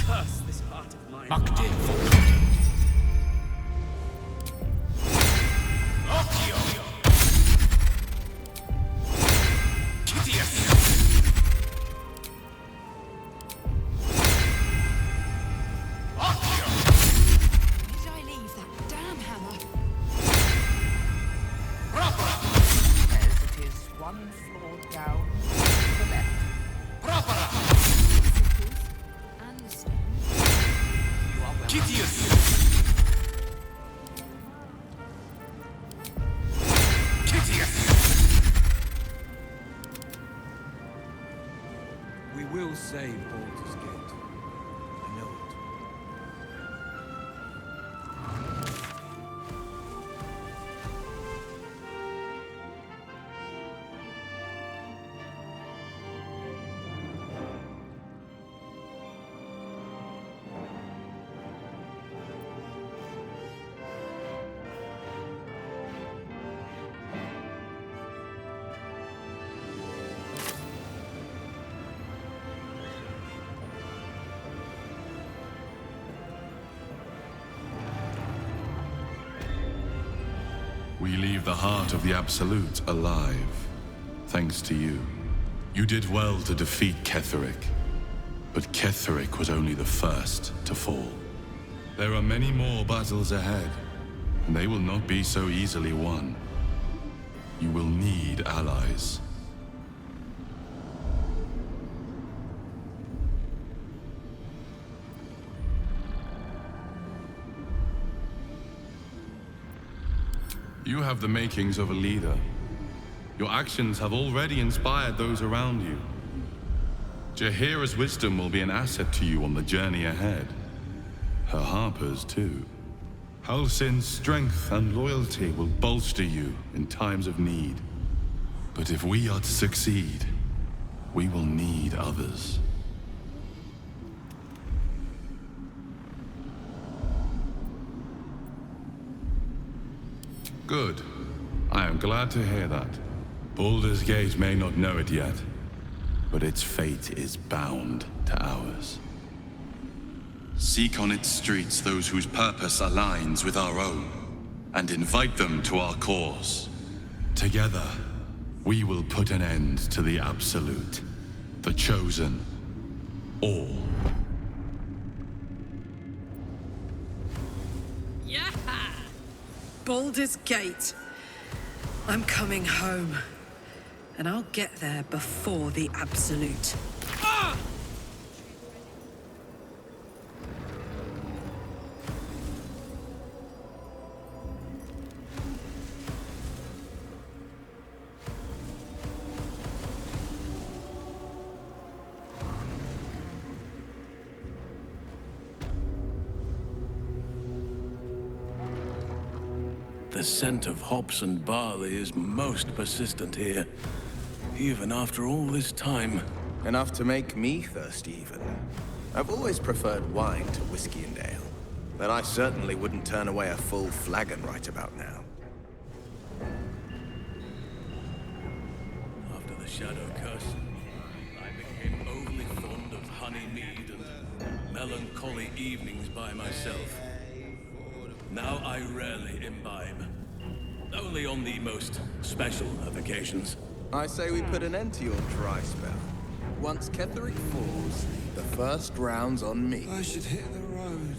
Speaker 25: Curse this heart of mine.
Speaker 11: Mucked in for
Speaker 25: Occhio!
Speaker 9: Did I leave that damn hammer?
Speaker 11: As it is one floor down to the left.
Speaker 25: will save Baldur's Gate. I know it.
Speaker 3: We leave the heart of the Absolute alive, thanks to you. You did well to defeat Ketheric, but Ketheric was only the first to fall. There are many more battles ahead, and they will not be so easily won. You will need allies. You have the makings of a leader. Your actions have already inspired those around you. Jaheira's wisdom will be an asset to you on the journey ahead. Her Harper's too. Halsin's strength and loyalty will bolster you in times of need. But if we are to succeed, we will need others. Good. I am glad to hear that. Baldur's Gate may not know it yet, but its fate is bound to ours. Seek on its streets those whose purpose aligns with our own, and invite them to our cause. Together, we will put an end to the Absolute, the Chosen, all.
Speaker 14: Yeah! Baldur's Gate. I'm coming home. And I'll get there before the Absolute. Ah!
Speaker 4: The scent of hops and barley is most persistent here, even after all this time.
Speaker 7: Enough to make me thirsty, even. I've always preferred wine to whiskey and ale, but I certainly wouldn't turn away a full flagon right about now.
Speaker 4: After the Shadow Curse, I became overly fond of honey mead and melancholy evenings by myself. Now I rarely imbibe. Only on the most special of occasions.
Speaker 7: I say we put an end to your dry spell. Once Ketheric falls, the first round's on me.
Speaker 20: I should hit the road.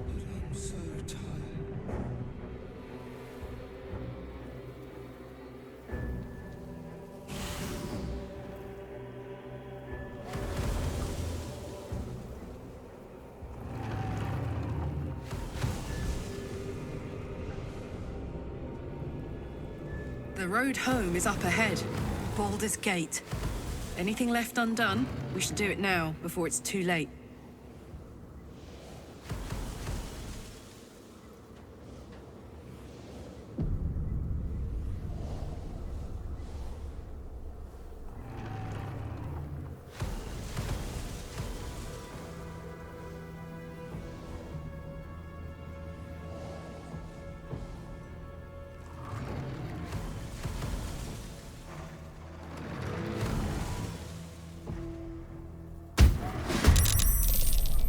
Speaker 20: But I'm so tired.
Speaker 14: The road home is up ahead. Baldur's Gate. Anything left undone? We should do it now, before it's too late.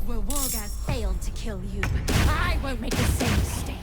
Speaker 8: Where Wargaz failed to kill you, I won't make the same mistake.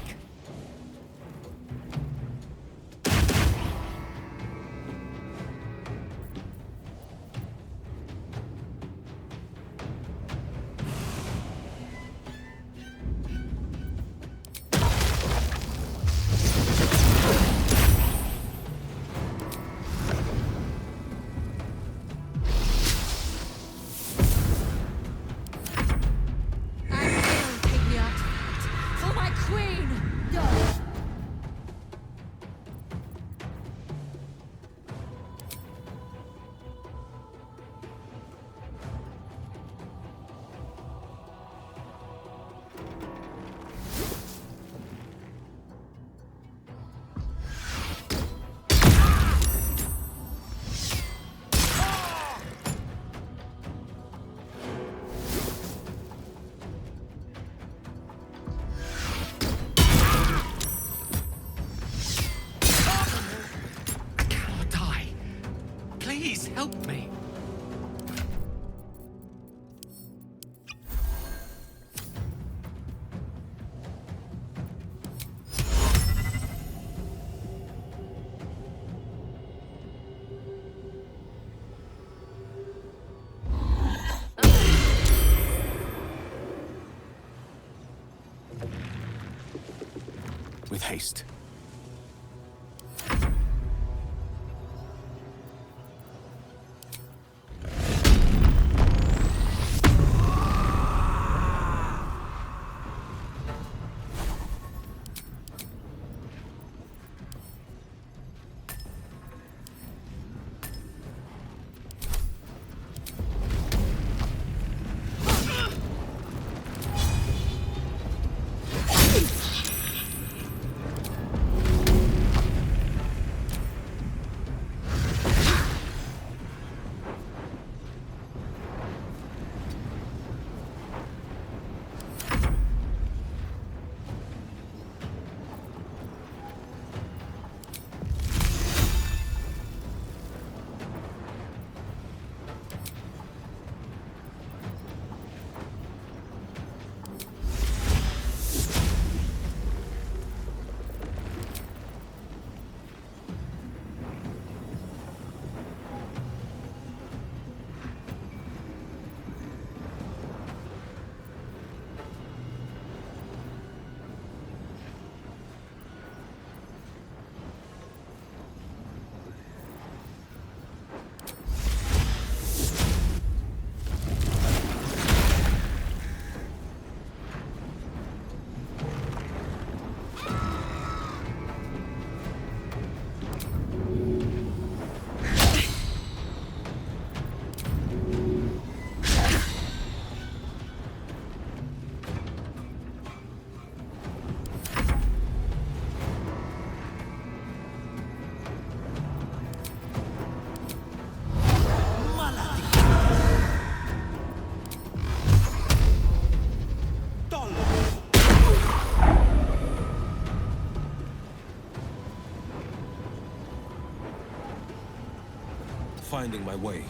Speaker 16: Please help me. With haste.
Speaker 5: Finding my way.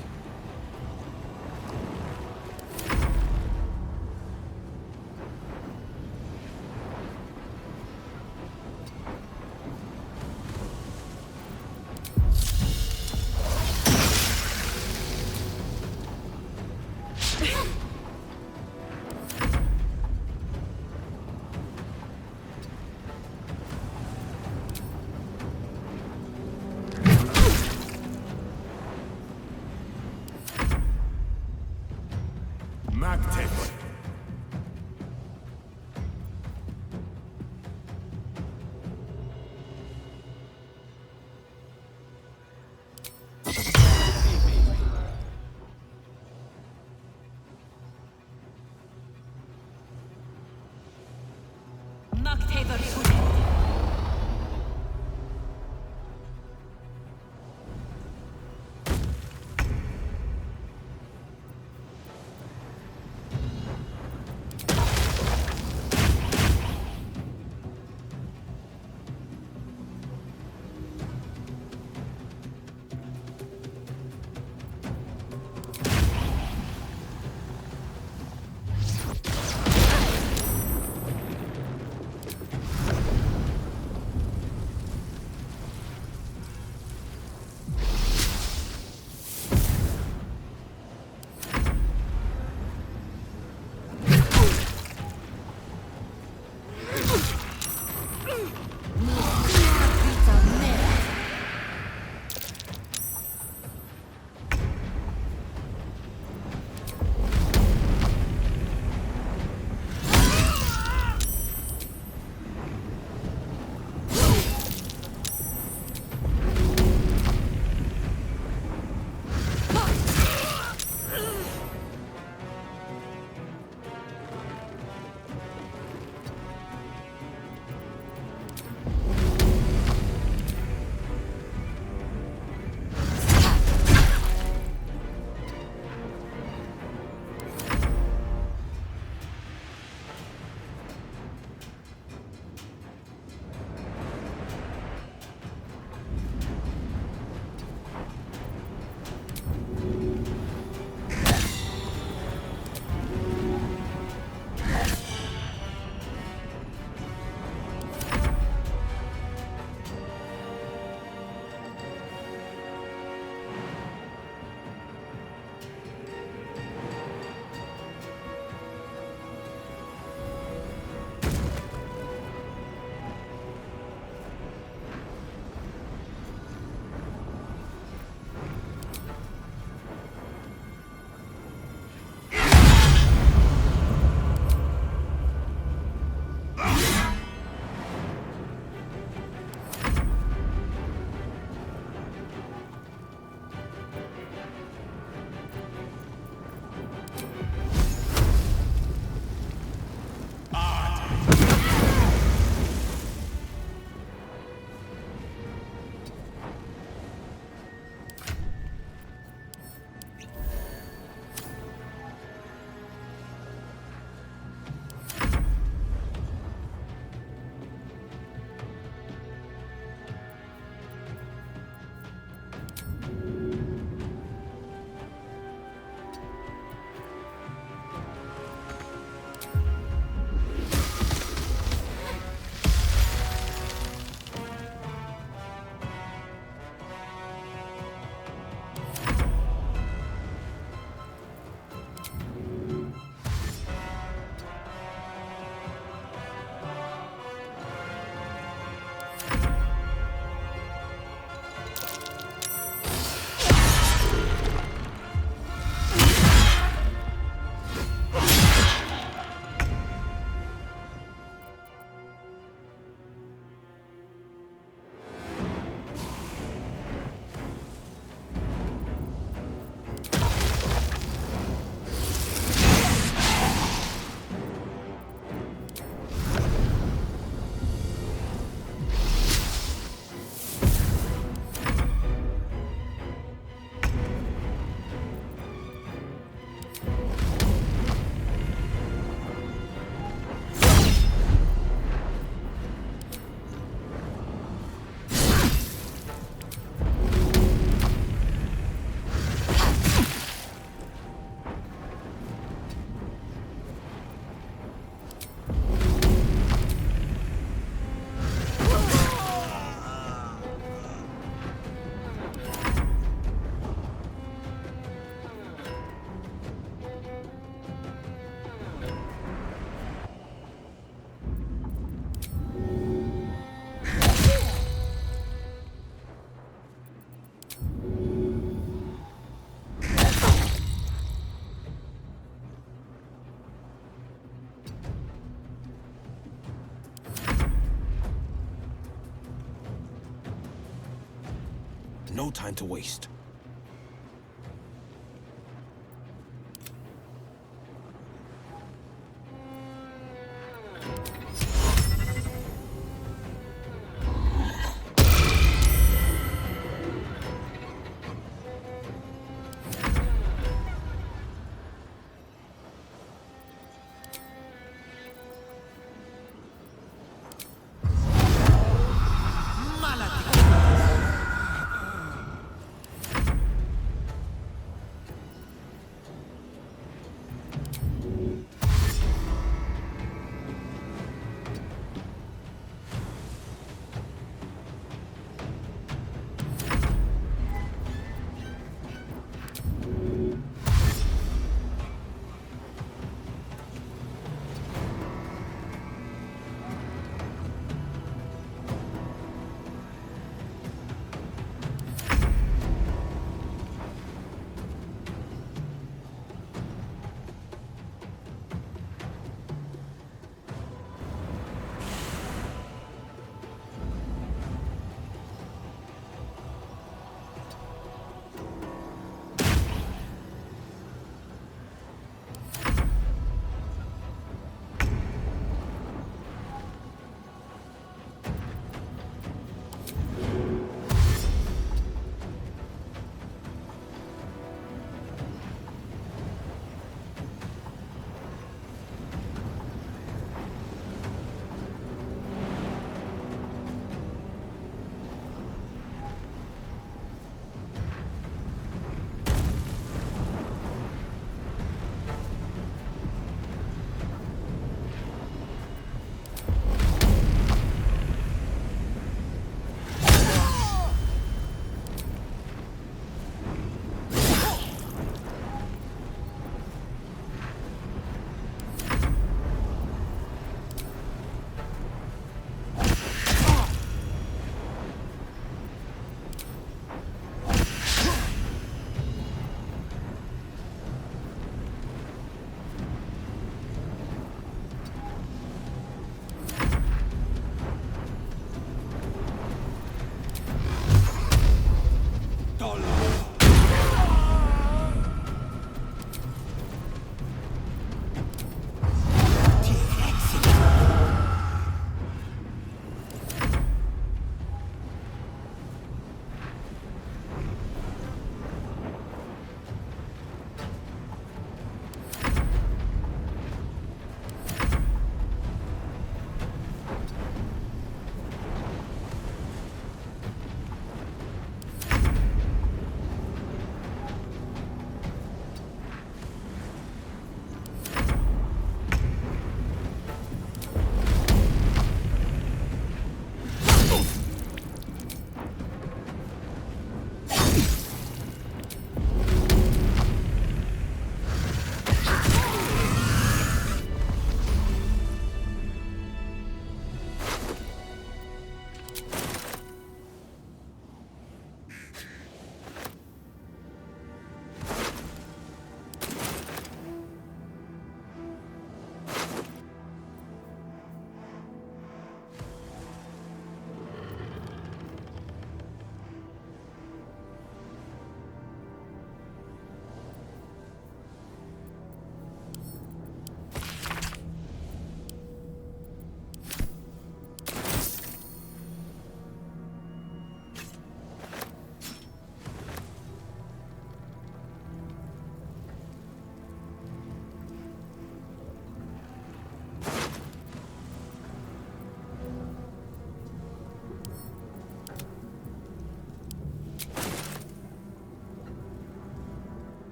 Speaker 5: No time to waste.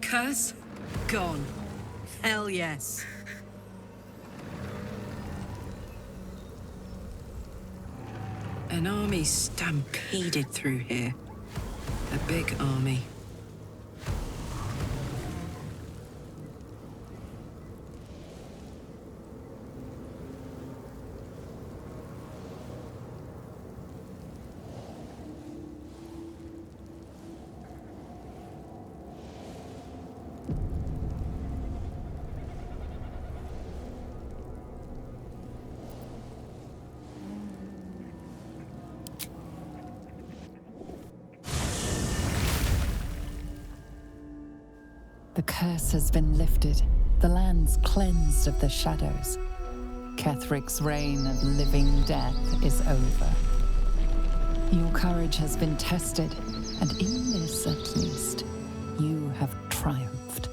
Speaker 14: Curse? Gone. Hell yes. An army stampeded through here. A big army.
Speaker 2: The curse has been lifted, the land's cleansed of the shadows. Ketheric's reign of living death is over. Your courage has been tested, and in this at least, you have triumphed.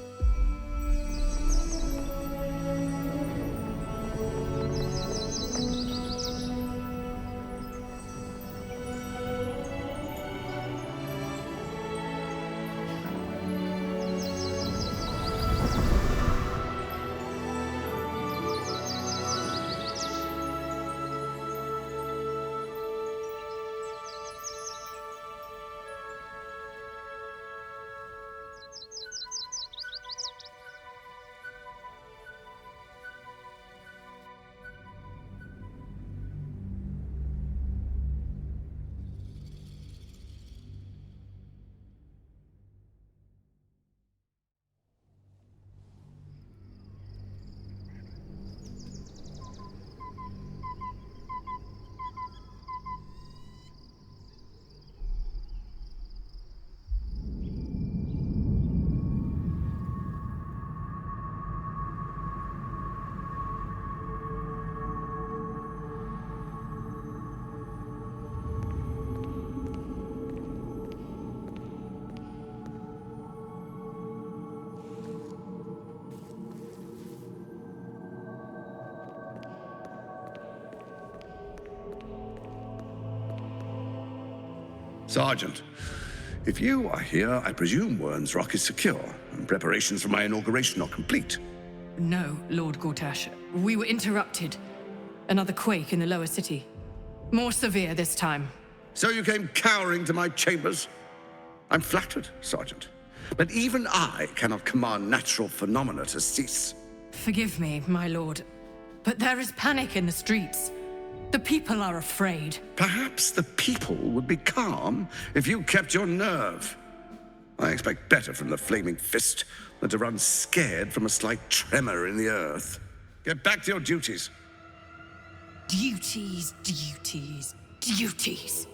Speaker 6: Sergeant, if you are here, I presume Wyrm's Rock is secure, and preparations for my inauguration are complete.
Speaker 14: No, Lord Gortash. We were interrupted. Another quake in the lower city. More severe this time.
Speaker 6: So you came cowering to my chambers? I'm flattered, Sergeant. But even I cannot command natural phenomena to cease.
Speaker 14: Forgive me, my lord, but there is panic in the streets. The people are afraid.
Speaker 6: Perhaps the people would be calm if you kept your nerve. I expect better from the flaming fist than to run scared from a slight tremor in the earth. Get back to your duties.
Speaker 14: Duties, duties, duties.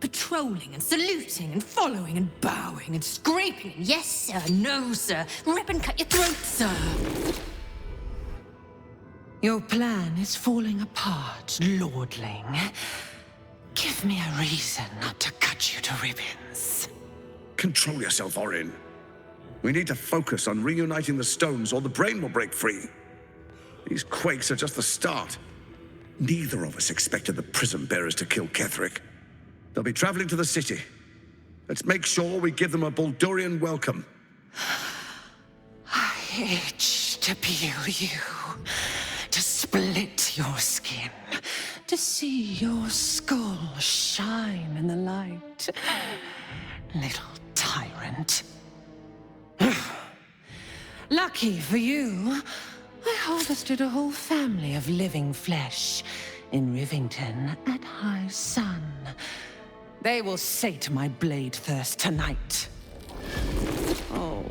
Speaker 14: Patrolling and saluting and following and bowing and scraping and yes sir, no sir, rip and cut your throat, sir. Your plan is falling apart, lordling. Give me a reason not to cut you to ribbons.
Speaker 6: Control yourself, Orin. We need to focus on reuniting the stones or the brain will break free. These quakes are just the start. Neither of us expected the prism bearers to kill Ketheric. They'll be traveling to the city. Let's make sure we give them a Baldurian welcome.
Speaker 14: I itch to peel you, to split your skin, to see your skull shine in the light. Little tyrant. Lucky for you, I harvested a whole family of living flesh in Rivington at high sun. They will sate my blade thirst tonight. Oh,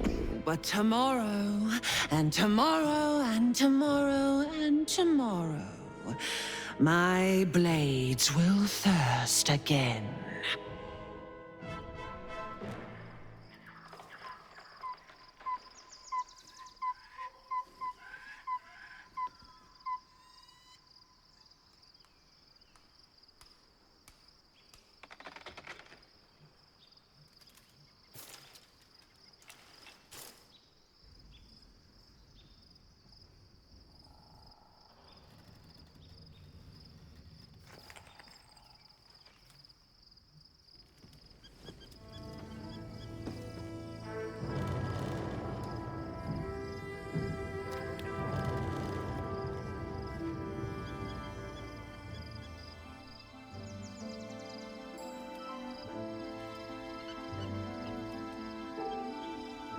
Speaker 14: but tomorrow, and tomorrow, and tomorrow, and tomorrow, my blades will thirst again.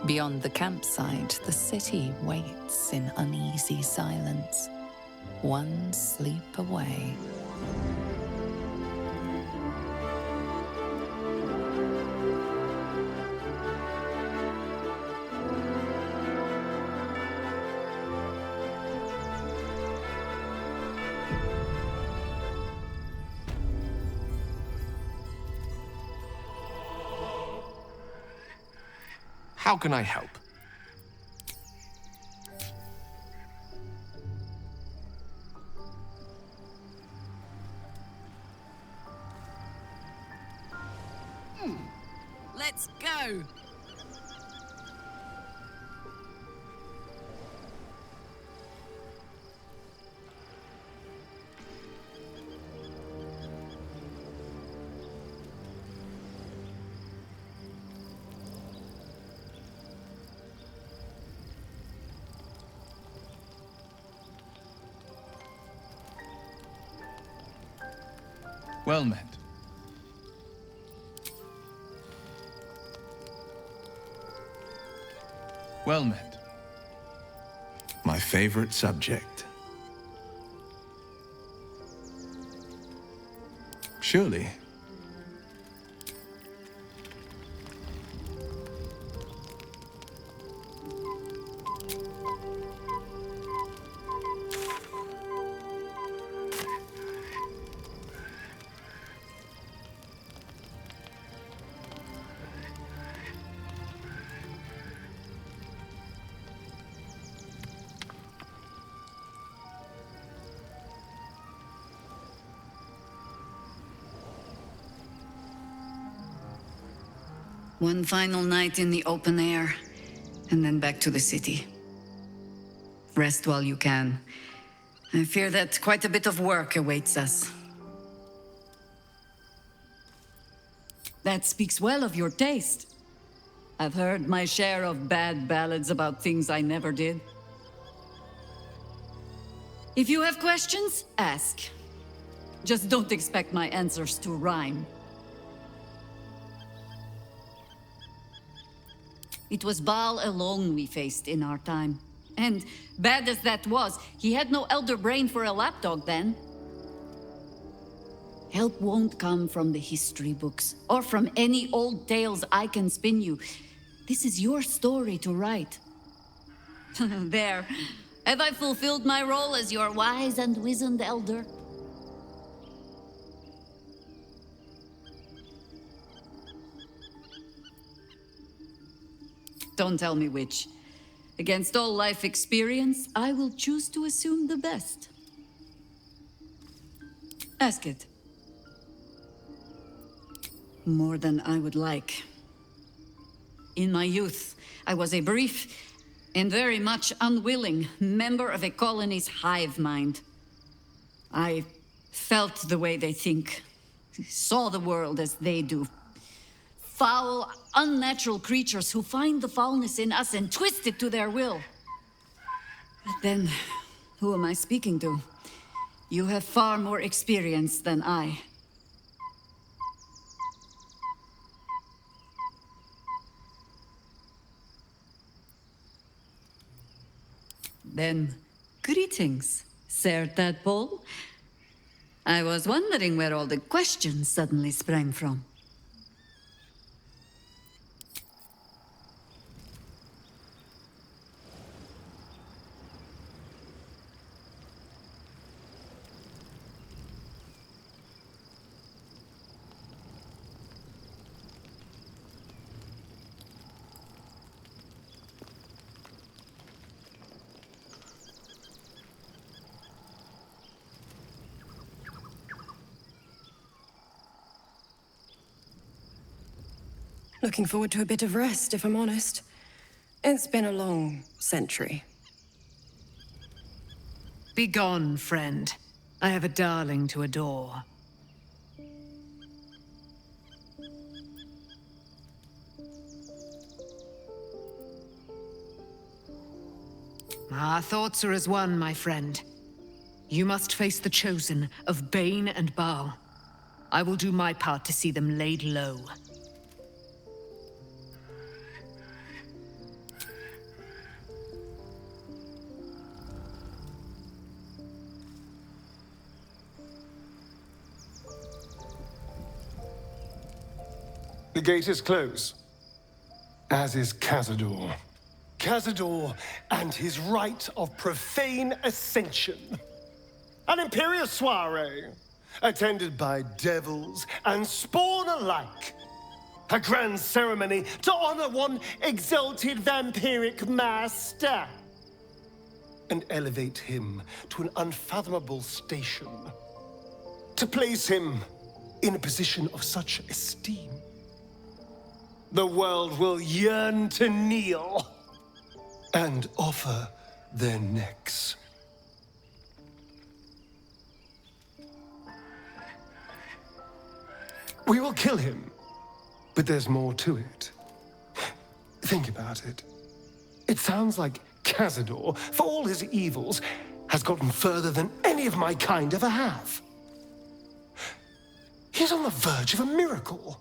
Speaker 2: Beyond the campsite, the city waits in uneasy silence, one sleep away.
Speaker 16: How can I help?
Speaker 1: Let's go!
Speaker 16: Well met. Well met.
Speaker 7: My favorite subject. Surely.
Speaker 1: One final night in the open air, and then back to the city. Rest while you can. I fear that quite a bit of work awaits us. That speaks well of your taste. I've heard my share of bad ballads about things I never did. If you have questions, ask. Just don't expect my answers to rhyme. It was Baal alone we faced in our time. And bad as that was, he had no elder brain for a lapdog then. Help won't come from the history books, or from any old tales I can spin you. This is your story to write. There. Have I fulfilled my role as your wise and wizened elder? Don't tell me which. Against all life experience, I will choose to assume the best. Ask it. More than I would like. In my youth, I was a brief and very much unwilling member of a colony's hive mind. I felt the way they think, saw the world as they do. Foul, unnatural creatures who find the foulness in us and twist it to their will. But then, who am I speaking to? You have far more experience than I. Then, greetings, Sir Tadpole. I was wondering where all the questions suddenly sprang from.
Speaker 15: Looking forward to a bit of rest, if I'm honest. It's been a long century.
Speaker 22: Begone, friend. I have a darling to adore. Our thoughts are as one, my friend. You must face the chosen of Bane and Baal. I will do my part to see them laid low.
Speaker 13: The gate is closed, as is Cazador. Cazador and his rite of profane ascension. An imperial soiree, attended by devils and spawn alike. A grand ceremony to honor one exalted vampiric master. And elevate him to an unfathomable station. To place him in a position of such esteem. The world will yearn to kneel and offer their necks. We will kill him, but there's more to it. Think about it. It sounds like Cazador, for all his evils, has gotten further than any of my kind ever have. He's on the verge of a miracle.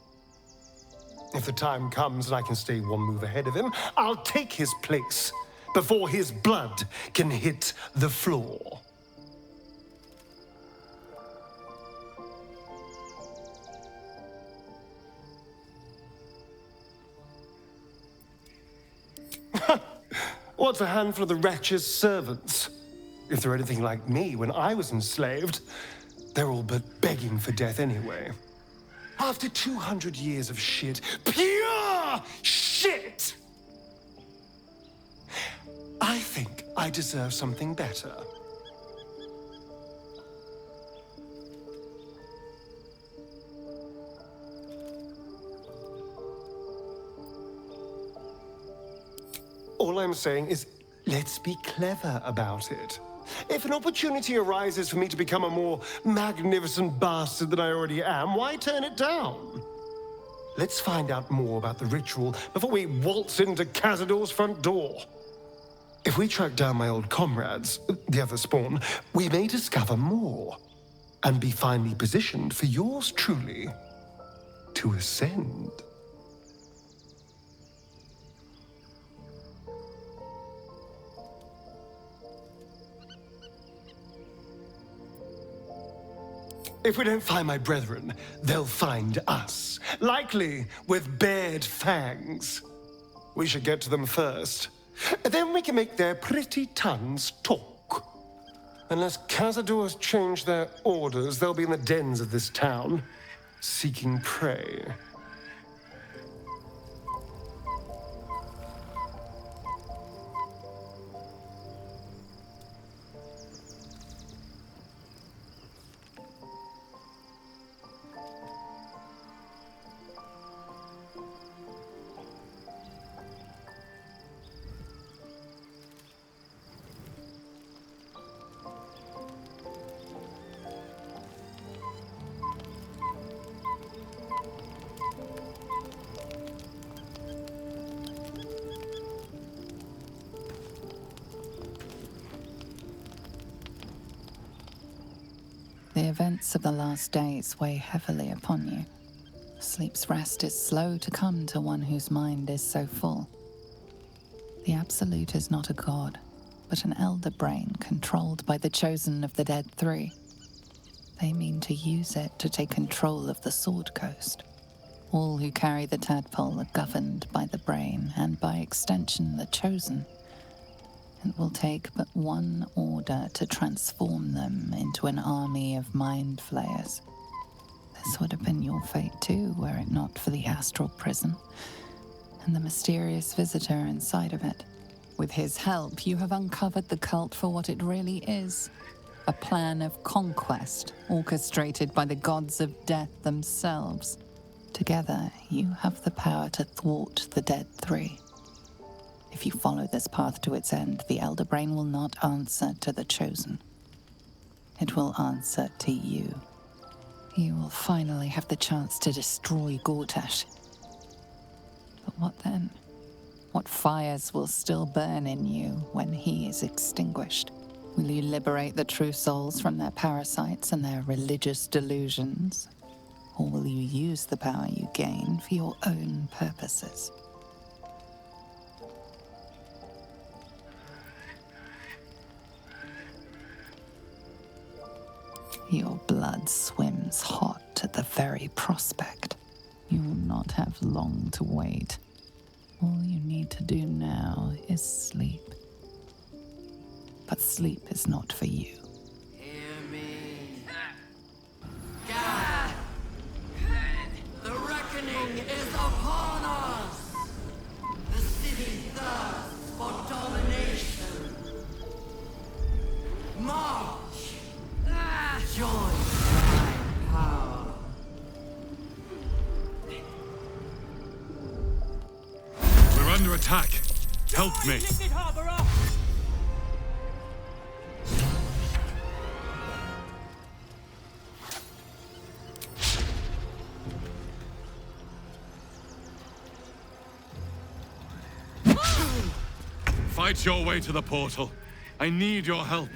Speaker 13: If the time comes and I can stay one move ahead of him, I'll take his place before his blood can hit the floor. What's a handful of the wretch's servants? If they're anything like me when I was enslaved, they're all but begging for death anyway. After 200 years of shit, pure shit! I think I deserve something better. All I'm saying is, let's be clever about it. If an opportunity arises for me to become a more magnificent bastard than I already am, why turn it down? Let's find out more about the ritual before we waltz into Cazador's front door. If we track down my old comrades, the other spawn, we may discover more and be finely positioned for yours truly to ascend. If we don't find my brethren, they'll find us, likely with bared fangs. We should get to them first. Then we can make their pretty tongues talk. Unless Cazador's changed their orders, they'll be in the dens of this town, seeking prey.
Speaker 2: The events of the last days weigh heavily upon you. Sleep's rest is slow to come to one whose mind is so full. The Absolute is not a god, but an elder brain controlled by the chosen of the Dead Three. They mean to use it to take control of the Sword Coast. All who carry the tadpole are governed by the brain, and by extension the chosen. It will take but one order to transform them into an army of mind flayers. This would have been your fate too, were it not for the astral prison and the mysterious visitor inside of it. With his help, you have uncovered the cult for what it really is. A plan of conquest orchestrated by the gods of death themselves. Together, you have the power to thwart the Dead Three. If you follow this path to its end, the Elder Brain will not answer to the Chosen. It will answer to you. You will finally have the chance to destroy Gortash. But what then? What fires will still burn in you when he is extinguished? Will you liberate the true souls from their parasites and their religious delusions? Or will you use the power you gain for your own purposes? Your blood swims hot at the very prospect. You will not have long to wait. All you need to do now is sleep. But sleep is not for you.
Speaker 11: Hear me. God! The reckoning is upon us! The city thirsts for domination. March! Join my power.
Speaker 3: We're under attack. Help me. Fight your way to the portal. I need your help.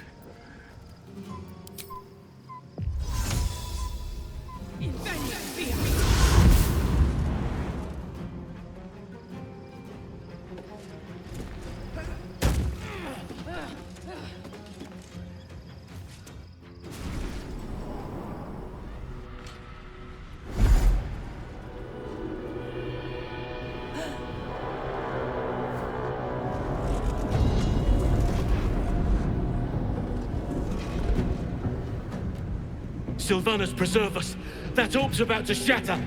Speaker 10: Sylvanas, preserve us! That orb's about to shatter!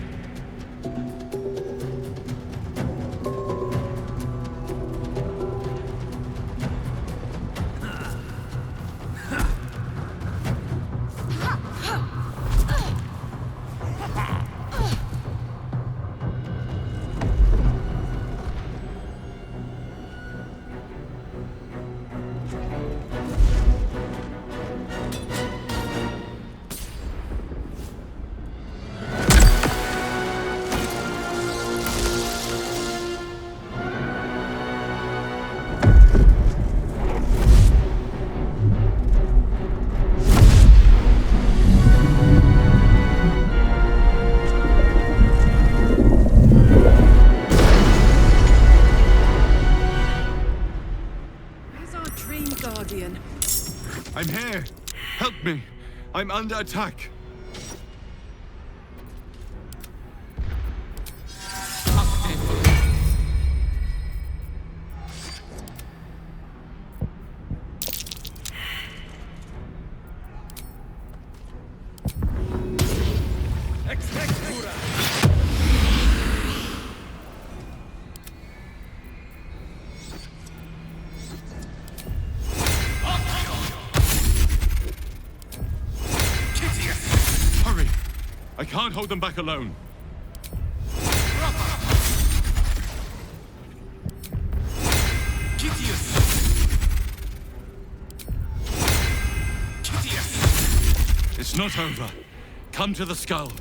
Speaker 3: I'm here! Help me! I'm under attack! I can't hold them back alone. It's not over. Come to the skull.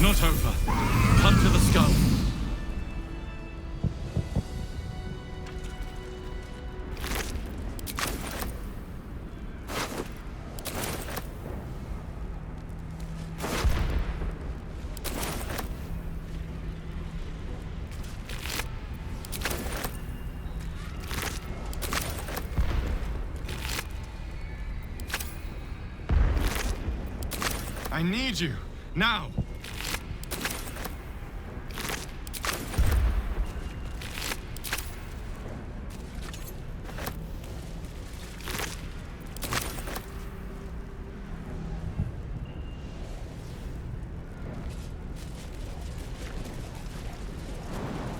Speaker 3: not over. Come to the skull.
Speaker 17: I need you, now!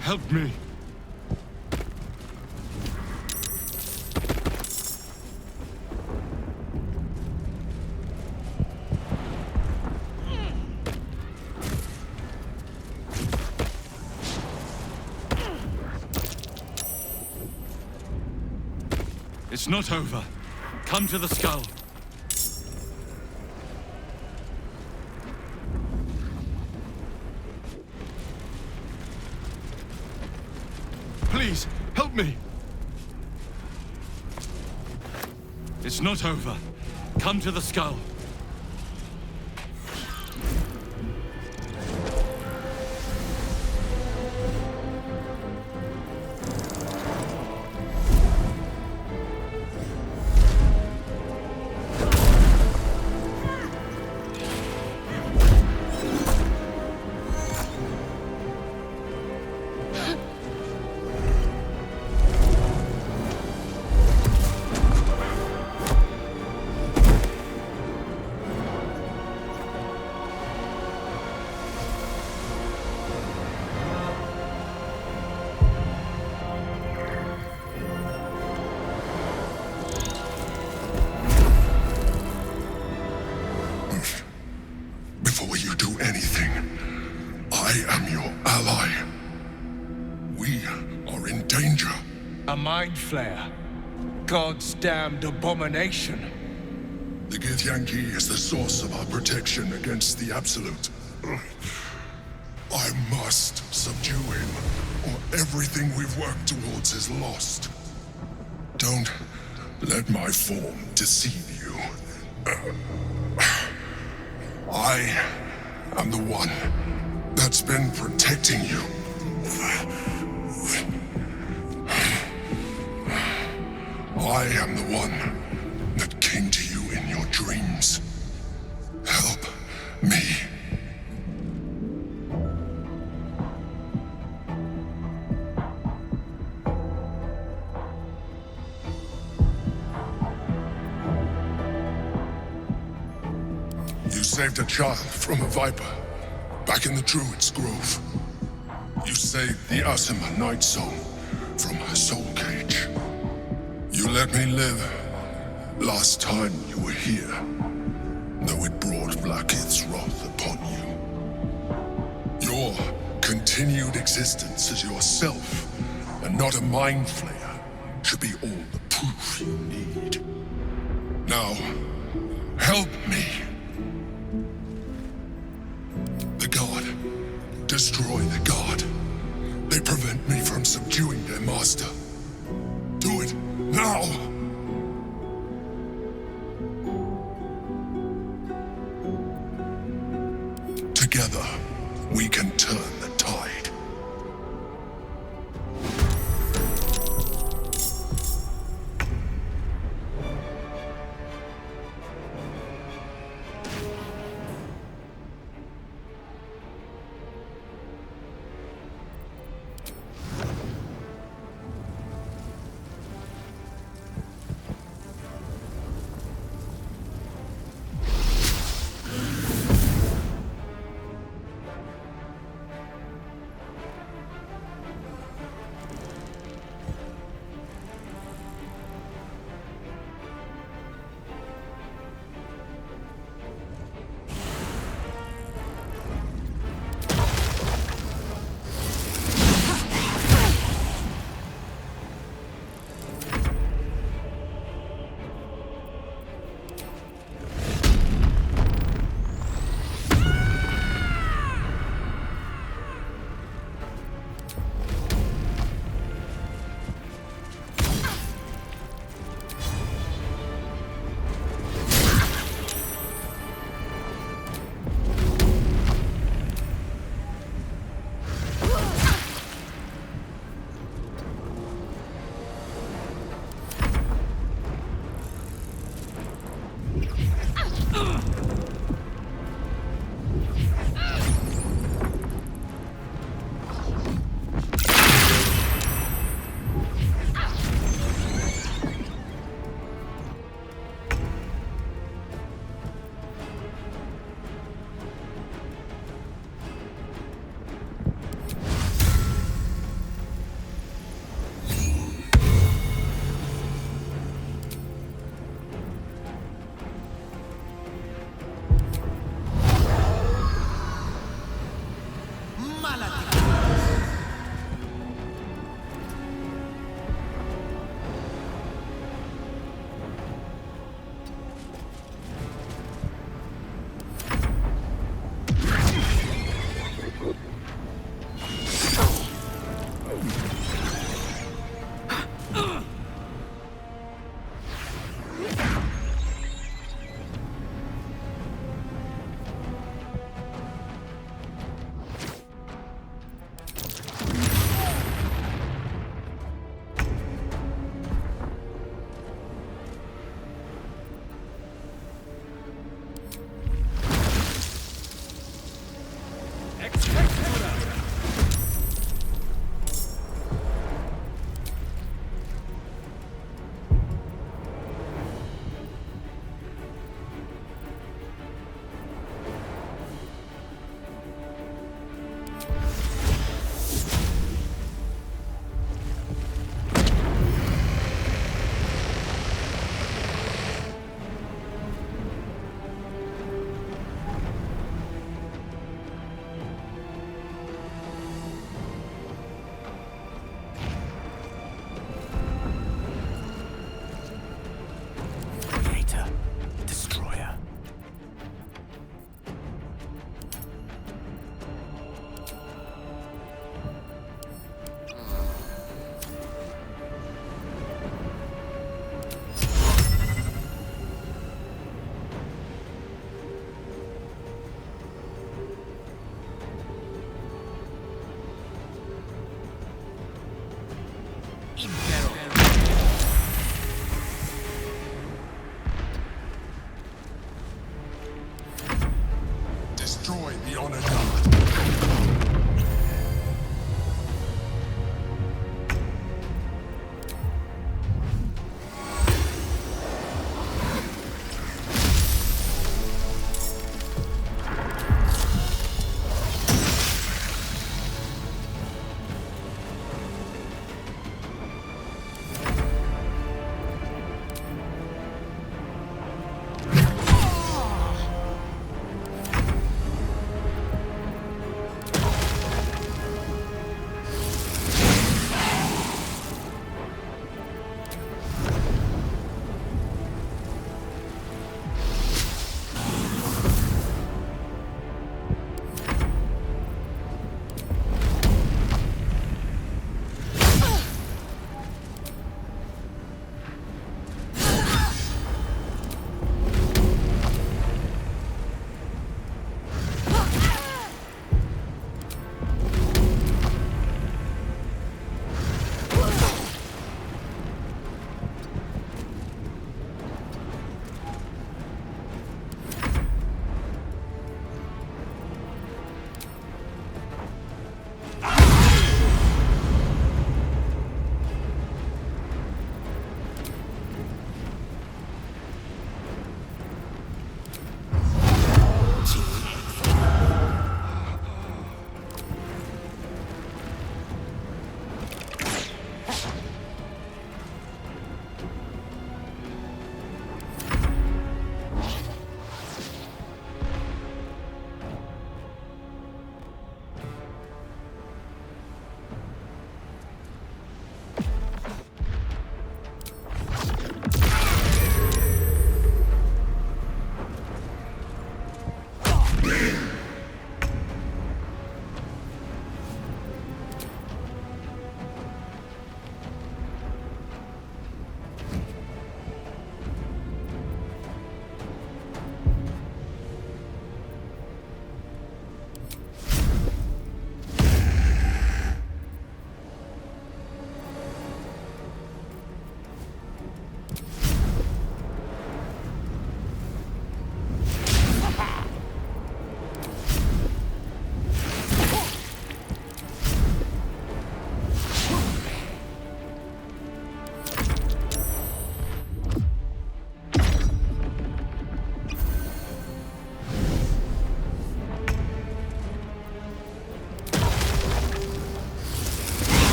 Speaker 3: Help me! It's not over. Come to the skull. Please, help me! It's not over. Come to the skull.
Speaker 18: Before you do anything, I am your ally. We are in danger.
Speaker 12: A mind flayer. God's damned abomination.
Speaker 18: The Githyanki is the source of our protection against the Absolute. I must subdue him, or everything we've worked towards is lost. Don't let my form deceive you. I am the one that's been protecting you. I am the one that came to you in your dreams. Help me. You saved a child from a viper, back in the Druid's Grove. You saved the Asima Night Soul from her soul cage. You let me live last time you were here, though it brought Blackith's wrath upon you. Your continued existence as yourself, and not a mind flayer, should be all the proof you need. Now, help me. The God. Destroy the God. They prevent me from subduing their master. Do it now! Together, we can turn the tide. Destroy the Honor Guard.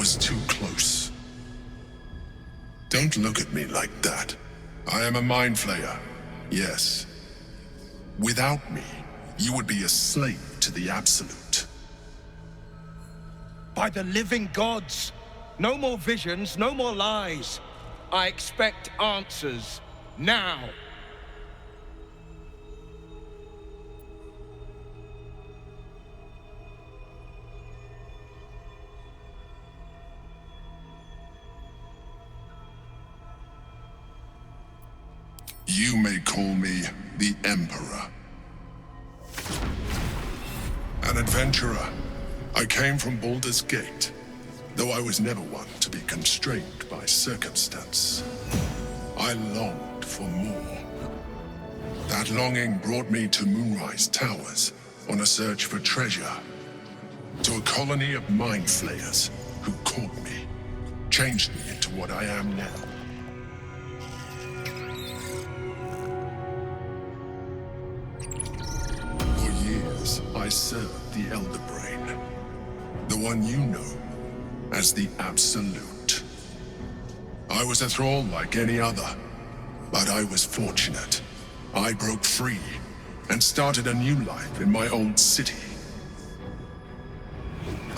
Speaker 18: was too close. Don't look at me like that. I am a mind flayer, yes. Without me, you would be a slave to the Absolute.
Speaker 7: By the living gods! No more visions, no more lies. I expect answers, now.
Speaker 18: You may call me the Emperor. An adventurer. I came from Baldur's Gate, though I was never one to be constrained by circumstance. I longed for more. That longing brought me to Moonrise Towers on a search for treasure. To a colony of mind flayers who caught me, changed me into what I am now. I served the Elder Brain, the one you know as the Absolute. I was a thrall like any other, but I was fortunate. I broke free and started a new life in my old city.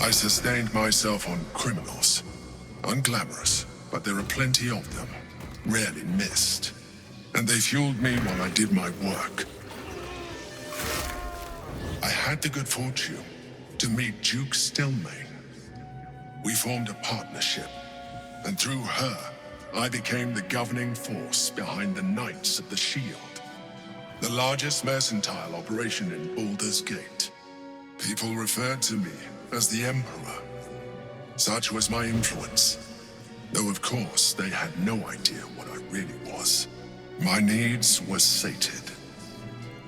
Speaker 18: I sustained myself on criminals. Unglamorous, but there are plenty of them, rarely missed. And they fueled me while I did my work. I had the good fortune to meet Duke Stelmane. We formed a partnership, and through her, I became the governing force behind the Knights of the Shield, the largest mercantile operation in Baldur's Gate. People referred to me as the Emperor. Such was my influence, though of course they had no idea what I really was. My needs were sated.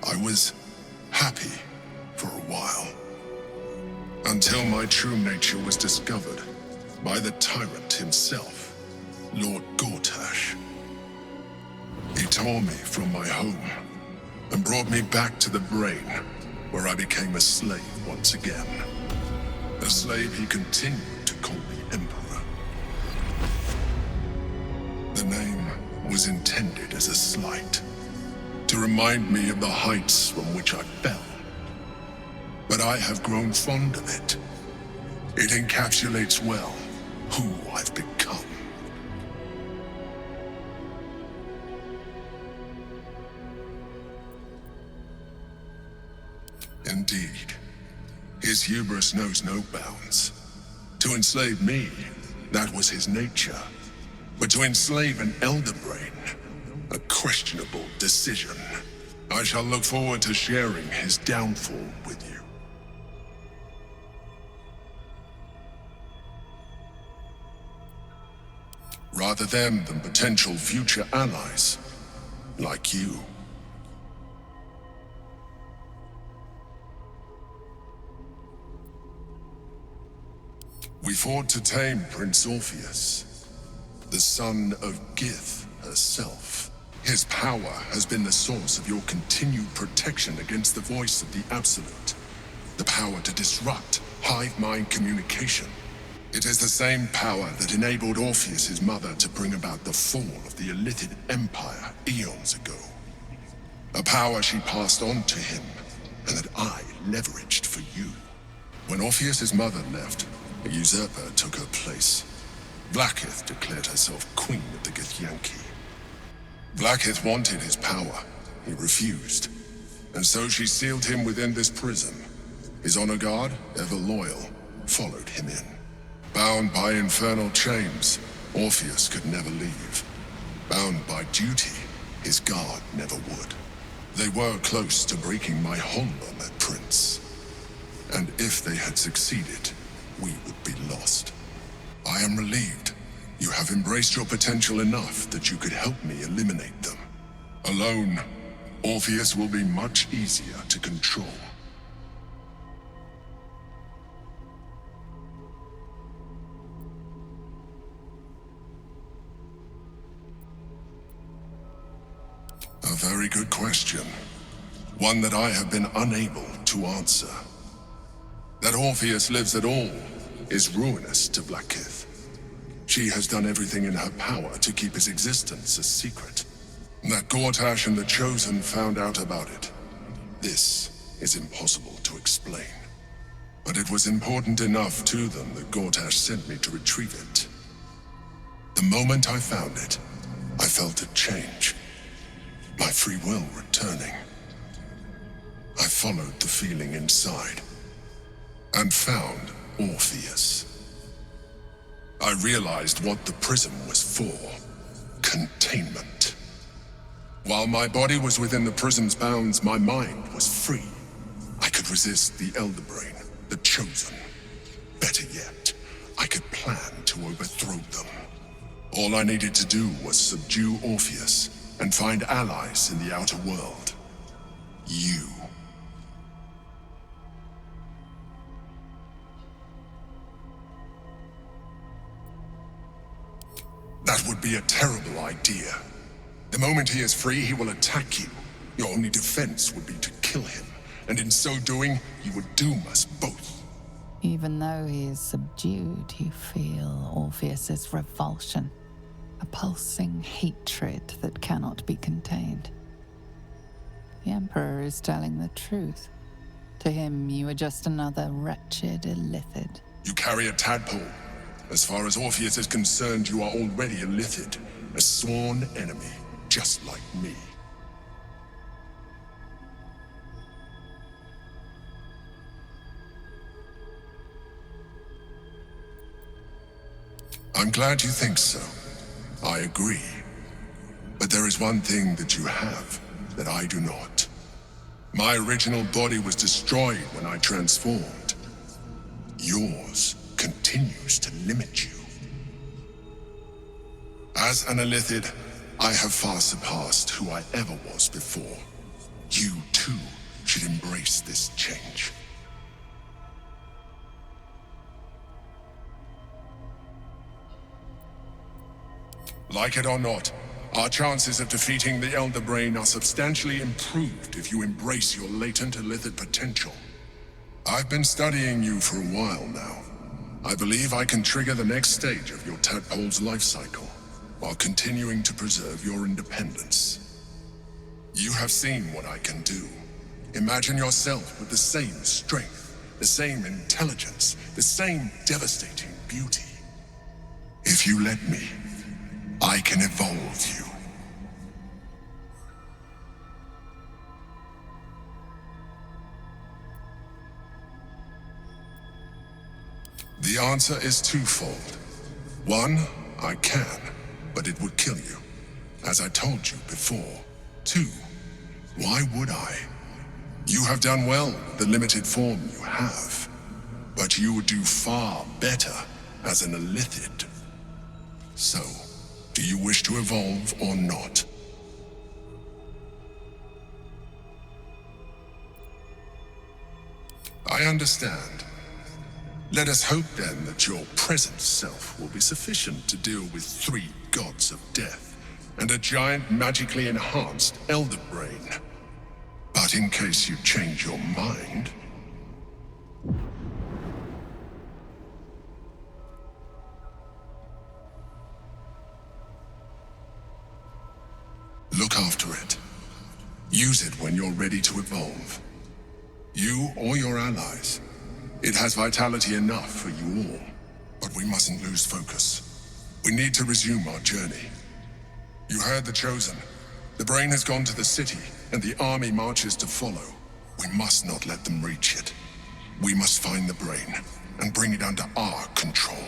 Speaker 18: I was happy for a while, until my true nature was discovered by the tyrant himself, Lord Gortash. He tore me from my home and brought me back to the Brain, where I became a slave once again. A slave he continued to call me Emperor. The name was intended as a slight, to remind me of the heights from which I fell. But I have grown fond of it. It encapsulates well who I've become. Indeed, his hubris knows no bounds. To enslave me, that was his nature. But to enslave an Elder Brain, a questionable decision. I shall look forward to sharing his downfall with you. Rather them than potential future allies, like you. We fought to tame Prince Orpheus, the son of Gith herself. His power has been the source of your continued protection against the voice of the Absolute. The power to disrupt hive mind communication. It is the same power that enabled Orpheus's mother to bring about the fall of the Illithid Empire eons ago. A power she passed on to him, and that I leveraged for you. When Orpheus's mother left, a usurper took her place. Vlaakith declared herself queen of the Githyanki. Vlaakith wanted his power. He refused. And so she sealed him within this prison. His honor guard, ever loyal, followed him in. Bound by infernal chains, Orpheus could never leave. Bound by duty, his guard never would. They were close to breaking my hold on that prince. And if they had succeeded, we would be lost. I am relieved. You have embraced your potential enough that you could help me eliminate them. Alone, Orpheus will be much easier to control. A very good question. One that I have been unable to answer. That Orpheus lives at all is ruinous to Vlaakith. She has done everything in her power to keep his existence a secret. That Gortash and the Chosen found out about it. This is impossible to explain. But it was important enough to them that Gortash sent me to retrieve it. The moment I found it, I felt it change. My free will returning. I followed the feeling inside, and found Orpheus. I realized what the prism was for. Containment. While my body was within the prism's bounds, my mind was free. I could resist the Elder Brain, the Chosen. Better yet, I could plan to overthrow them. All I needed to do was subdue Orpheus and find allies in the outer world. You. That would be a terrible idea. The moment he is free, he will attack you. Your only defense would be to kill him, and in so doing, you would doom us both.
Speaker 2: Even though he is subdued, you feel Orpheus's revulsion, a pulsing hatred that cannot be contained. The Emperor is telling the truth. To him, you are just another wretched illithid.
Speaker 18: You carry a tadpole. As far as Orpheus is concerned, you are already a illithid, a sworn enemy, just like me. I'm glad you think so. I agree. But there is one thing that you have that I do not. My original body was destroyed when I transformed. Yours continues to limit you. As an illithid, I have far surpassed who I ever was before. You, too, should embrace this change. Like it or not, our chances of defeating the Elder Brain are substantially improved if you embrace your latent illithid potential. I've been studying you for a while now. I believe I can trigger the next stage of your tadpole's life cycle, while continuing to preserve your independence. You have seen what I can do. Imagine yourself with the same strength, the same intelligence, the same devastating beauty. If you let me, I can evolve you. The answer is twofold. One, I can, but it would kill you, as I told you before. Two, why would I? You have done well with the limited form you have, but you would do far better as an illithid. So, do you wish to evolve or not? I understand. Let us hope then that your present self will be sufficient to deal with 3 gods of death and a giant magically enhanced Elder Brain. But in case you change your mind... look after it. Use it when you're ready to evolve. You or your allies. It has vitality enough for you all, but we mustn't lose focus. We need to resume our journey. You heard the Chosen. The Brain has gone to the city, and the army marches to follow. We must not let them reach it. We must find the Brain, and bring it under our control.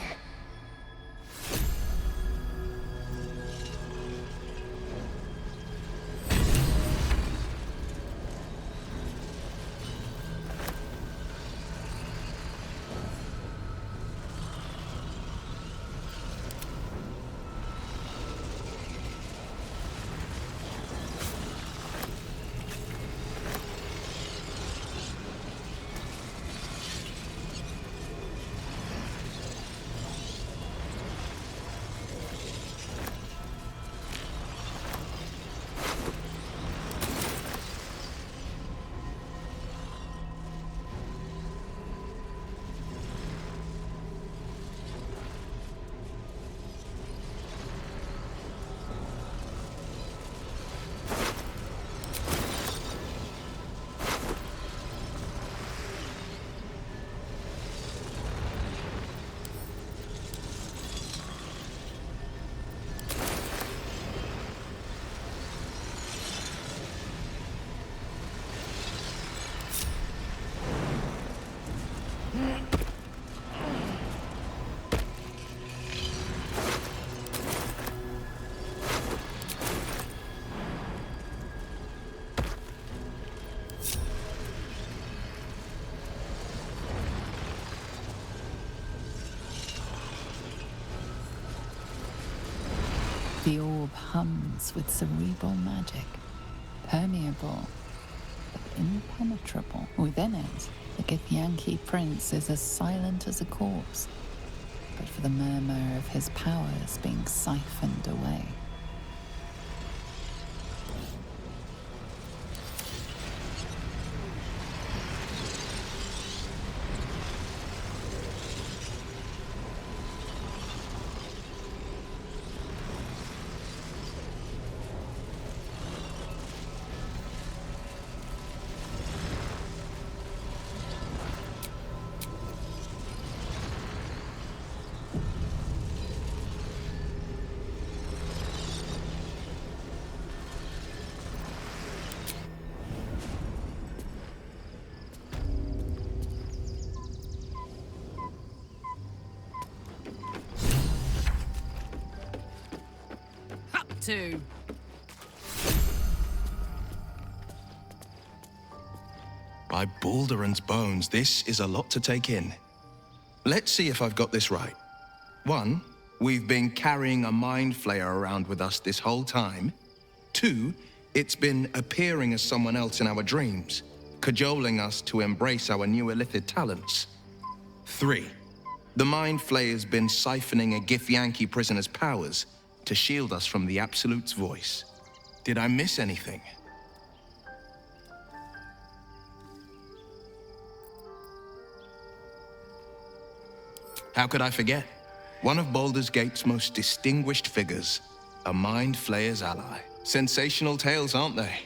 Speaker 2: The orb hums with cerebral magic, permeable but impenetrable. Within it, the Githyanki prince is as silent as a corpse, but for the murmur of his powers being siphoned away.
Speaker 1: Two.
Speaker 7: By Baldur'S bones, this is a lot to take in. Let's see if I've got this right. 1, we've been carrying a mind flayer around with us this whole time. 2, it's been appearing as someone else in our dreams, cajoling us to embrace our new illithid talents. 3, the mind flayer's been siphoning a Githyanki prisoner's powers to shield us from the Absolute's voice. Did I miss anything? How could I forget? One of Baldur's Gate's most distinguished figures, a mind flayer's ally. Sensational tales, aren't they?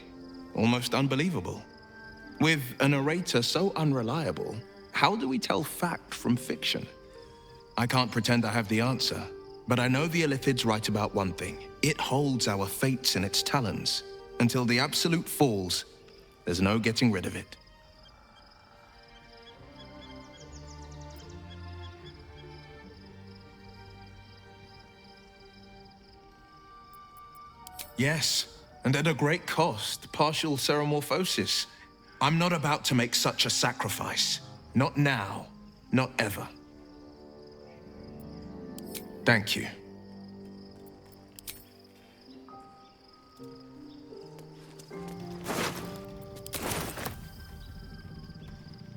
Speaker 7: Almost unbelievable. With a narrator so unreliable, how do we tell fact from fiction? I can't pretend I have the answer. But I know the illithid's right about one thing. It holds our fates in its talons. Until the Absolute falls, there's no getting rid of it. Yes, and at a great cost, partial ceremorphosis. I'm not about to make such a sacrifice. Not now, not ever. Thank you.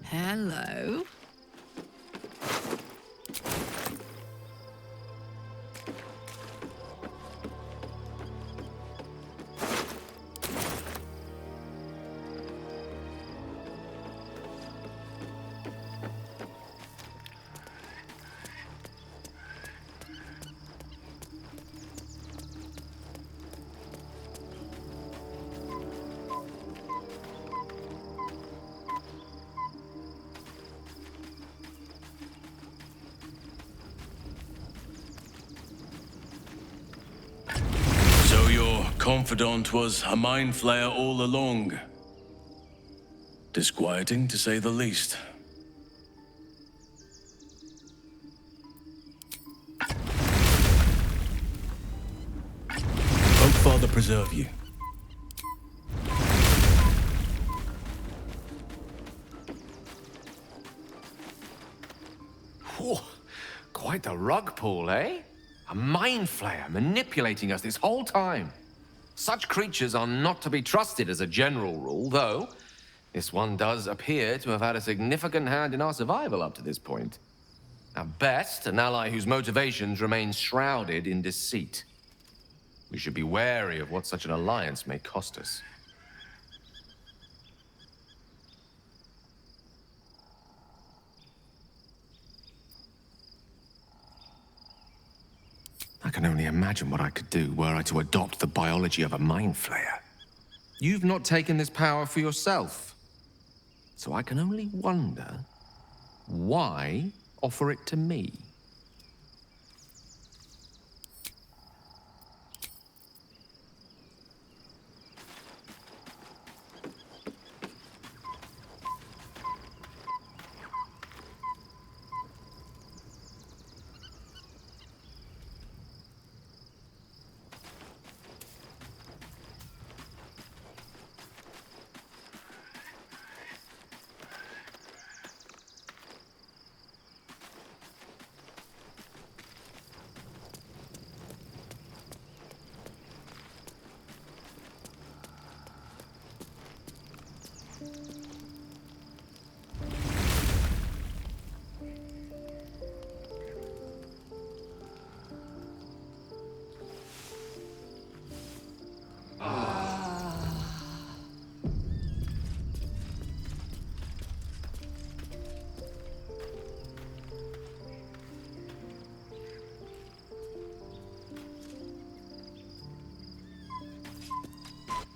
Speaker 1: Hello.
Speaker 4: Confidant was a mind flayer all along. Disquieting, to say the least. Hope Father preserve you.
Speaker 16: Whew. Quite the rug pull, eh? A mind flayer manipulating us this whole time. Such creatures are not to be trusted as a general rule, though this one does appear to have had a significant hand in our survival up to this point. At best, an ally whose motivations remain shrouded in deceit. We should be wary of what such an alliance may cost us. I can only imagine what I could do were I to adopt the biology of a mind flayer. You've not taken this power for yourself. So I can only wonder, why offer it to me?